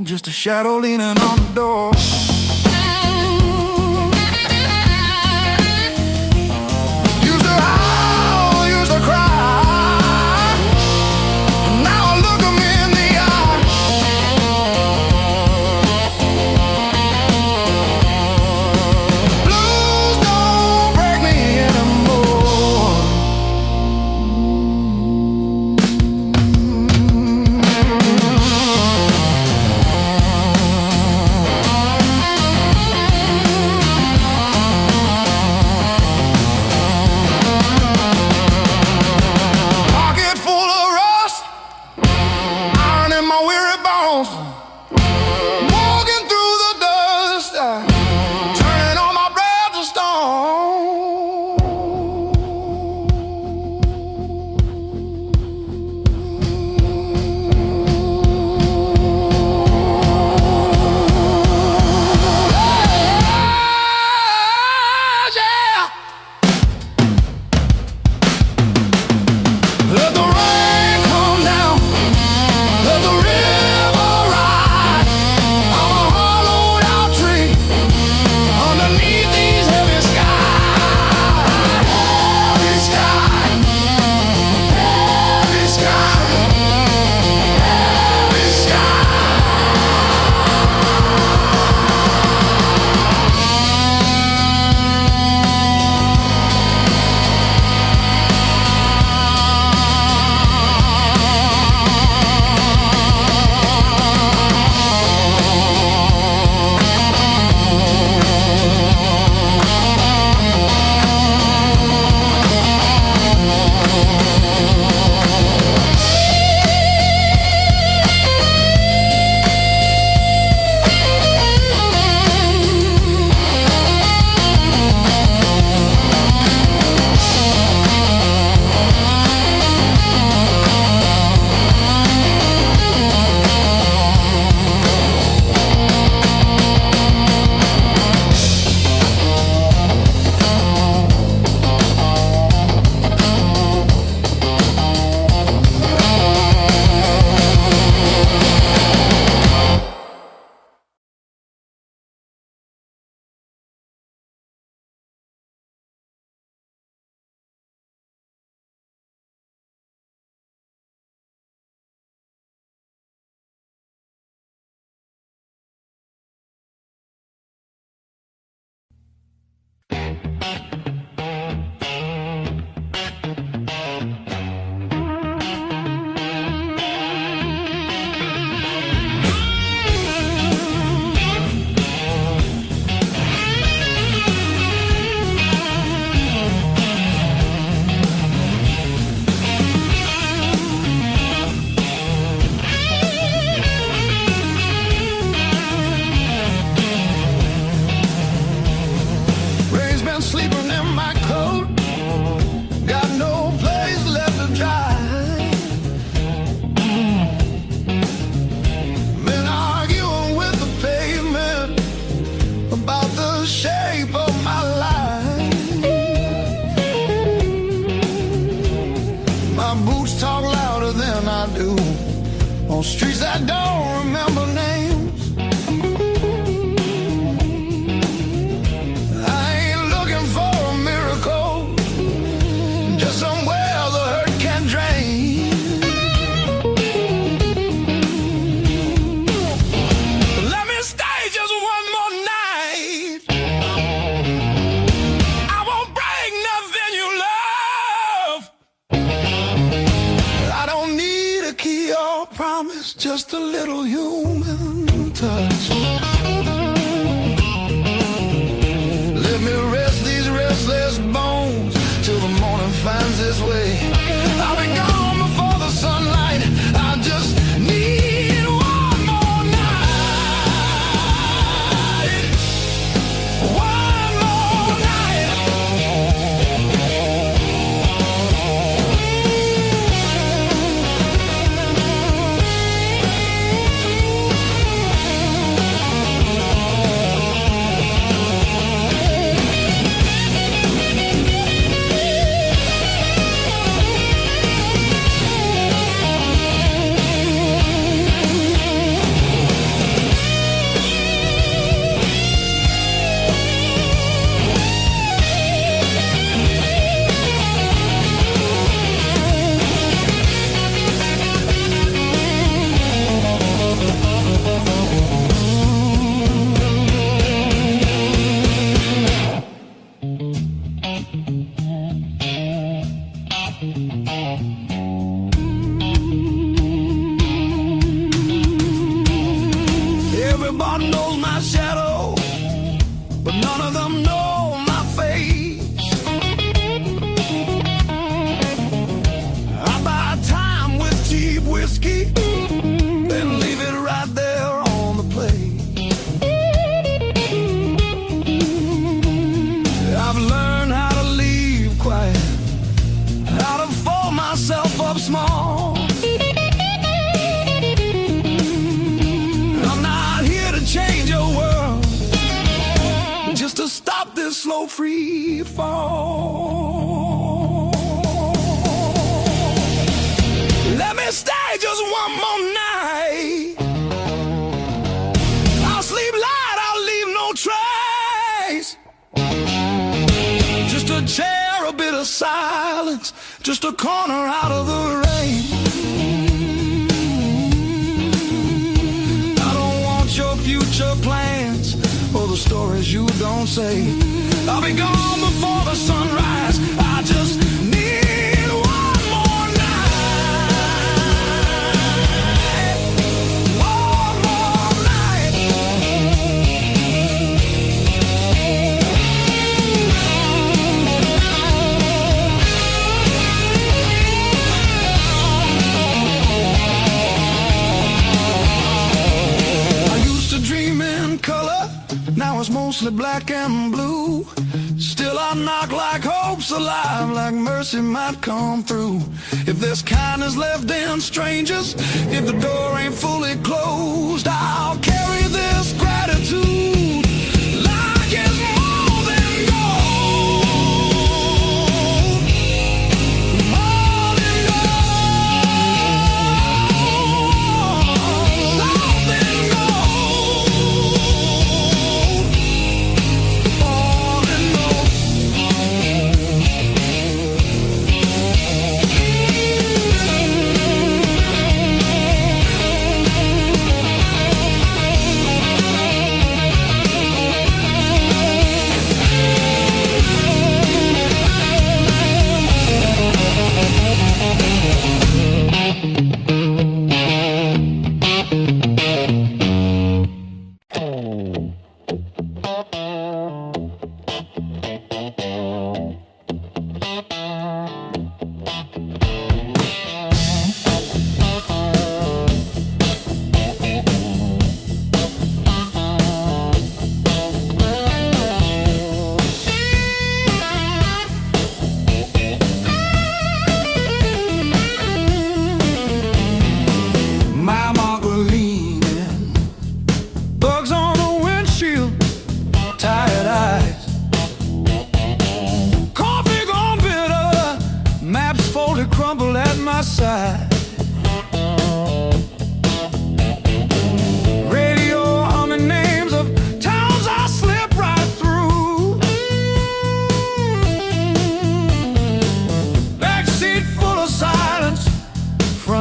just a shadow leaning on the door. Used to howl, used to cry, and now I look 'em in the eye. Blues don't break me anymore. Pocket full of rust, iron in my weary bones. Walking through the dust, turning all my breath to stone. Yeah. Let the rain come down, let the river rise. I'm a hollowed out tree underneath these heavy skies. Heavy sky, heavy sky, heavy sky. Rain's been sleeping in my coat, got no place left to dry. Been arguing with the pavement about the shape of my life. My boots talk louder than I do on streets I don't remember names. I ain't looking for a miracle, just somewhere the hurt can drain. Let me stay just one more night. I won't break nothing you love. I don't need a key or promise, just a little human touch. Let me rest these restless bones till the morning finds its way. I'll be gone before the sunlight. I just need one more night. One more night. God knows my shadow, but none of them know my face. I buy time with cheap whiskey, then leave it right there on the plate. I've learned how to leave quiet, how to fold myself up small. I'm not here to change your world, just to stop this slow free fall. Let me stay just one more night. I'll sleep light, I'll leave no trace. Just a chair, a bit of silence, just a corner out of the rain. I don't want your future plans or the stories you don't say. I'll be gone before the sunrise. I just need one more night. One more night. I used to dream in color, now it's mostly black and blue. Still I knock like hope's alive, like mercy might come through. If there's kindness left in strangers, if the door ain't fully closed, I'll carry this gratitude like it's more than gold. More than gold. More than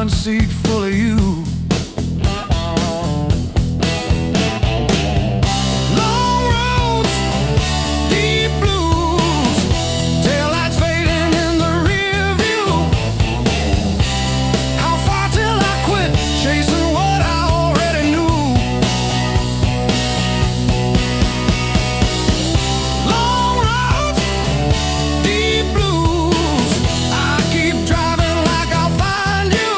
seat full of you. Long roads, deep blues, taillights fading in the rear view. How far till I quit chasing what I already knew? Long roads, deep blues, I keep driving like I'll find you.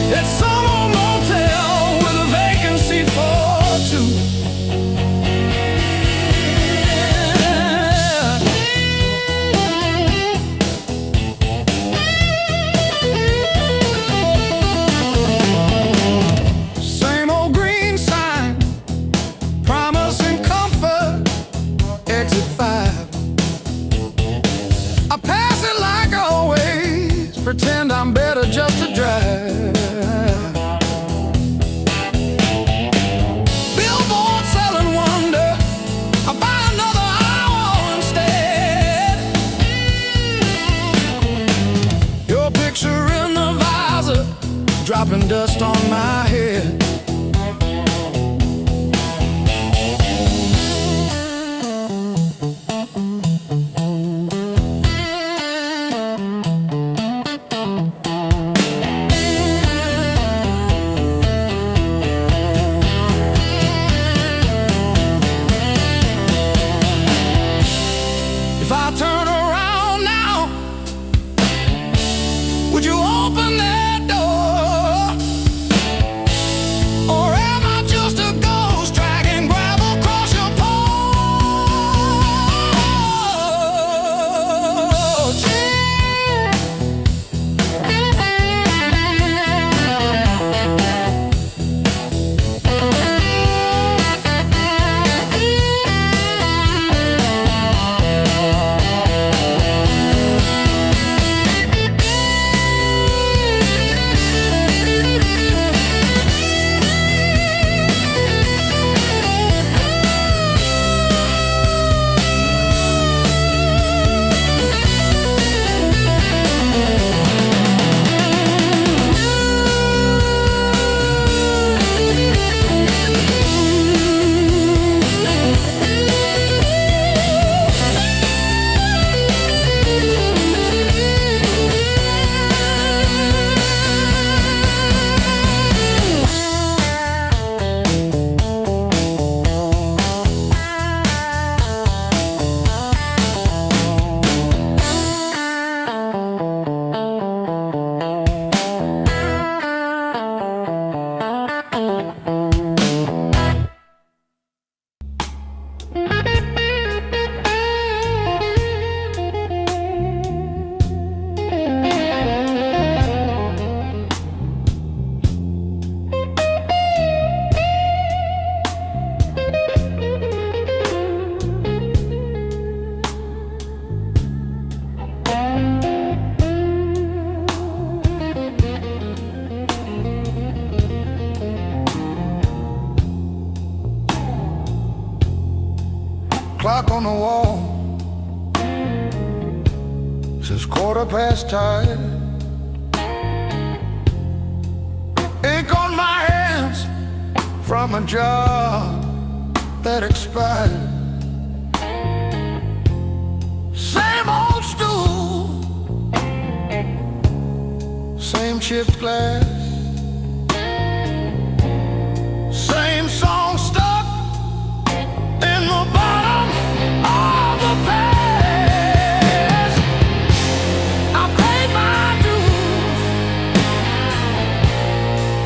It's some old motel with a vacancy for two. Same old green sign, promising comfort, exit 5. I pass it like always, pretend I'm better just to drive. Billboard selling wonder, I buy another hour instead. Your picture in the visor, dropping dust on my head. clock on the wall says 10:15. Ink on my hands from a job that expired. Same old stool, same chipped glass, same song stuck in the bottom of the past. I paid my dues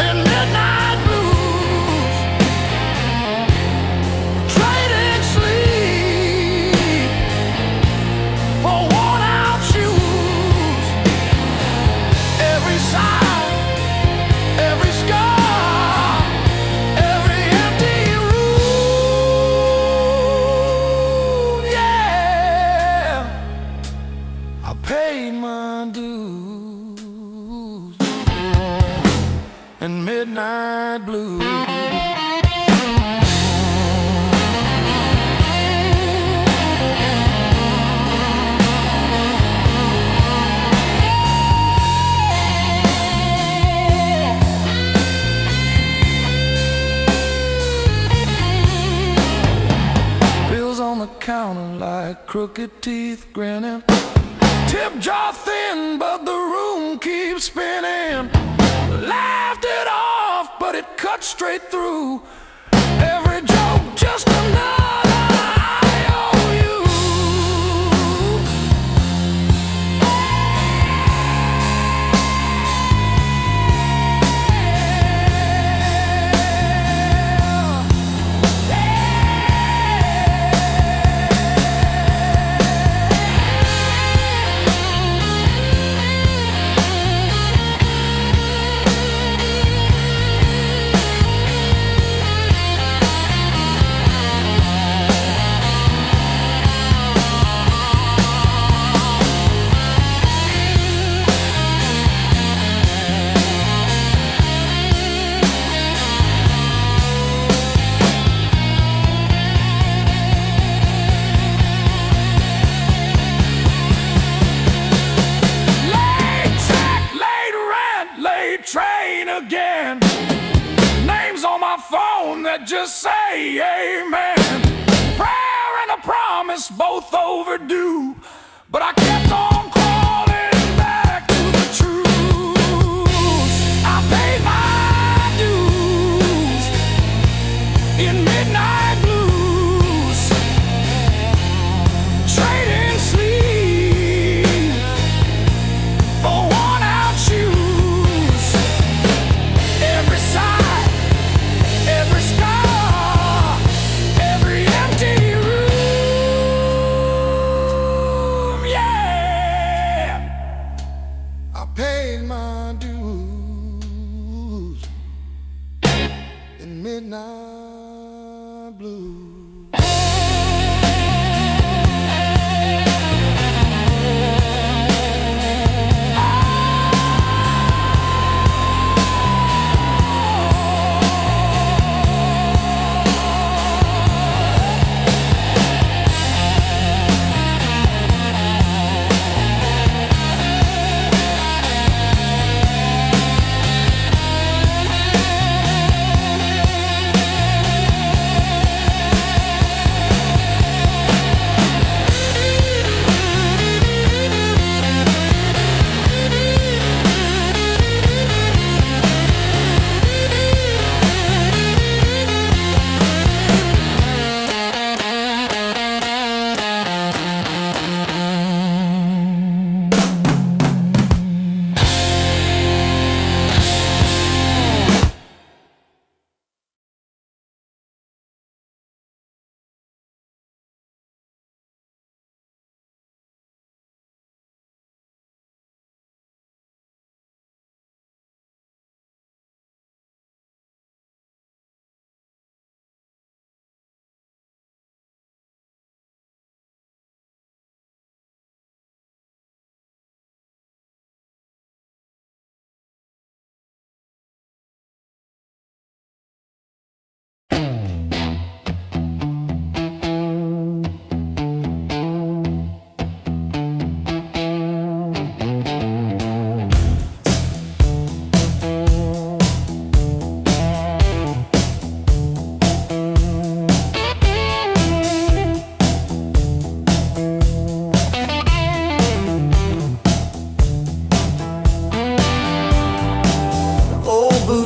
in midnight blues, trading sleep for worn out shoes. Every sigh, every scar, every empty room, yeah. I paid my dues in midnight blues. Bills on the counter like crooked teeth grinning. Tip jar thin, but the room keeps spinning. Laughed it off, but it cut straight through. Every joke just another IOU. Late check, late rent, late train again. Names on my phone that just say amen. Prayer and a promise both overdue, but I kept on crawling back to the truth. I paid my dues in midnight blues, trading sleep for worn out shoes. Every sigh, every scar, every empty room, yeah. I paid my dues in midnight blues.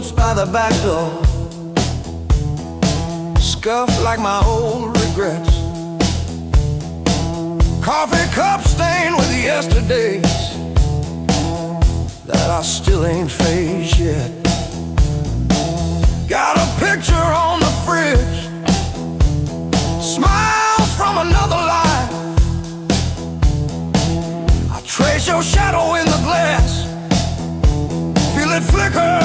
notes by the back door, scuffed like my old regrets. Coffee cup stained with yesterdays that I still ain't faced yet. Got a picture on the fridge, smiles from another life. I trace your shadow in the glass, feel it flicker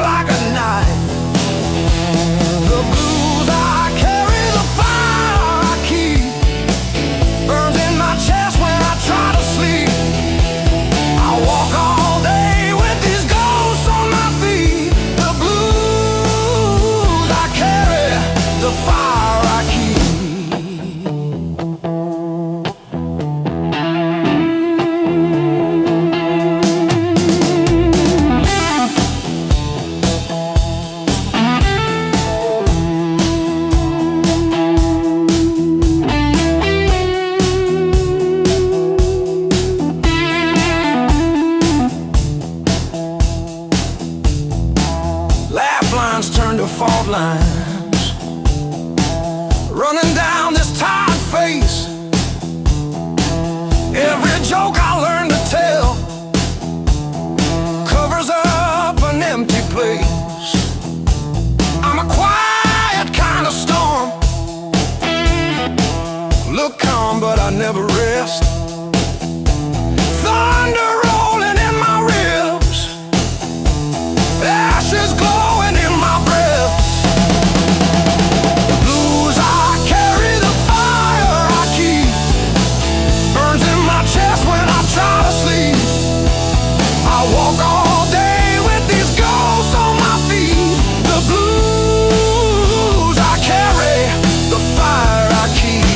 like a knife. The blues I carry, the fire I keep, burns in my chest when I try to sleep. I walk all day with these ghosts on my feet. The blues I carry, the fire I keep. Turn to fault lines, running down this tired face. Every joke I learn to tell covers up an empty place. I'm a quiet kind of storm, look calm but I never rest. Thunder rolling in my ribs, ashes glowing in my breath. The blues I carry, the fire I keep, burns in my chest when I try to sleep. I walk all day with these ghosts on my feet. The blues I carry, the fire I keep.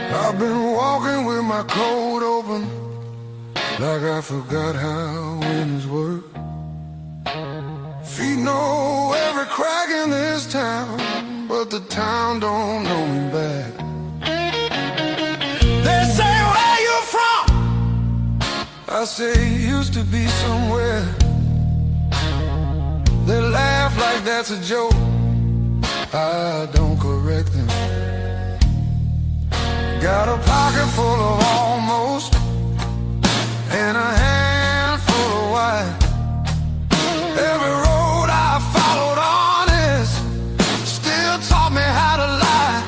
I've been walking with my coat open, like I forgot how windows work. Feet know every crack in this town, but the town don't know me back. They say, where you from? I say, used to be somewhere. They laugh like that's a joke, I don't correct them. Got a pocket full of almost, and a handful of why. Every road I followed honest still taught me how to lie.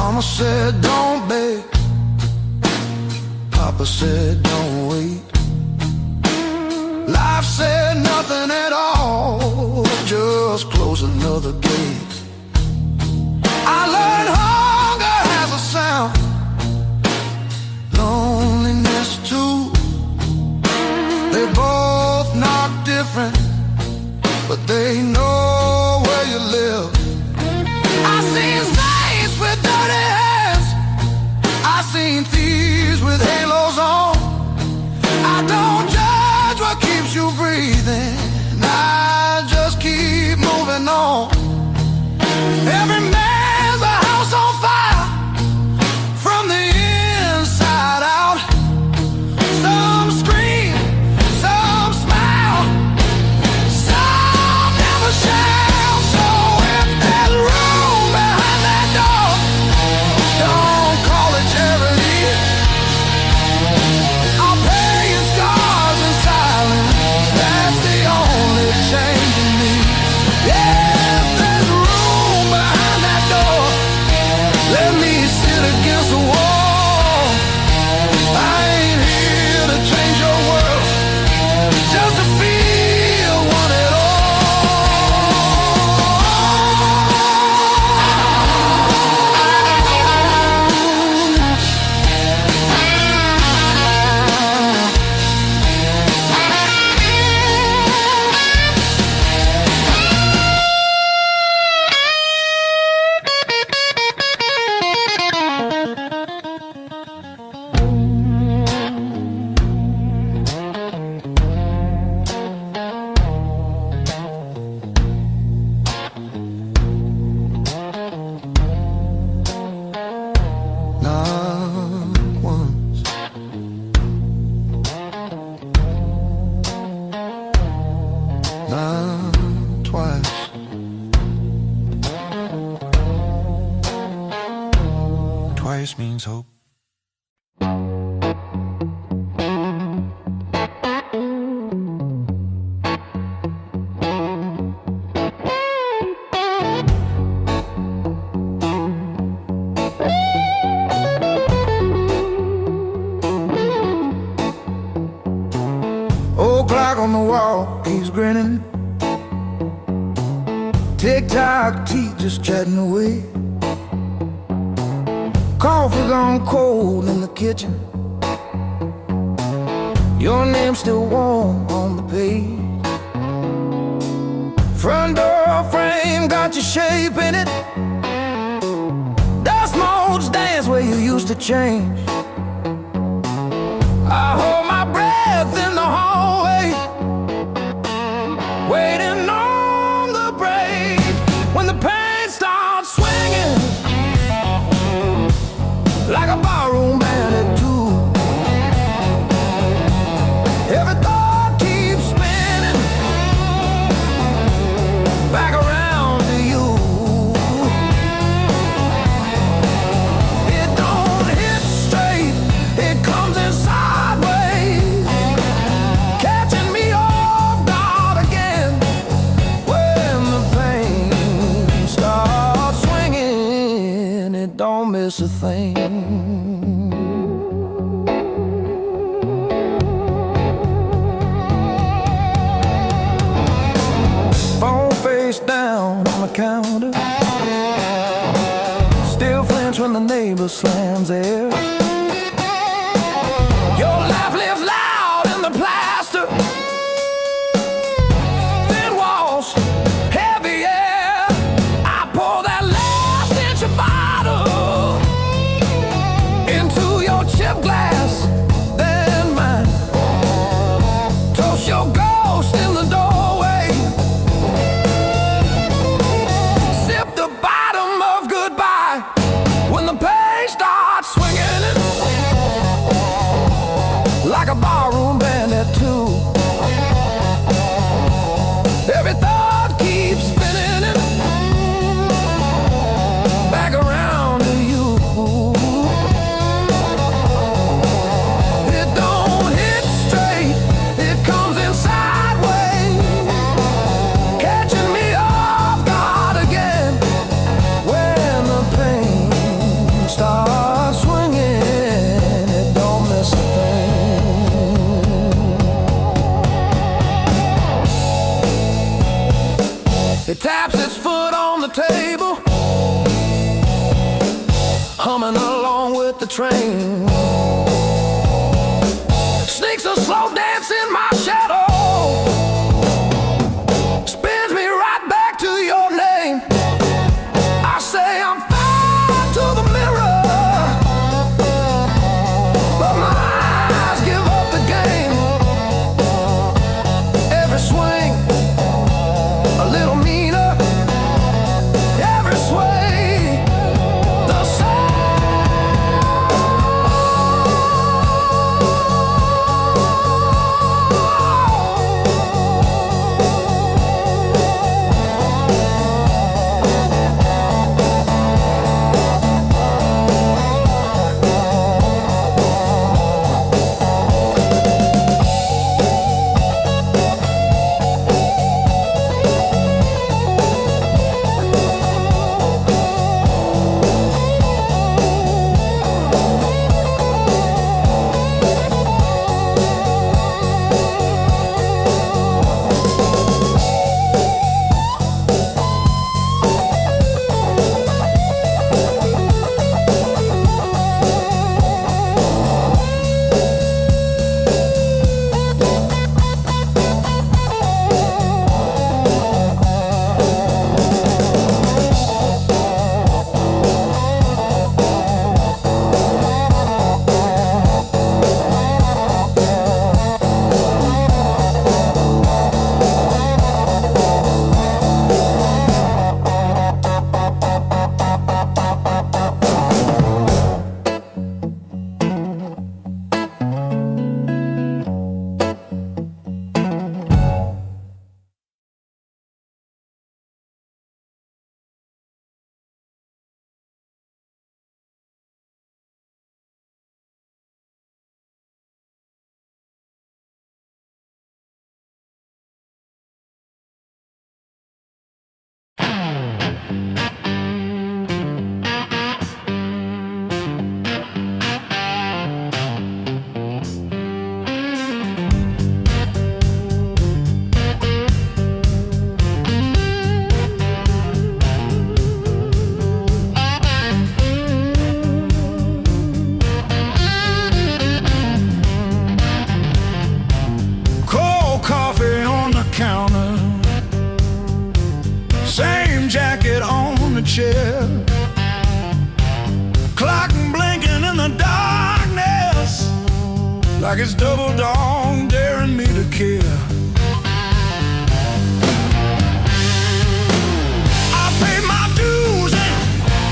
Mama said don't beg, Papa said don't wait. Life said nothing at all, just close another gate. I learned hunger has a sound, loneliness too. They both knock different, but they know where you live. I seen saints with dirty hands, I seen thieves with halos on. I don't judge what keeps you breathing, I just keep moving on. Every man's a house on fire, from the inside out. Some scream, some smile, some never shout. So if there's room behind that door, don't call it charity. I'll pay your scars in silence, that's the only change in me. Yeah, if there's room behind that door, let me sit against the wall. I ain't here to change your world, just to feel one at all. Not once, not twice. Twice means hope. Old clock on the wall, he's grinning. Tick-tock, teeth just chatting away. Coffee gone cold in the kitchen, your name's still warm on the page. Front door frame got your shape in it. Dust motes dance where you used to change. I hold my breath in the hallway, waiting on the break. When the pain starts swinging like a barroom band at two, every thought keeps spinning back around to you. It don't hit straight, it comes in sideways, catching me off guard again. When the pain starts swinging, it don't miss a thing. Phone face down on the counter, still flinch when the neighbor slams theirs. Your laugh lives loud in the plaster, thin walls, heavy air. I pour that last inch of bottle into your chip glass, then mine. Toast your ghost in the doorway, sip the bottom of goodbye when the pain starts swinging it like a barroom band at two. foot on the table, humming along with the train. Sneaks a slow dance in my shadow, spins me right back to your name. I say I'm fine to the mirror, but my eyes give up the game. Every swing a little meaner, every sway the same. Same jacket on the chair, clock blinking in the darkness, like it's double dawn daring me to care. I paid my dues and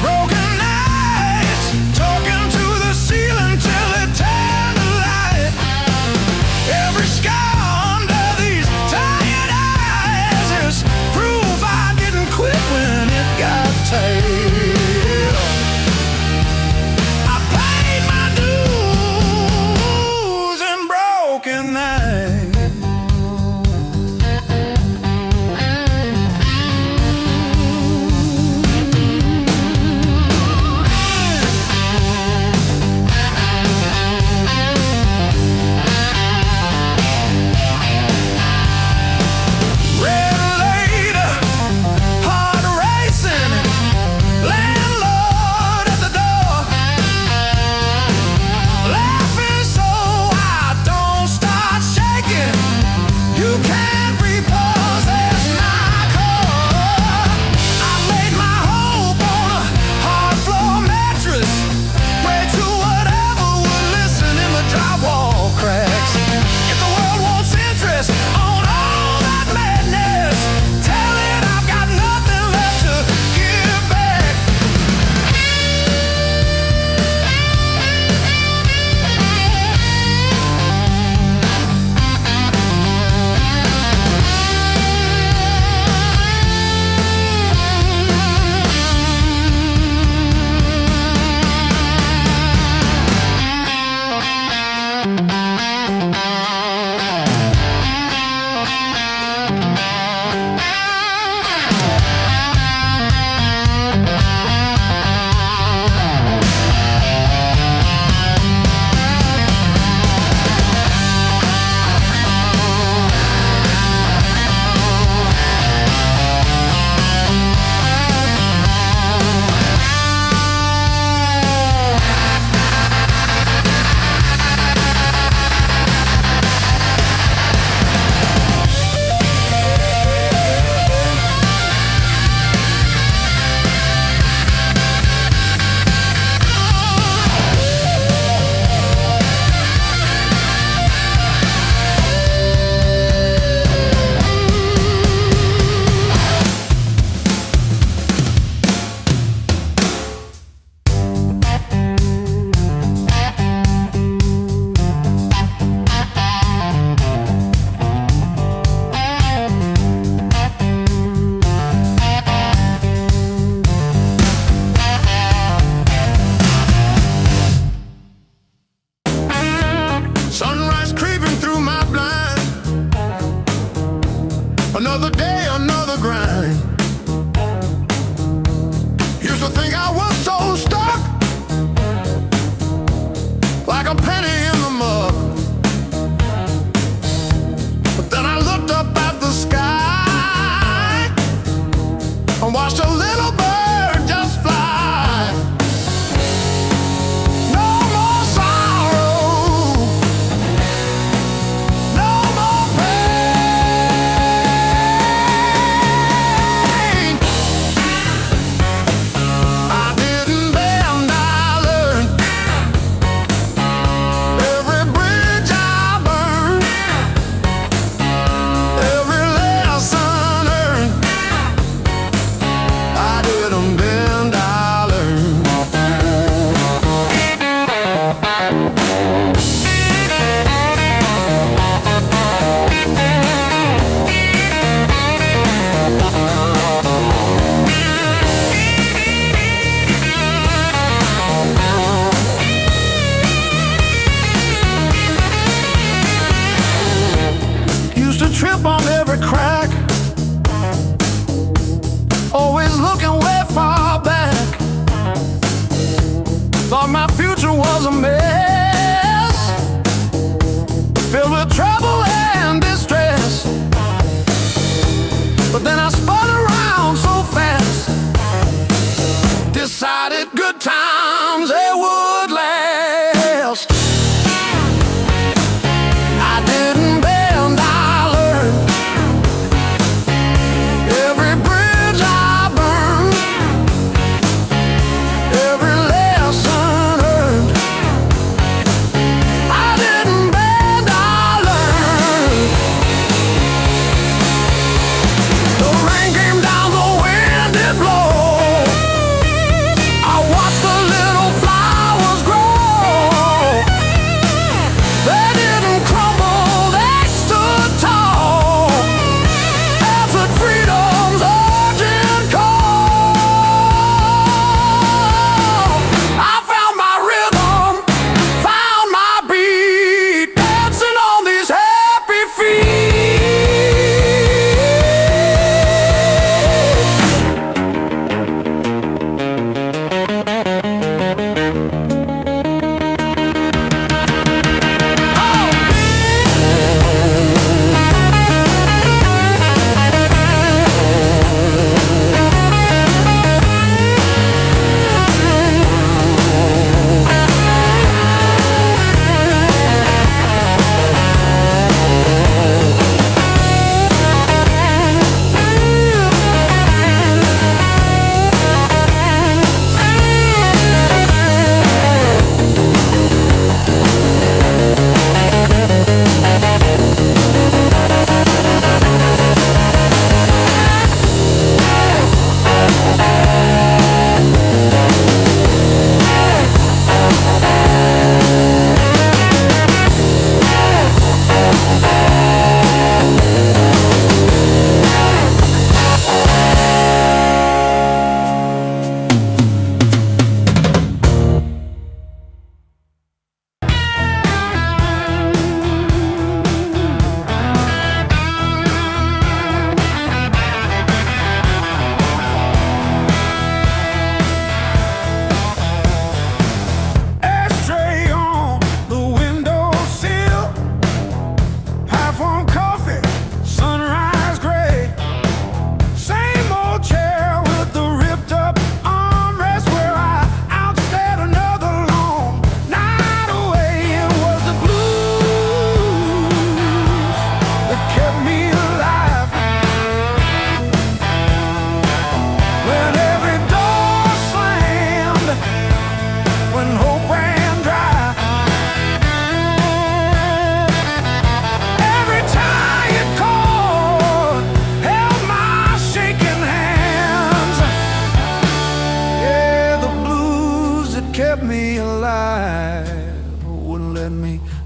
broken nights, talking to the ceiling till it turned to light. Every scar under these tired eyes is proof I didn't quit when it got tight. I paid my dues and broken nights.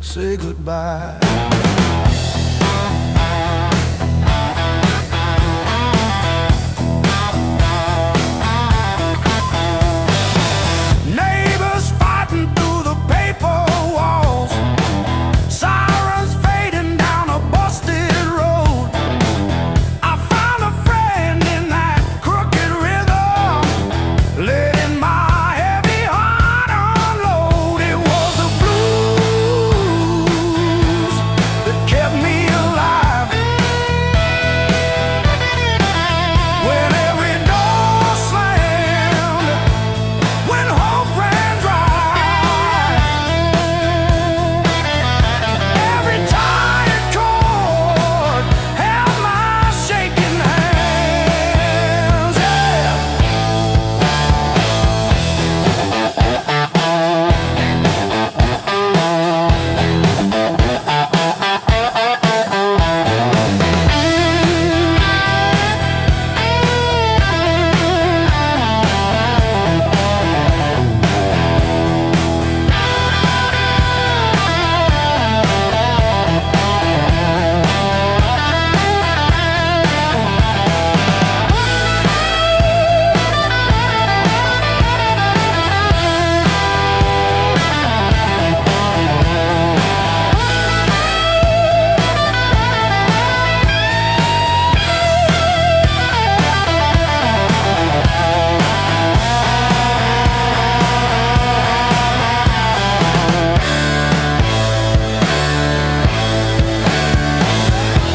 say goodbye. Neighbors fighting through the paper walls, sirens fading down a busted road. I found a friend in that crooked rhythm, letting my heavy heart unload. It was the blues that kept me alive. When every door slammed, when hope ran dry, every tired chord held my shaking hands. Yeah.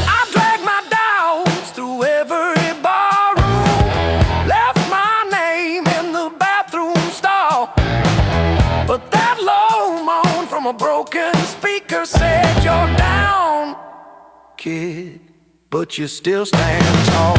I dragged my doubts through every barroom, left my name in the bathroom stall. But that low moan from a broken speaker said, "You're down, kid, but you still stand tall."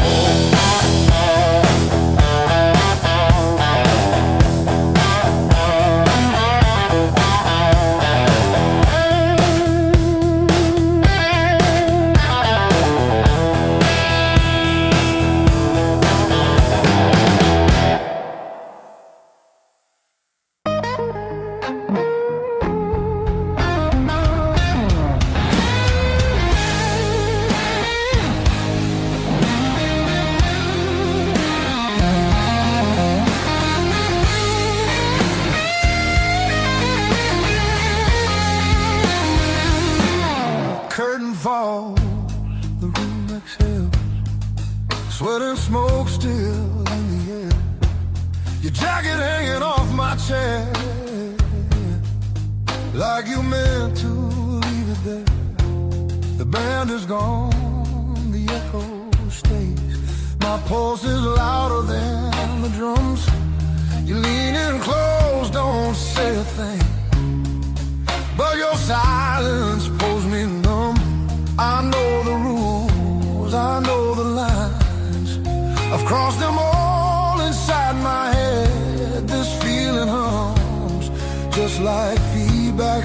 Curtain falls, the room exhales, sweat and smoke still in the air. Your jacket hanging off my chair, like you meant to leave it there. The band is gone, the echo stays. My pulse is louder than the drums. You lean in close, don't say a thing, but your silence pulls me numb. I know the rules, I know the lines. I've crossed them all inside my head. This feeling hums, just like feedback.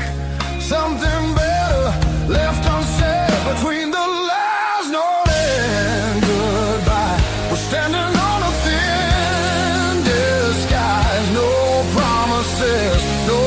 Something better left unsaid between the last note and goodbye. We're standing on a thin disguise. No promises, no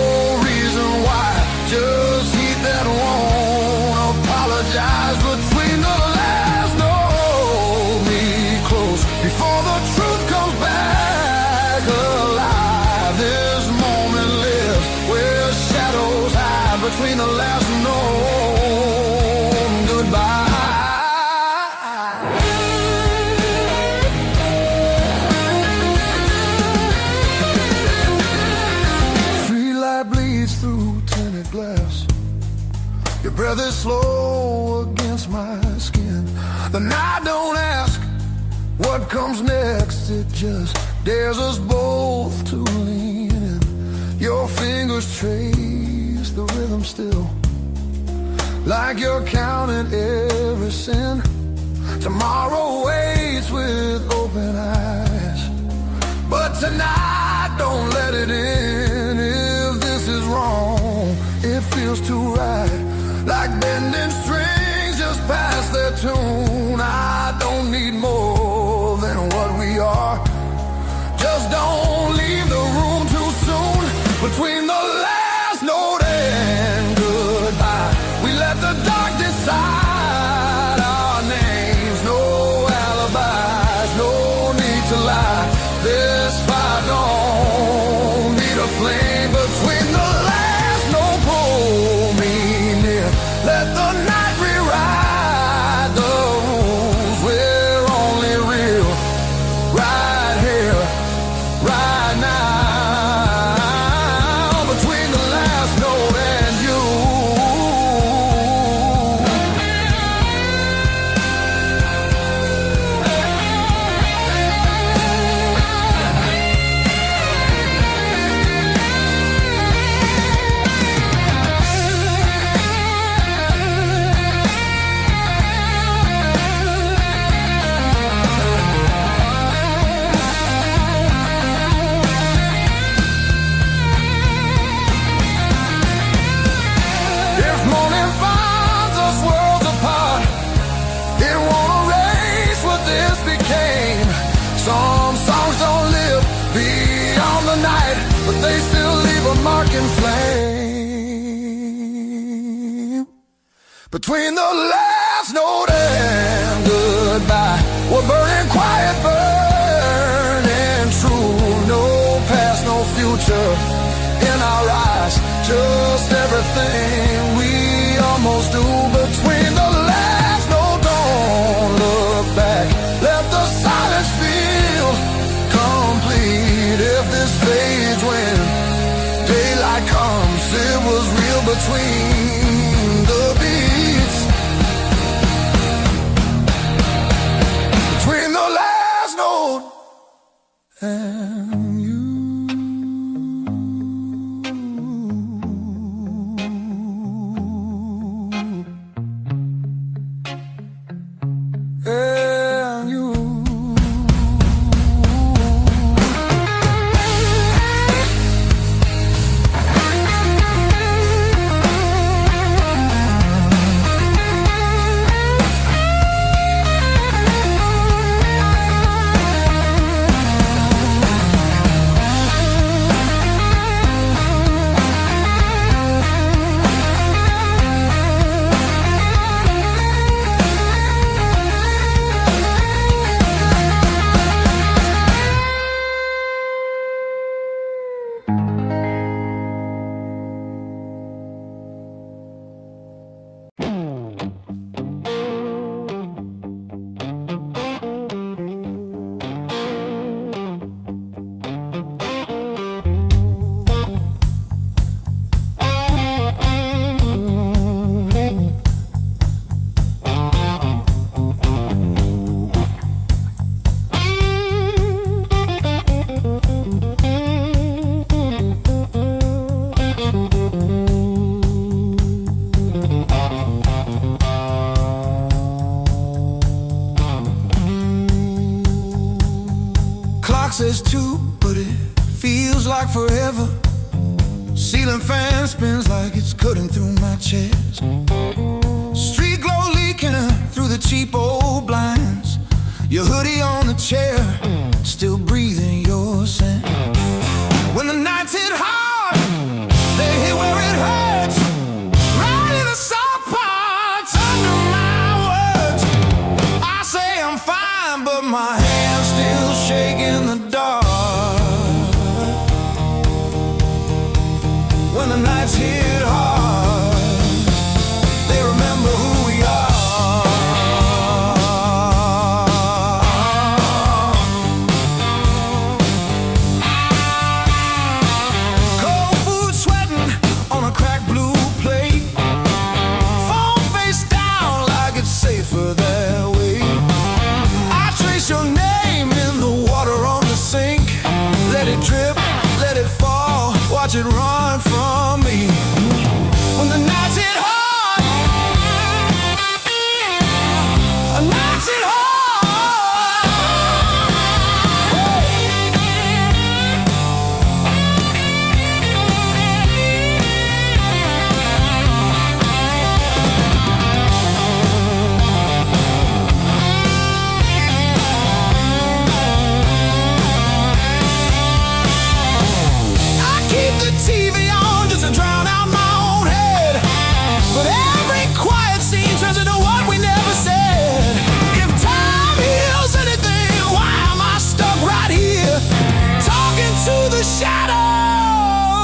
reason why. Just heat that won't apologize. Between the last note, hold me close before the truth comes back alive. This moment lives where shadows hide. Between the last note and goodbye. Street light bleeds through tinted glass. Your breath is slow against my skin. The night don't ask what comes next. It just dares us both to lean in. Your fingers trace the rhythm still, like you're counting every sin. Tomorrow waits with open eyes, but tonight don't let it in. If this is wrong, it feels too right, like bending strings just past their tune. I don't need more than what we are. Just don't leave the room too soon. Between the last note and goodbye, flame between the last note. Pull me near, let the night rewrite the rules. We're only real right here, right now, between the last note and you. If morning finds us worlds apart, it won't erase what this became. Some songs don't live beyond the night, but they still leave a mark in flame. Between the last note and goodbye, we're burning quiet, burning true. No past, no future in our eyes, just everything we almost do. Between the last note, don't look back, let the silence feel complete. If this fades when daylight comes, it was real between the beats. Between the last note and you. And you. Says two, but it feels like forever. Ceiling fan spins like it's cutting through my chest. Street glow leaking through the cheap old blinds. Your hoodie on the chair, still breathing your scent. When the nights hit hard, they hit where it hurts, right in the soft parts under my words. I say I'm fine, but my hand's still shaking the dark. When the nights hit hard, they remember who we are. Cold food sweating on a cracked blue plate. Phone face down like it's safer that way. I trace your name in the water on the sink. Let it drip, let it fall, watch it run from me. When the nights hit hard, nights hit hard. Shadows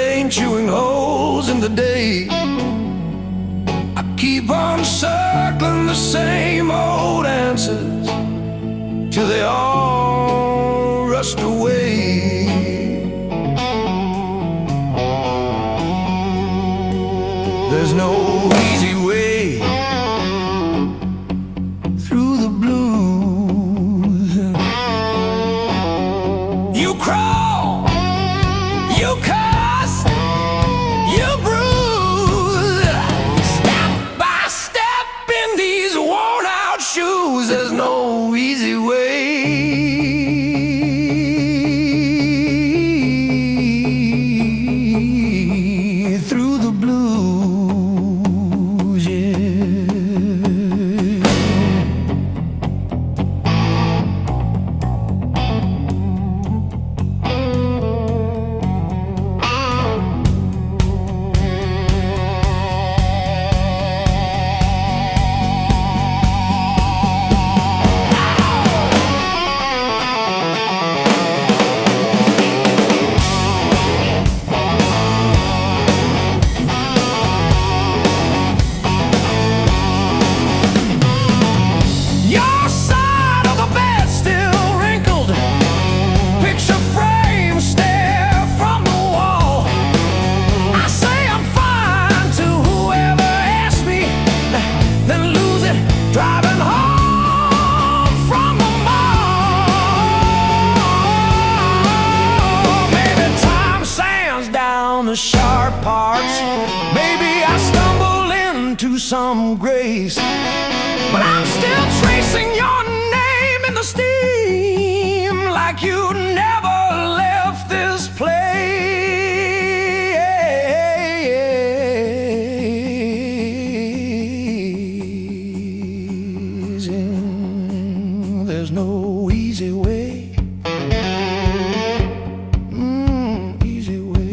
rain chewing holes in the day. I keep on circling the same old answers till they all rust away. There's no easy way through the blues. You crawl, you cuss, you bruise, step by step in these worn out shoes. There's no easy way through the blues, yeah. Your side of the bed still wrinkled, picture frame stare from the wall. I say I'm fine to whoever asks me, then lose it driving home from the mall. Maybe time sands down the sharp parts. Maybe I stumble into some grace, but I'm still tracing your name in the steam like you never left this place. And there's no easy way. Easy way.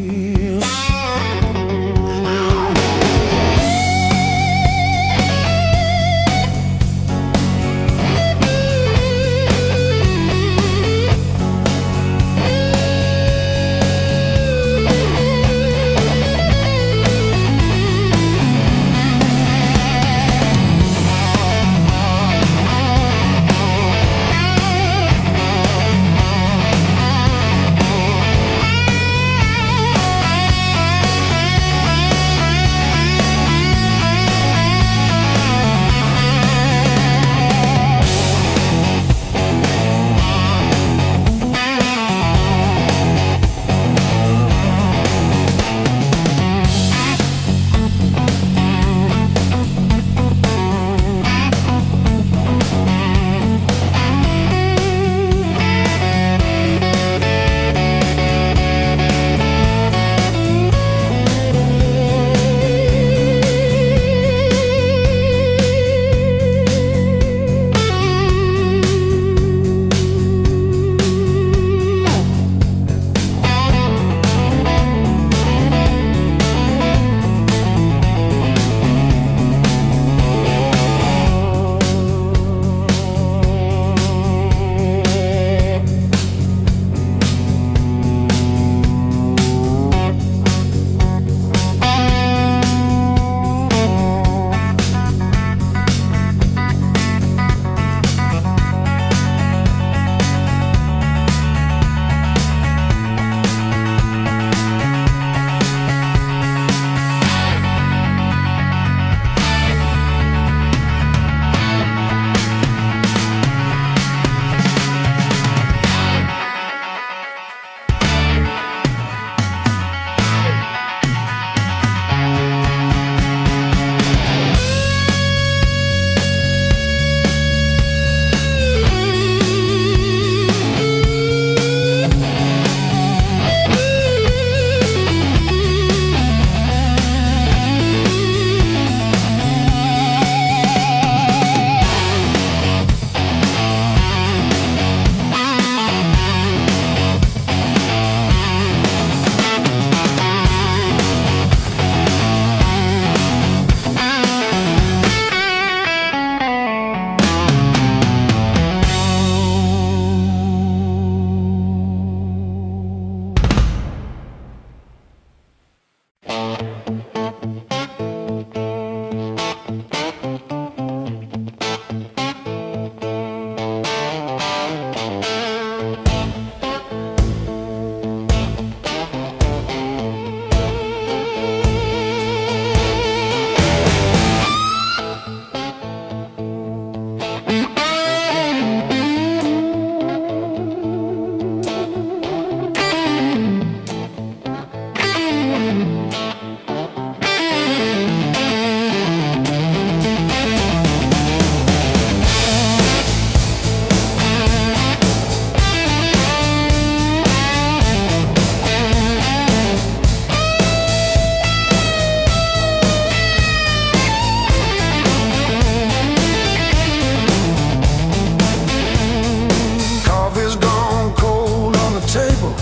Coffee's gone cold on the table.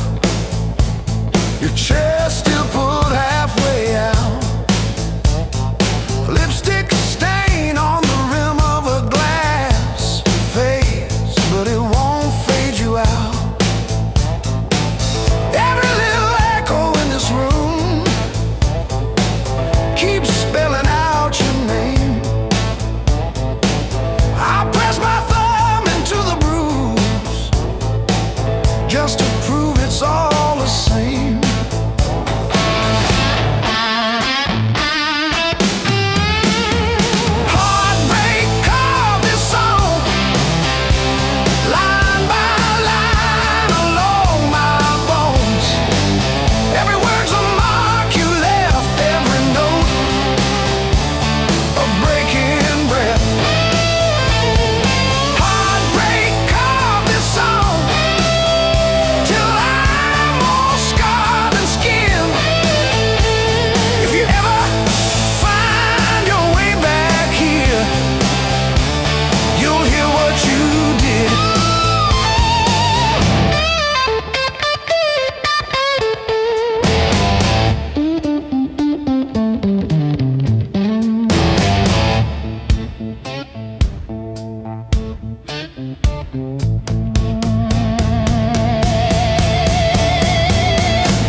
Your chair still pulled halfway out. Lipstick stain on the rim of a glass fades, but it won't fade you out. Every little echo in this room keeps spelling out your name. I press my thumb into the bruise just to prove it's all the same. Heartbreak carved this song, line by line along my bones. Every word's a mark you left, every note a breaking breath. Heartbreak carved this song till I'm all scarred and skinned. If you ever find your way back here, you'll hear what you did.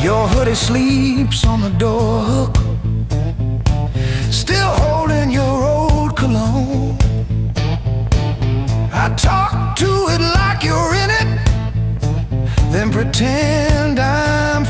Your hoodie sleeps on the door hook, still holding your old cologne. I talk to it like you're in it, then pretend I'm